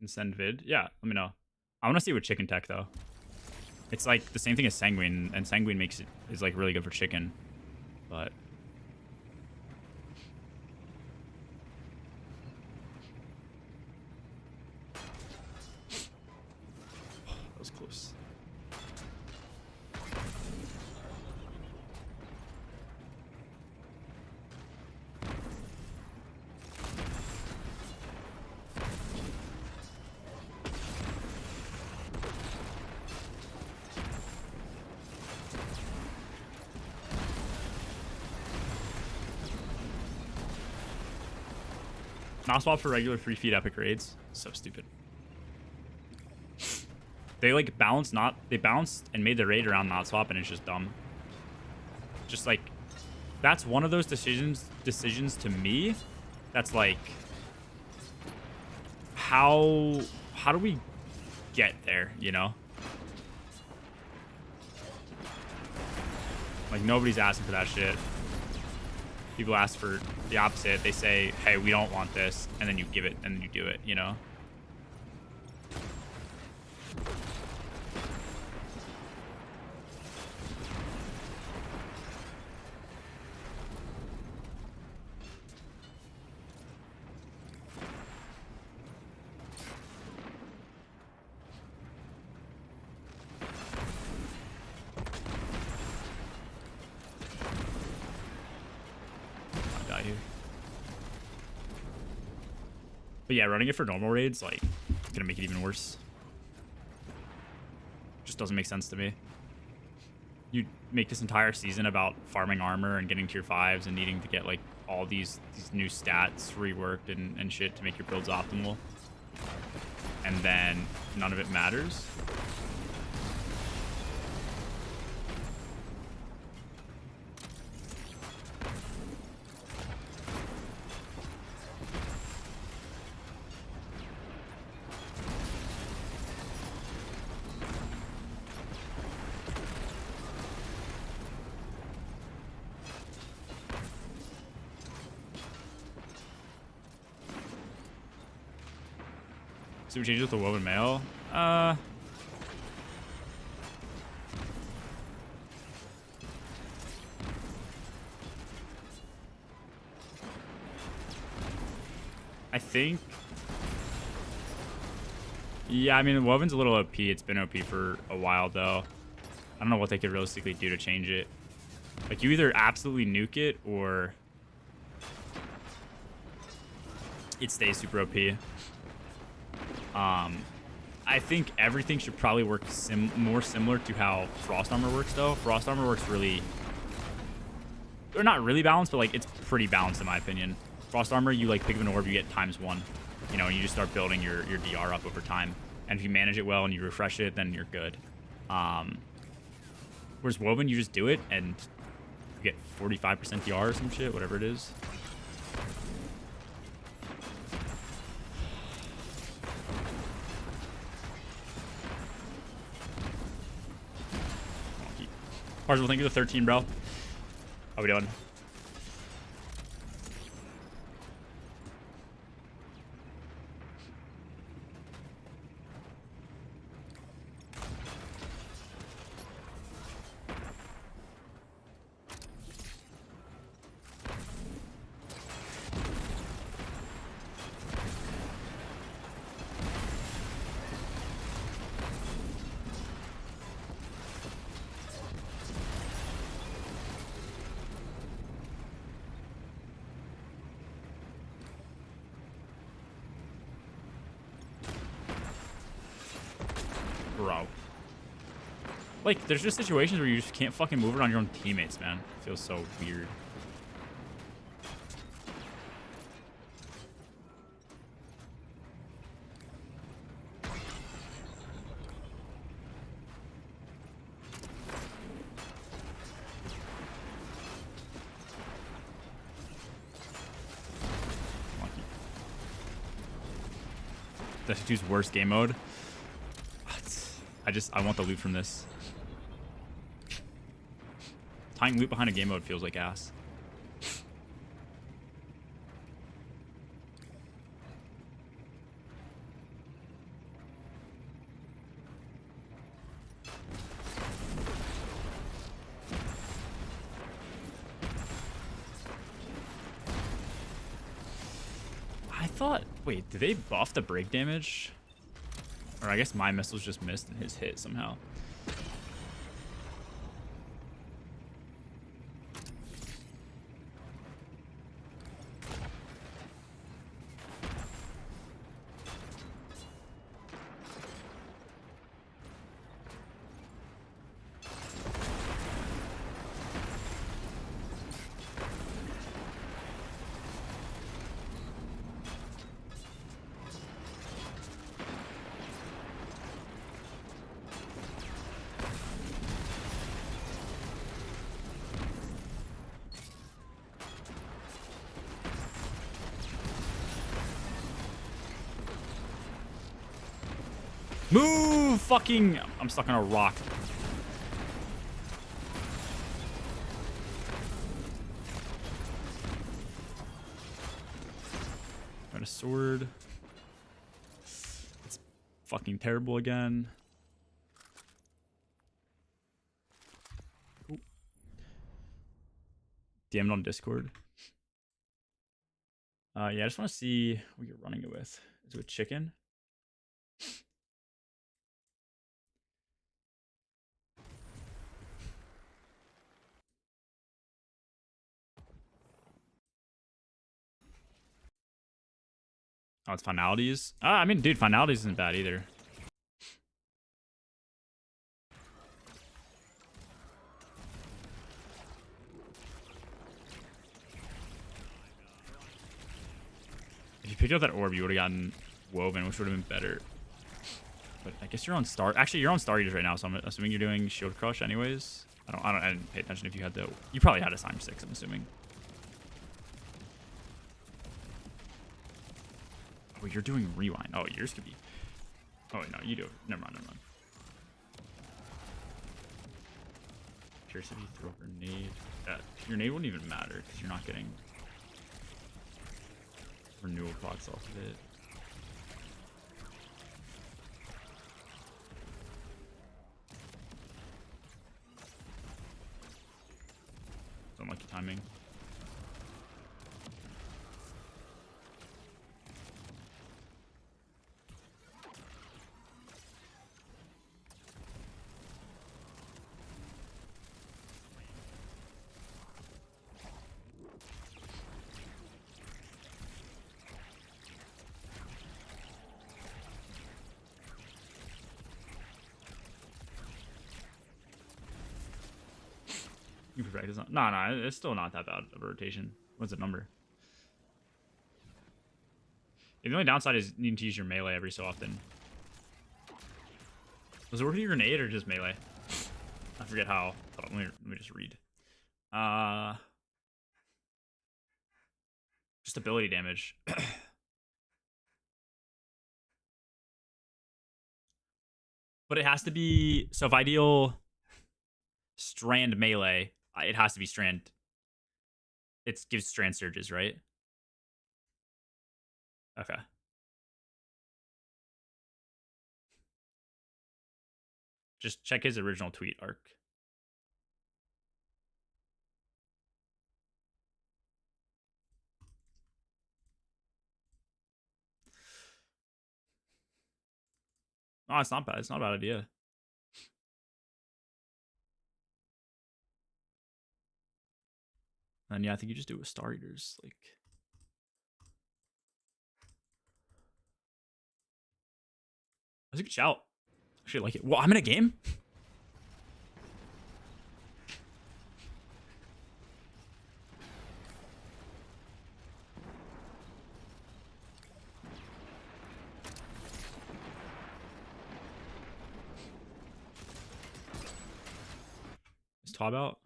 And send vid? Yeah, let me know. I want to see what chicken tech though. It's like the same thing as sanguine, and sanguine makes it is like really good for chicken, but that was close. Not swap for regular 3 feet epic raids. So stupid. They like balanced and made the raid around not swap, and it's just dumb. Just like that's one of those decisions to me that's like how do we get there, you know? Like nobody's asking for that shit. People ask for the opposite. They say, hey, we don't want this. And then you give it and then you do it, you know? But yeah, running it for normal raids, like, gonna make it even worse. Just doesn't make sense to me. You make this entire season about farming armor and getting tier 5s and needing to get, like, all these new stats reworked and shit to make your builds optimal. And then none of it matters. So we change it with the woven mail. I think. Yeah, I mean, woven's a little OP. It's been OP for a while though. I don't know what they could realistically do to change it. Like, you either absolutely nuke it or it stays super OP. I think everything should probably work more similar to how Frost Armor works, though. Frost Armor works really... Or not really balanced, but, like, it's pretty balanced in my opinion. Frost Armor, you, like, pick up an orb, you get ×1. You know, and you just start building your DR up over time. And if you manage it well and you refresh it, then you're good. Whereas Woven, you just do it, and you get 45% DR or some shit, whatever it is. Parzival, thank you for the 13, bro. How we doing? Bro. Like, there's just situations where you just can't fucking move it on your own teammates, man. It feels so weird. That's dude's worst game mode. I want the loot from this. Tying loot behind a game mode feels like ass. I thought... Wait, did they buff the break damage? Or I guess my missiles just missed and his hit somehow. Move! Fucking... I'm stuck on a rock. Got a sword. It's fucking terrible again. Ooh. DM it on Discord. Yeah, I just want to see what you're running it with. Is it with chicken? Oh, it's finalities. I mean, dude, finalities isn't bad either. If you picked up that orb, you would have gotten Woven, which would have been better. But I guess you're on Star. Actually, you're on Star Eaters right now, so I'm assuming you're doing Shield Crush anyways. I didn't pay attention if you had the... You probably had a Sign 6, I'm assuming. Oh, you're doing Rewind. Oh, yours could be... Oh, wait, no, you do it. Never mind. Curious if you throw a grenade. Your nade wouldn't even matter, because you're not getting... renewal procs off of it. Unlucky timing. You can practice on. No, it's still not that bad of a rotation. What's the number? The only downside is needing to use your melee every so often. Was it worth your grenade or just melee? I forget how. Let me just read. Just ability damage. But it has to be. So if I deal strand melee, it has to be strand. It gives strand surges, right? Okay. Just check his original tweet arc. Oh, it's not bad. It's not a bad idea. And yeah, I think you just do it with Star Eaters. Like, that's a good shout. I actually like it. Well, I'm in a game. Is TWAB out?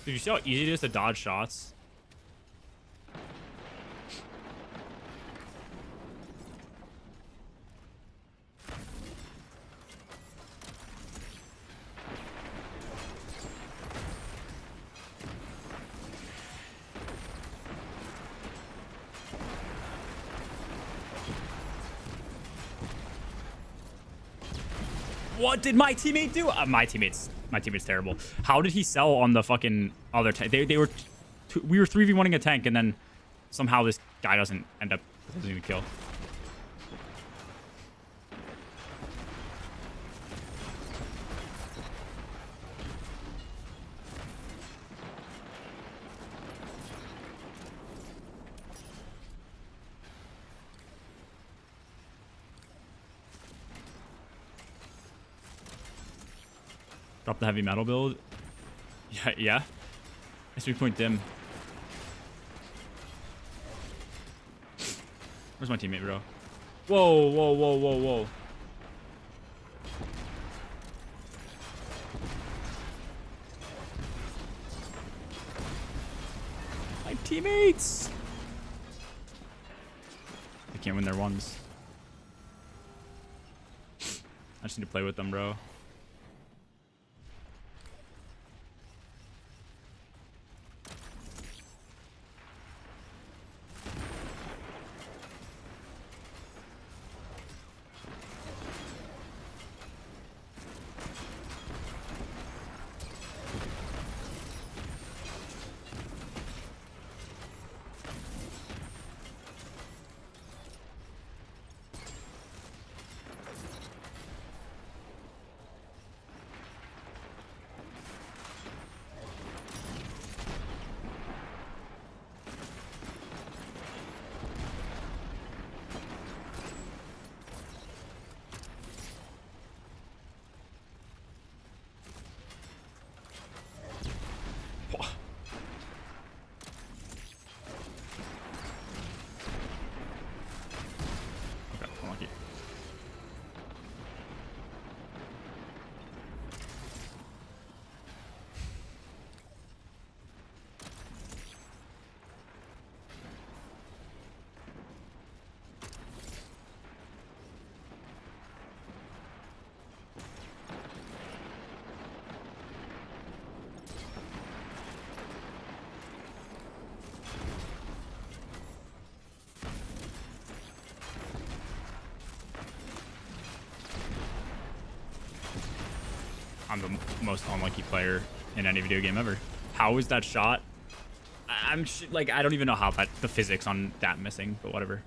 Did you see how easy it is to dodge shots? What did my teammate do? My teammate's terrible. How did he sell on the fucking other tank? We were 3v1ing a tank, and then somehow this guy doesn't end up losing the kill. Drop the heavy metal build. Yeah. Nice 3-point dim. Where's my teammate, bro? Whoa. My teammates! They can't win their ones. I just need to play with them, bro. I'm the most unlucky player in any video game ever. How is that shot? I'm like, I don't even know how the physics on that missing, but whatever.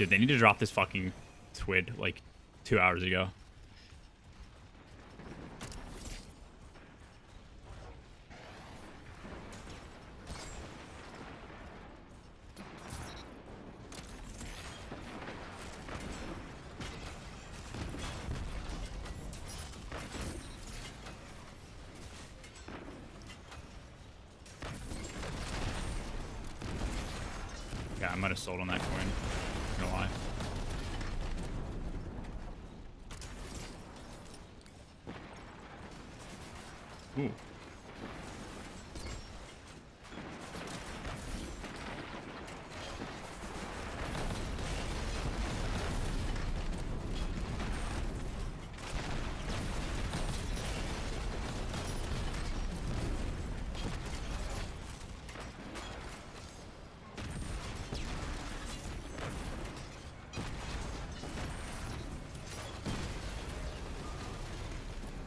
Dude, they need to drop this fucking TWID like 2 hours ago. Yeah, I might have sold on that coin. Not gonna lie. Ooh.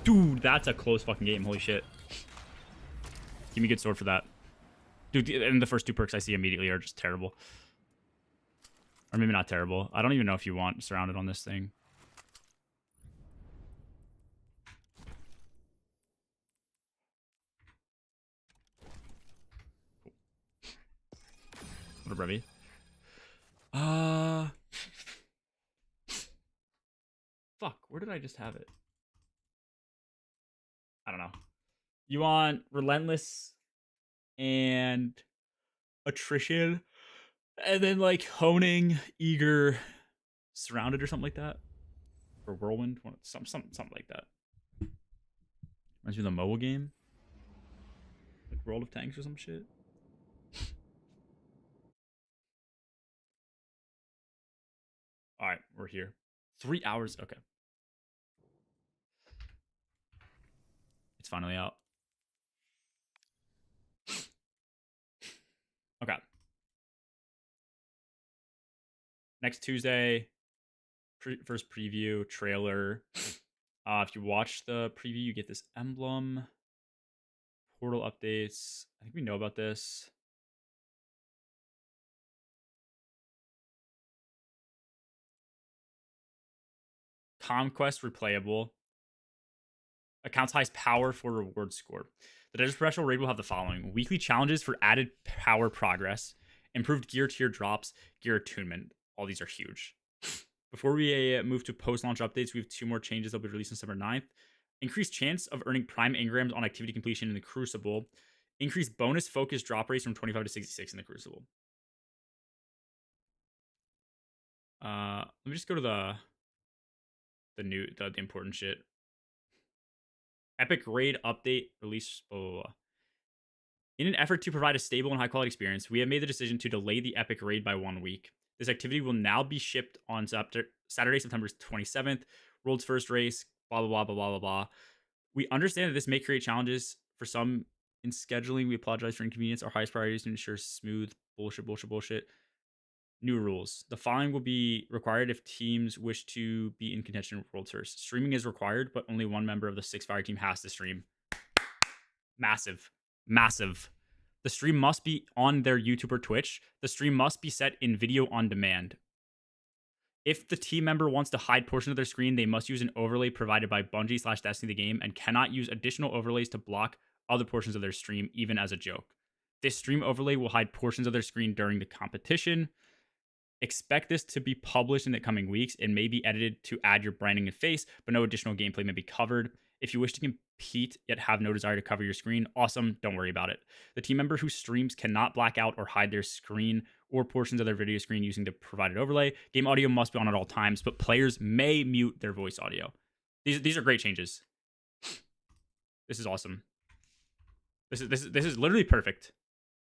Dude, that's a close fucking game. Holy shit. Give me a good sword for that. Dude, and the first 2 perks I see immediately are just terrible. Or maybe not terrible. I don't even know if you want surrounded on this thing. What a brevy. Fuck, where did I just have it? I don't know. You want Relentless and Attrition, and then like Honing, Eager, Surrounded or something like that, or Whirlwind, something like that. Reminds me of the MOA game, like World of Tanks or some shit. All right, we're here. 3 hours. Okay, it's finally out. Okay. Next Tuesday, first preview trailer. If you watch the preview, you get this emblem. Portal updates. I think we know about this. Conquest replayable. Accounts highest power for reward score. The Desert Special raid will have the following: weekly challenges for added power progress, improved gear tier drops, gear attunement. All these are huge. Before we move to post-launch updates, we have 2 more changes that will be released on December 9th. Increased chance of earning prime engrams on activity completion in the Crucible. Increased bonus focus drop rates from 25 to 66 in the Crucible. Let me just go to the important shit. Epic raid update release. Blah, blah, blah. In an effort to provide a stable and high quality experience, we have made the decision to delay the Epic raid by 1 week. This activity will now be shipped on Saturday, September 27th. World's first race. Blah blah blah blah blah blah blah. We understand that this may create challenges for some in scheduling. We apologize for inconvenience. Our highest priority is to ensure smooth bullshit. New rules. The following will be required if teams wish to be in contention with World's First. Streaming is required, but only 1 member of the 6 fire team has to stream. Massive. The stream must be on their YouTube or Twitch. The stream must be set in video on demand. If the team member wants to hide portions of their screen, they must use an overlay provided by Bungie/Destiny the game and cannot use additional overlays to block other portions of their stream, even as a joke. This stream overlay will hide portions of their screen during the competition. Expect this to be published in the coming weeks. It may be edited to add your branding and face, but no additional gameplay may be covered. If you wish to compete yet have no desire to cover your screen, awesome, don't worry about it. The team member who streams cannot black out or hide their screen or portions of their video screen using the provided overlay. Game audio must be on at all times, but players may mute their voice audio. These are great changes. This is awesome. This is literally perfect.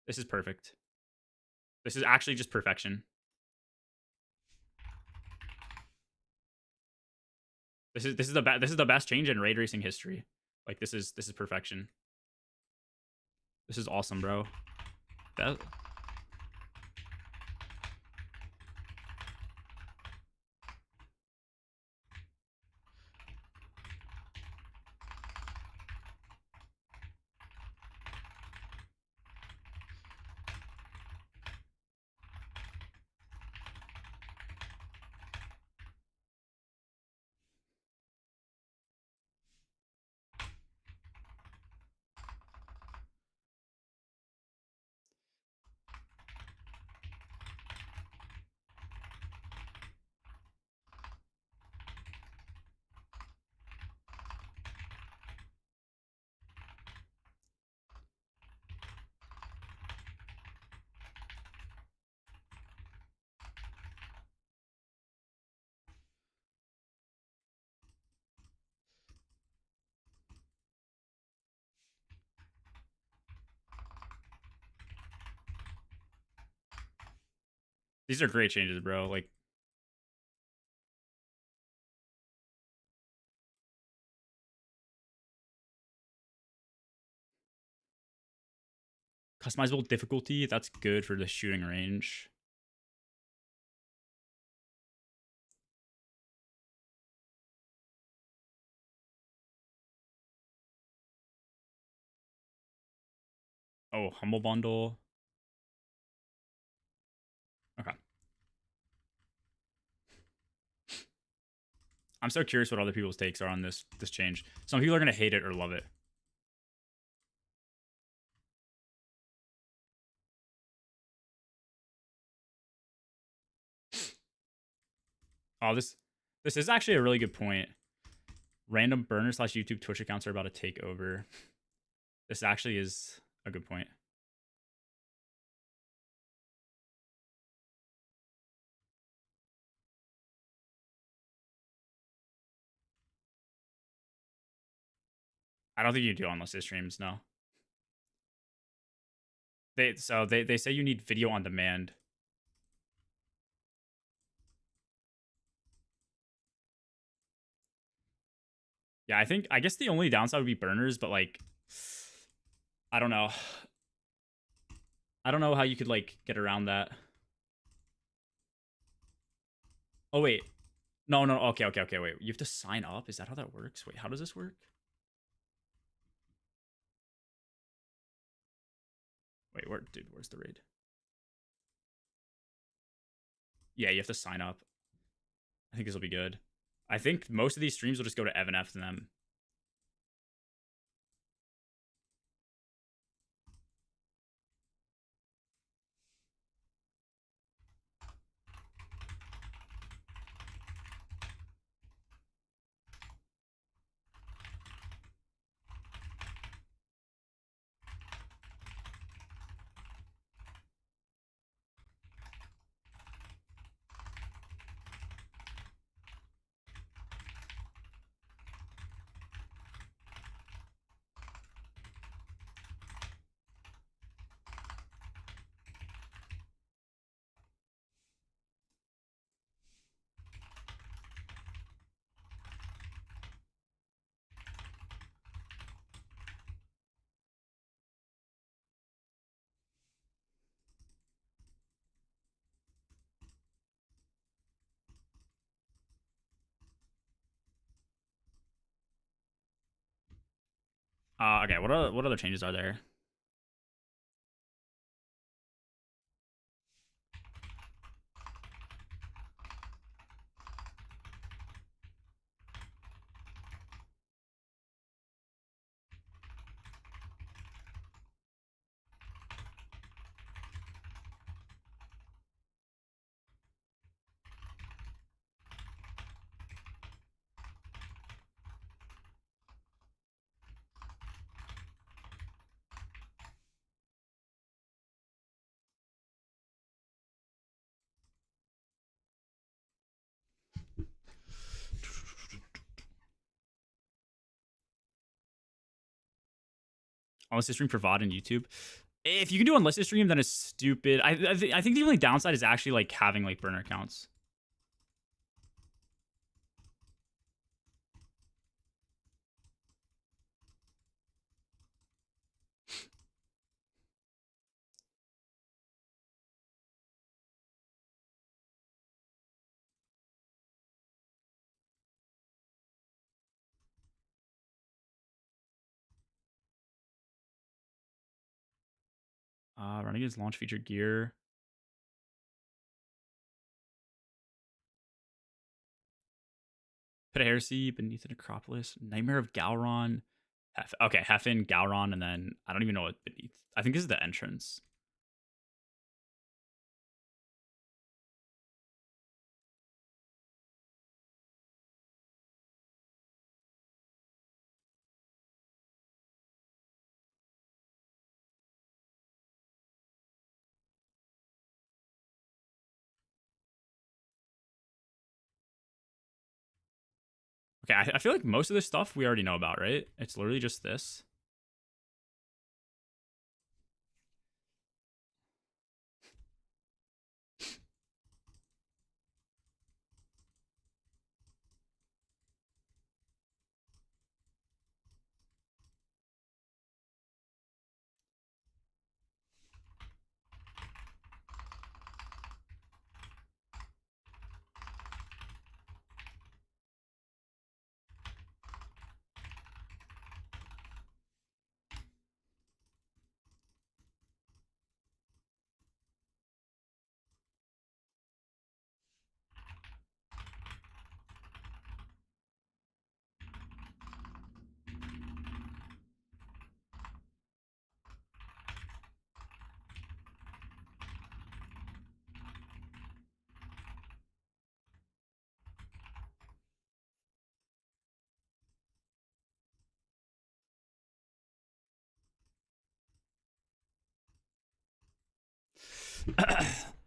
This is perfect. This is actually just perfection. This is the best change in raid racing history. Like this is perfection. This is awesome, bro. These are great changes, bro. Like, customizable difficulty. That's good for the shooting range. Oh, humble bundle. Okay. I'm so curious what other people's takes are on this change. Some people are gonna hate it or love it. Oh, this is actually a really good point. Random burner / YouTube Twitch accounts are about to take over. This actually is a good point. I don't think you do unless it streams. No. They say you need video on demand. Yeah, I guess the only downside would be burners, but like, I don't know. I don't know how you could like get around that. Oh wait, no. Okay. Wait, you have to sign up. Is that how that works? Wait, how does this work? Wait, where's the raid? Yeah, you have to sign up. I think this will be good. I think most of these streams will just go to Evan F and them. Okay, what other changes are there? Unlisted stream for VOD and YouTube. If you can do unlisted stream, then it's stupid. I think the only downside is actually like having like burner accounts. Renegades launch feature gear. Put a heresy beneath the necropolis. Nightmare of Gowron. Okay, Heffin, Gowron, and then I don't even know what beneath. I think this is the entrance. Okay, I feel like most of this stuff we already know about, right? It's literally just this.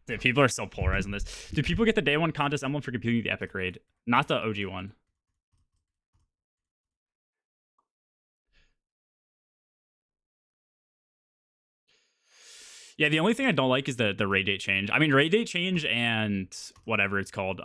Dude, people are so polarized on this. Do people get the day one contest emblem for computing the epic raid? Not the OG one. Yeah, the only thing I don't like is the raid date change. I mean, raid date change and whatever it's called.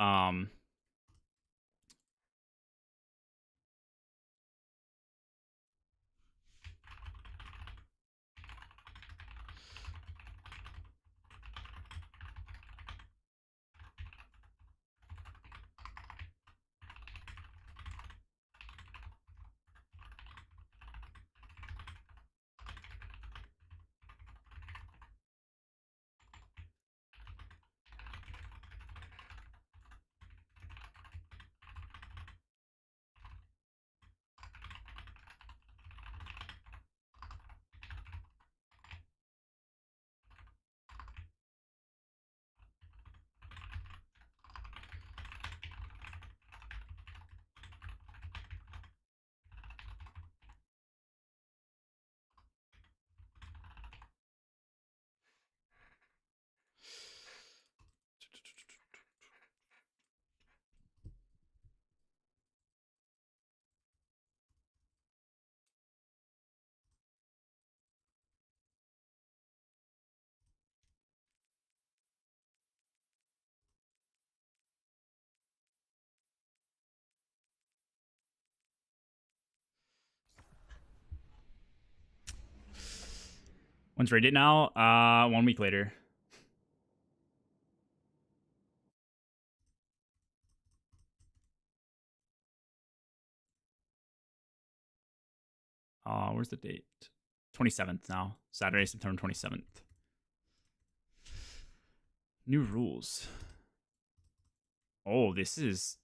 When's raid date now? 1 week later. Where's the date? 27th now. Saturday, September 27th. New rules. Oh, this is...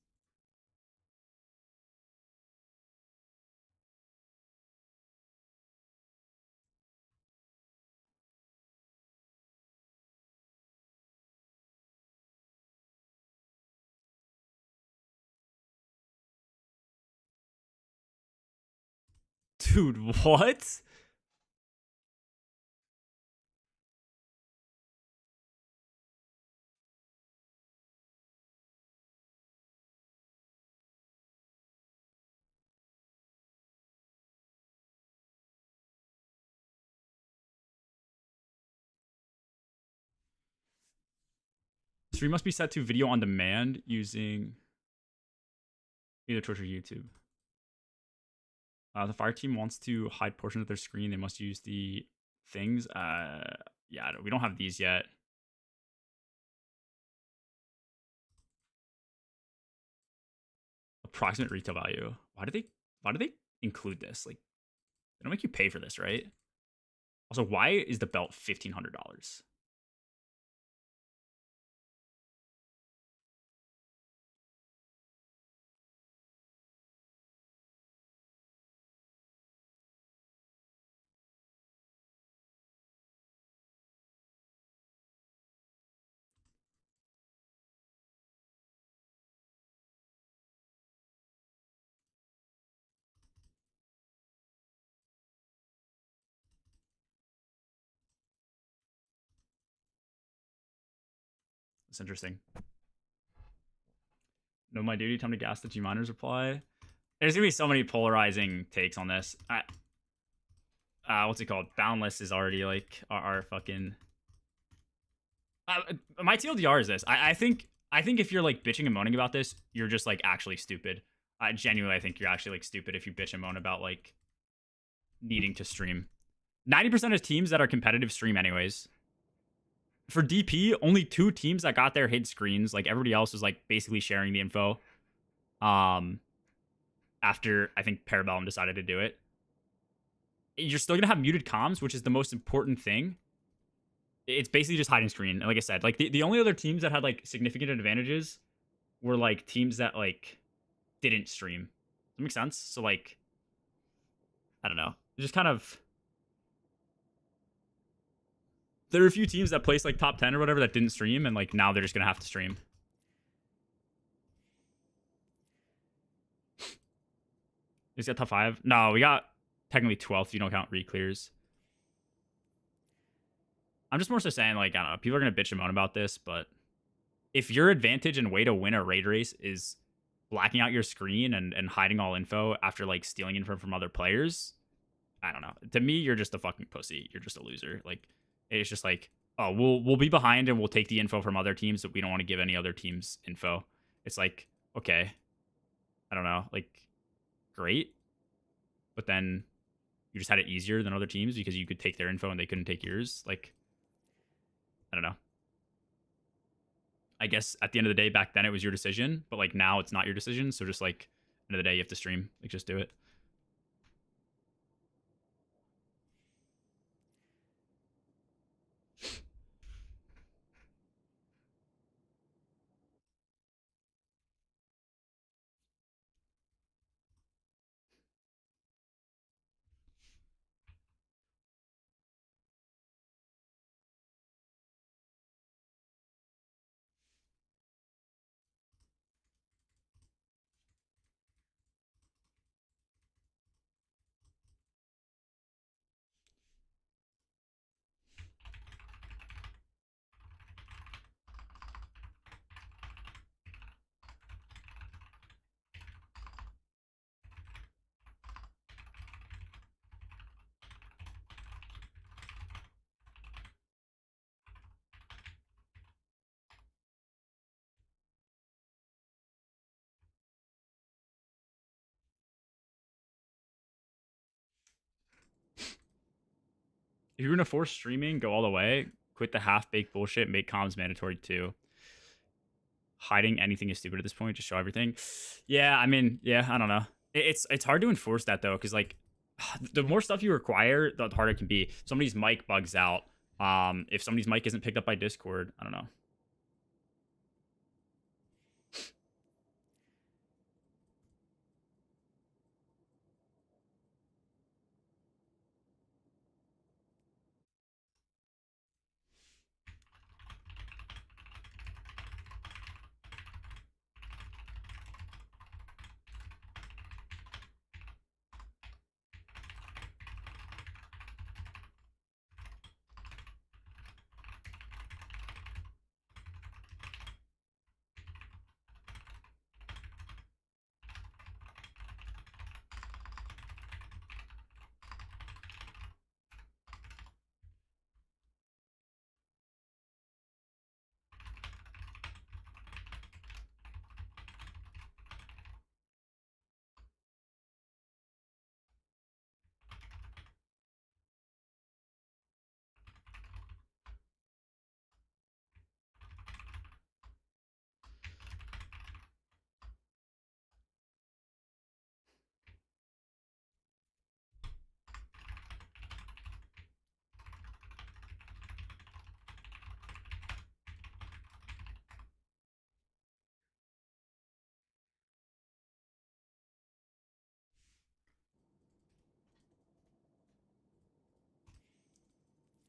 Dude, what? Stream must be set to video on demand using either Twitch or YouTube. The fire team wants to hide portions of their screen. They must use the things. Yeah, we don't have these yet. Approximate retail value. Why do they include this? Like, they don't make you pay for this, right? Also, why is the belt $1,500? It's interesting. No, my duty. Time to gas the G miners reply. There's gonna be so many polarizing takes on this. What's it called? Boundless is already like our fucking. My TLDR is this. I think if you're like bitching and moaning about this, you're just like actually stupid. Genuinely, I think you're actually like stupid if you bitch and moan about like needing to stream. 90% of teams that are competitive stream anyways. For DP, only 2 teams that got their hid screens. Like everybody else was like basically sharing the info. After I think Parabellum decided to do it. You're still gonna have muted comms, which is the most important thing. It's basically just hiding screen. And like I said, like the only other teams that had like significant advantages were like teams that like didn't stream. Does that make sense? So like, I don't know. Just kind of. There are a few teams that placed like top 10 or whatever that didn't stream, and like now they're just gonna have to stream. Is that top 5? No, we got technically 12th if you don't count reclears. I'm just more so saying, like, I don't know, people are gonna bitch and moan about this, but if your advantage and way to win a raid race is blacking out your screen and hiding all info after like stealing info from other players, I don't know. To me, you're just a fucking pussy. You're just a loser. Like, it's just like, oh, we'll be behind and we'll take the info from other teams, but we don't want to give any other teams info. It's like, okay, I don't know, like, great, but then you just had it easier than other teams because you could take their info and they couldn't take yours. Like, I don't know. I guess at the end of the day, back then it was your decision, but like now it's not your decision. So just like end of the day, you have to stream. Like, just do it. If you're gonna force streaming, go all the way. Quit the half baked bullshit. Make comms mandatory too. Hiding anything is stupid at this point. Just show everything. Yeah, I mean, yeah, I don't know. It's hard to enforce that though, because like the more stuff you require, the harder it can be. Somebody's mic bugs out. If somebody's mic isn't picked up by Discord, I don't know.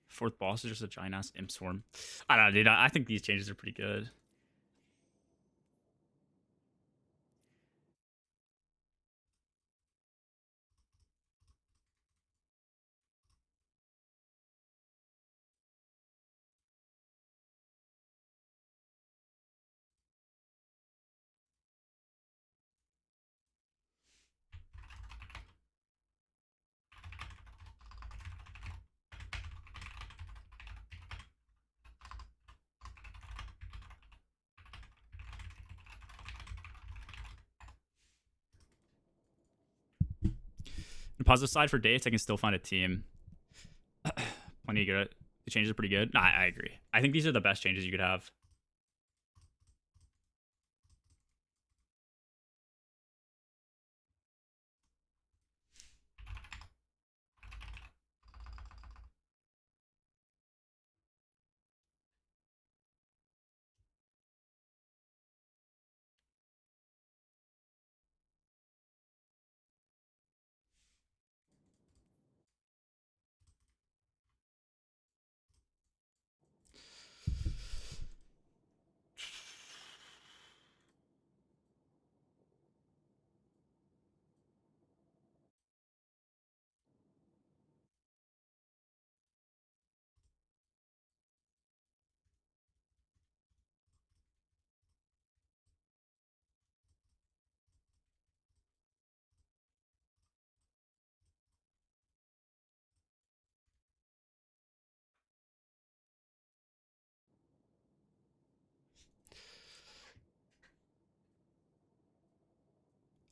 Fourth boss is just a giant ass imp swarm. I don't know, dude. I think these changes are pretty good. The positive side for dates, I can still find a team. Plenty of good. The changes are pretty good. Nah, I agree. I think these are the best changes you could have.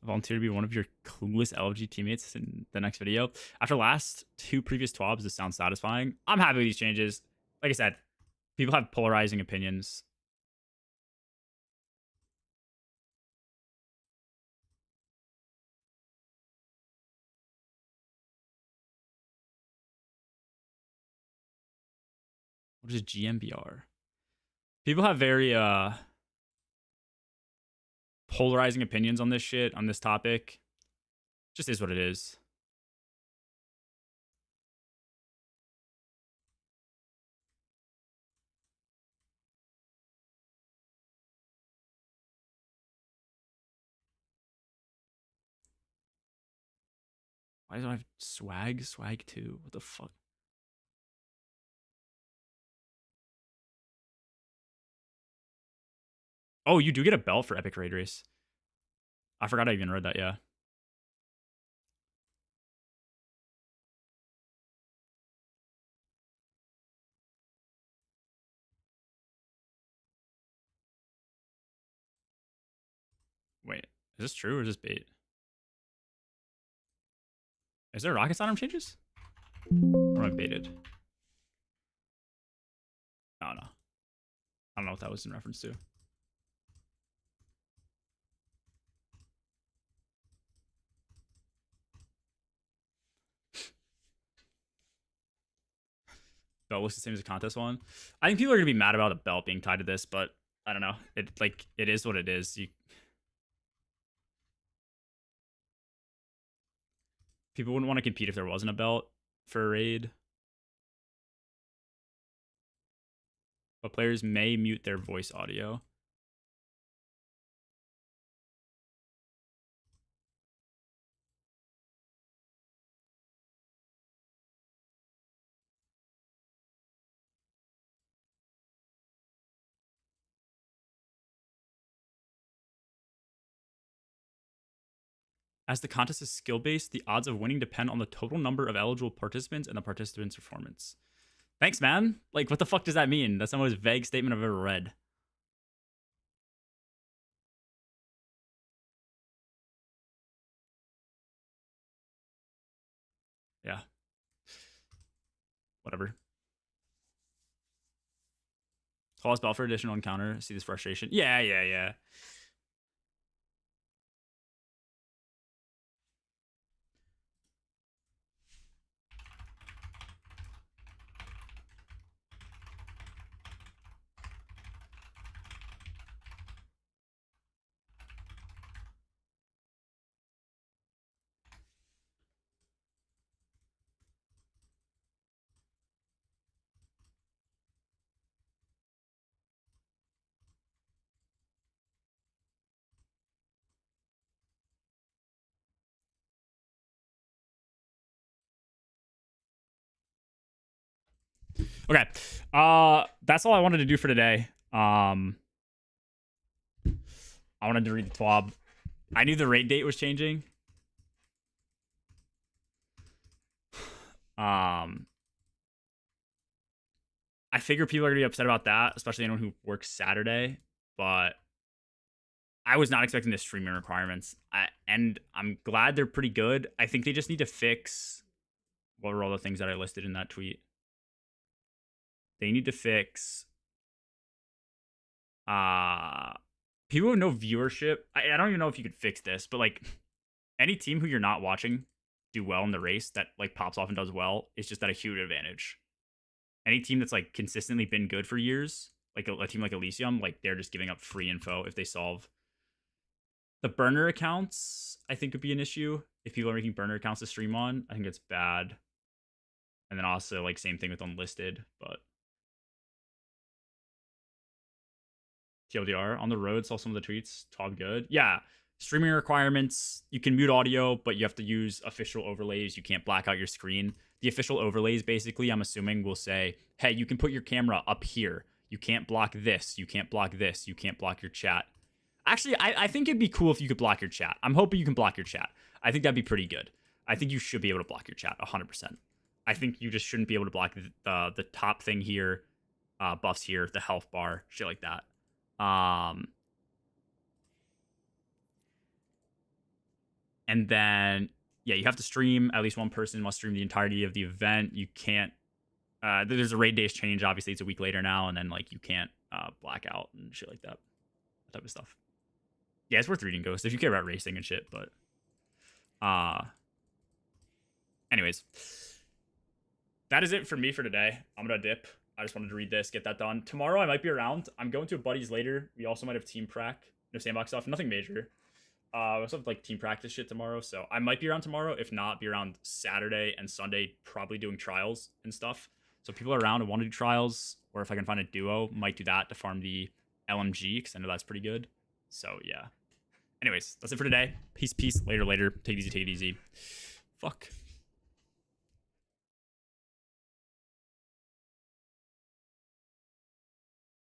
volunteer to be one of your clueless LFG teammates in the next video. After last 2 previous TWABs, this sounds satisfying. I'm happy with these changes. Like I said, people have polarizing opinions. What is GMBR? People have very polarizing opinions on this shit, on this topic. Just is what it is. Why do I have swag? Swag 2? What the fuck? Oh, you do get a belt for Epic Raid Race. I forgot I even read that, yeah. Wait, is this true or is this bait? Is there rocket sidearm changes? Or am I baited? No. I don't know what that was in reference to. Belt looks the same as a contest one. I think people are gonna be mad about a belt being tied to this, but I don't know. It is what it is. People wouldn't want to compete if there wasn't a belt for a raid. But players may mute their voice audio. As the contest is skill-based, the odds of winning depend on the total number of eligible participants and the participants' performance. Thanks, man. Like, what the fuck does that mean? That's the most vague statement I've ever read. Yeah. Whatever. Tallest belt for additional encounter. See this frustration. Yeah. Okay. That's all I wanted to do for today. I wanted to read the TWAB. I knew the raid date was changing. I figure people are gonna be upset about that, especially anyone who works Saturday. But I was not expecting the streaming requirements, and I'm glad they're pretty good. I think they just need to fix what were all the things that I listed in that tweet. They need to fix people with no viewership. I don't even know if you could fix this, but like any team who you're not watching do well in the race that like pops off and does well is just at a huge advantage. Any team that's like consistently been good for years, like a team like Elysium, like they're just giving up free info if they solve. The burner accounts, I think, would be an issue if people are making burner accounts to stream on. I think it's bad. And then also like same thing with unlisted, but TLDR on the road, saw some of the tweets. Talk good. Yeah. Streaming requirements. You can mute audio, but you have to use official overlays. You can't black out your screen. The official overlays, basically, I'm assuming, will say, hey, you can put your camera up here. You can't block this. You can't block this. You can't block your chat. Actually, I think it'd be cool if you could block your chat. I'm hoping you can block your chat. I think that'd be pretty good. I think you should be able to block your chat 100%. I think you just shouldn't be able to block the top thing here, buffs here, the health bar, shit like that. And then, yeah, you have to stream. At least one person must stream the entirety of the event. You can't. There's a raid days change. Obviously, it's a week later now, and then like you can't black out and shit like that type of stuff. Yeah, it's worth reading Ghost if you care about racing and shit. But, anyways, that is it for me for today. I'm gonna dip. I just wanted to read this, get that done. Tomorrow I might be around. I'm going to a buddy's later. We also might have team prac, no sandbox stuff, nothing major. We also have like team practice shit tomorrow, so I might be around tomorrow. If not, be around Saturday and Sunday, probably doing trials and stuff. So if people are around and want to do trials, or if I can find a duo, might do that to farm the LMG because I know that's pretty good. So yeah. Anyways, that's it for today. Peace. Later. Take it easy. Fuck.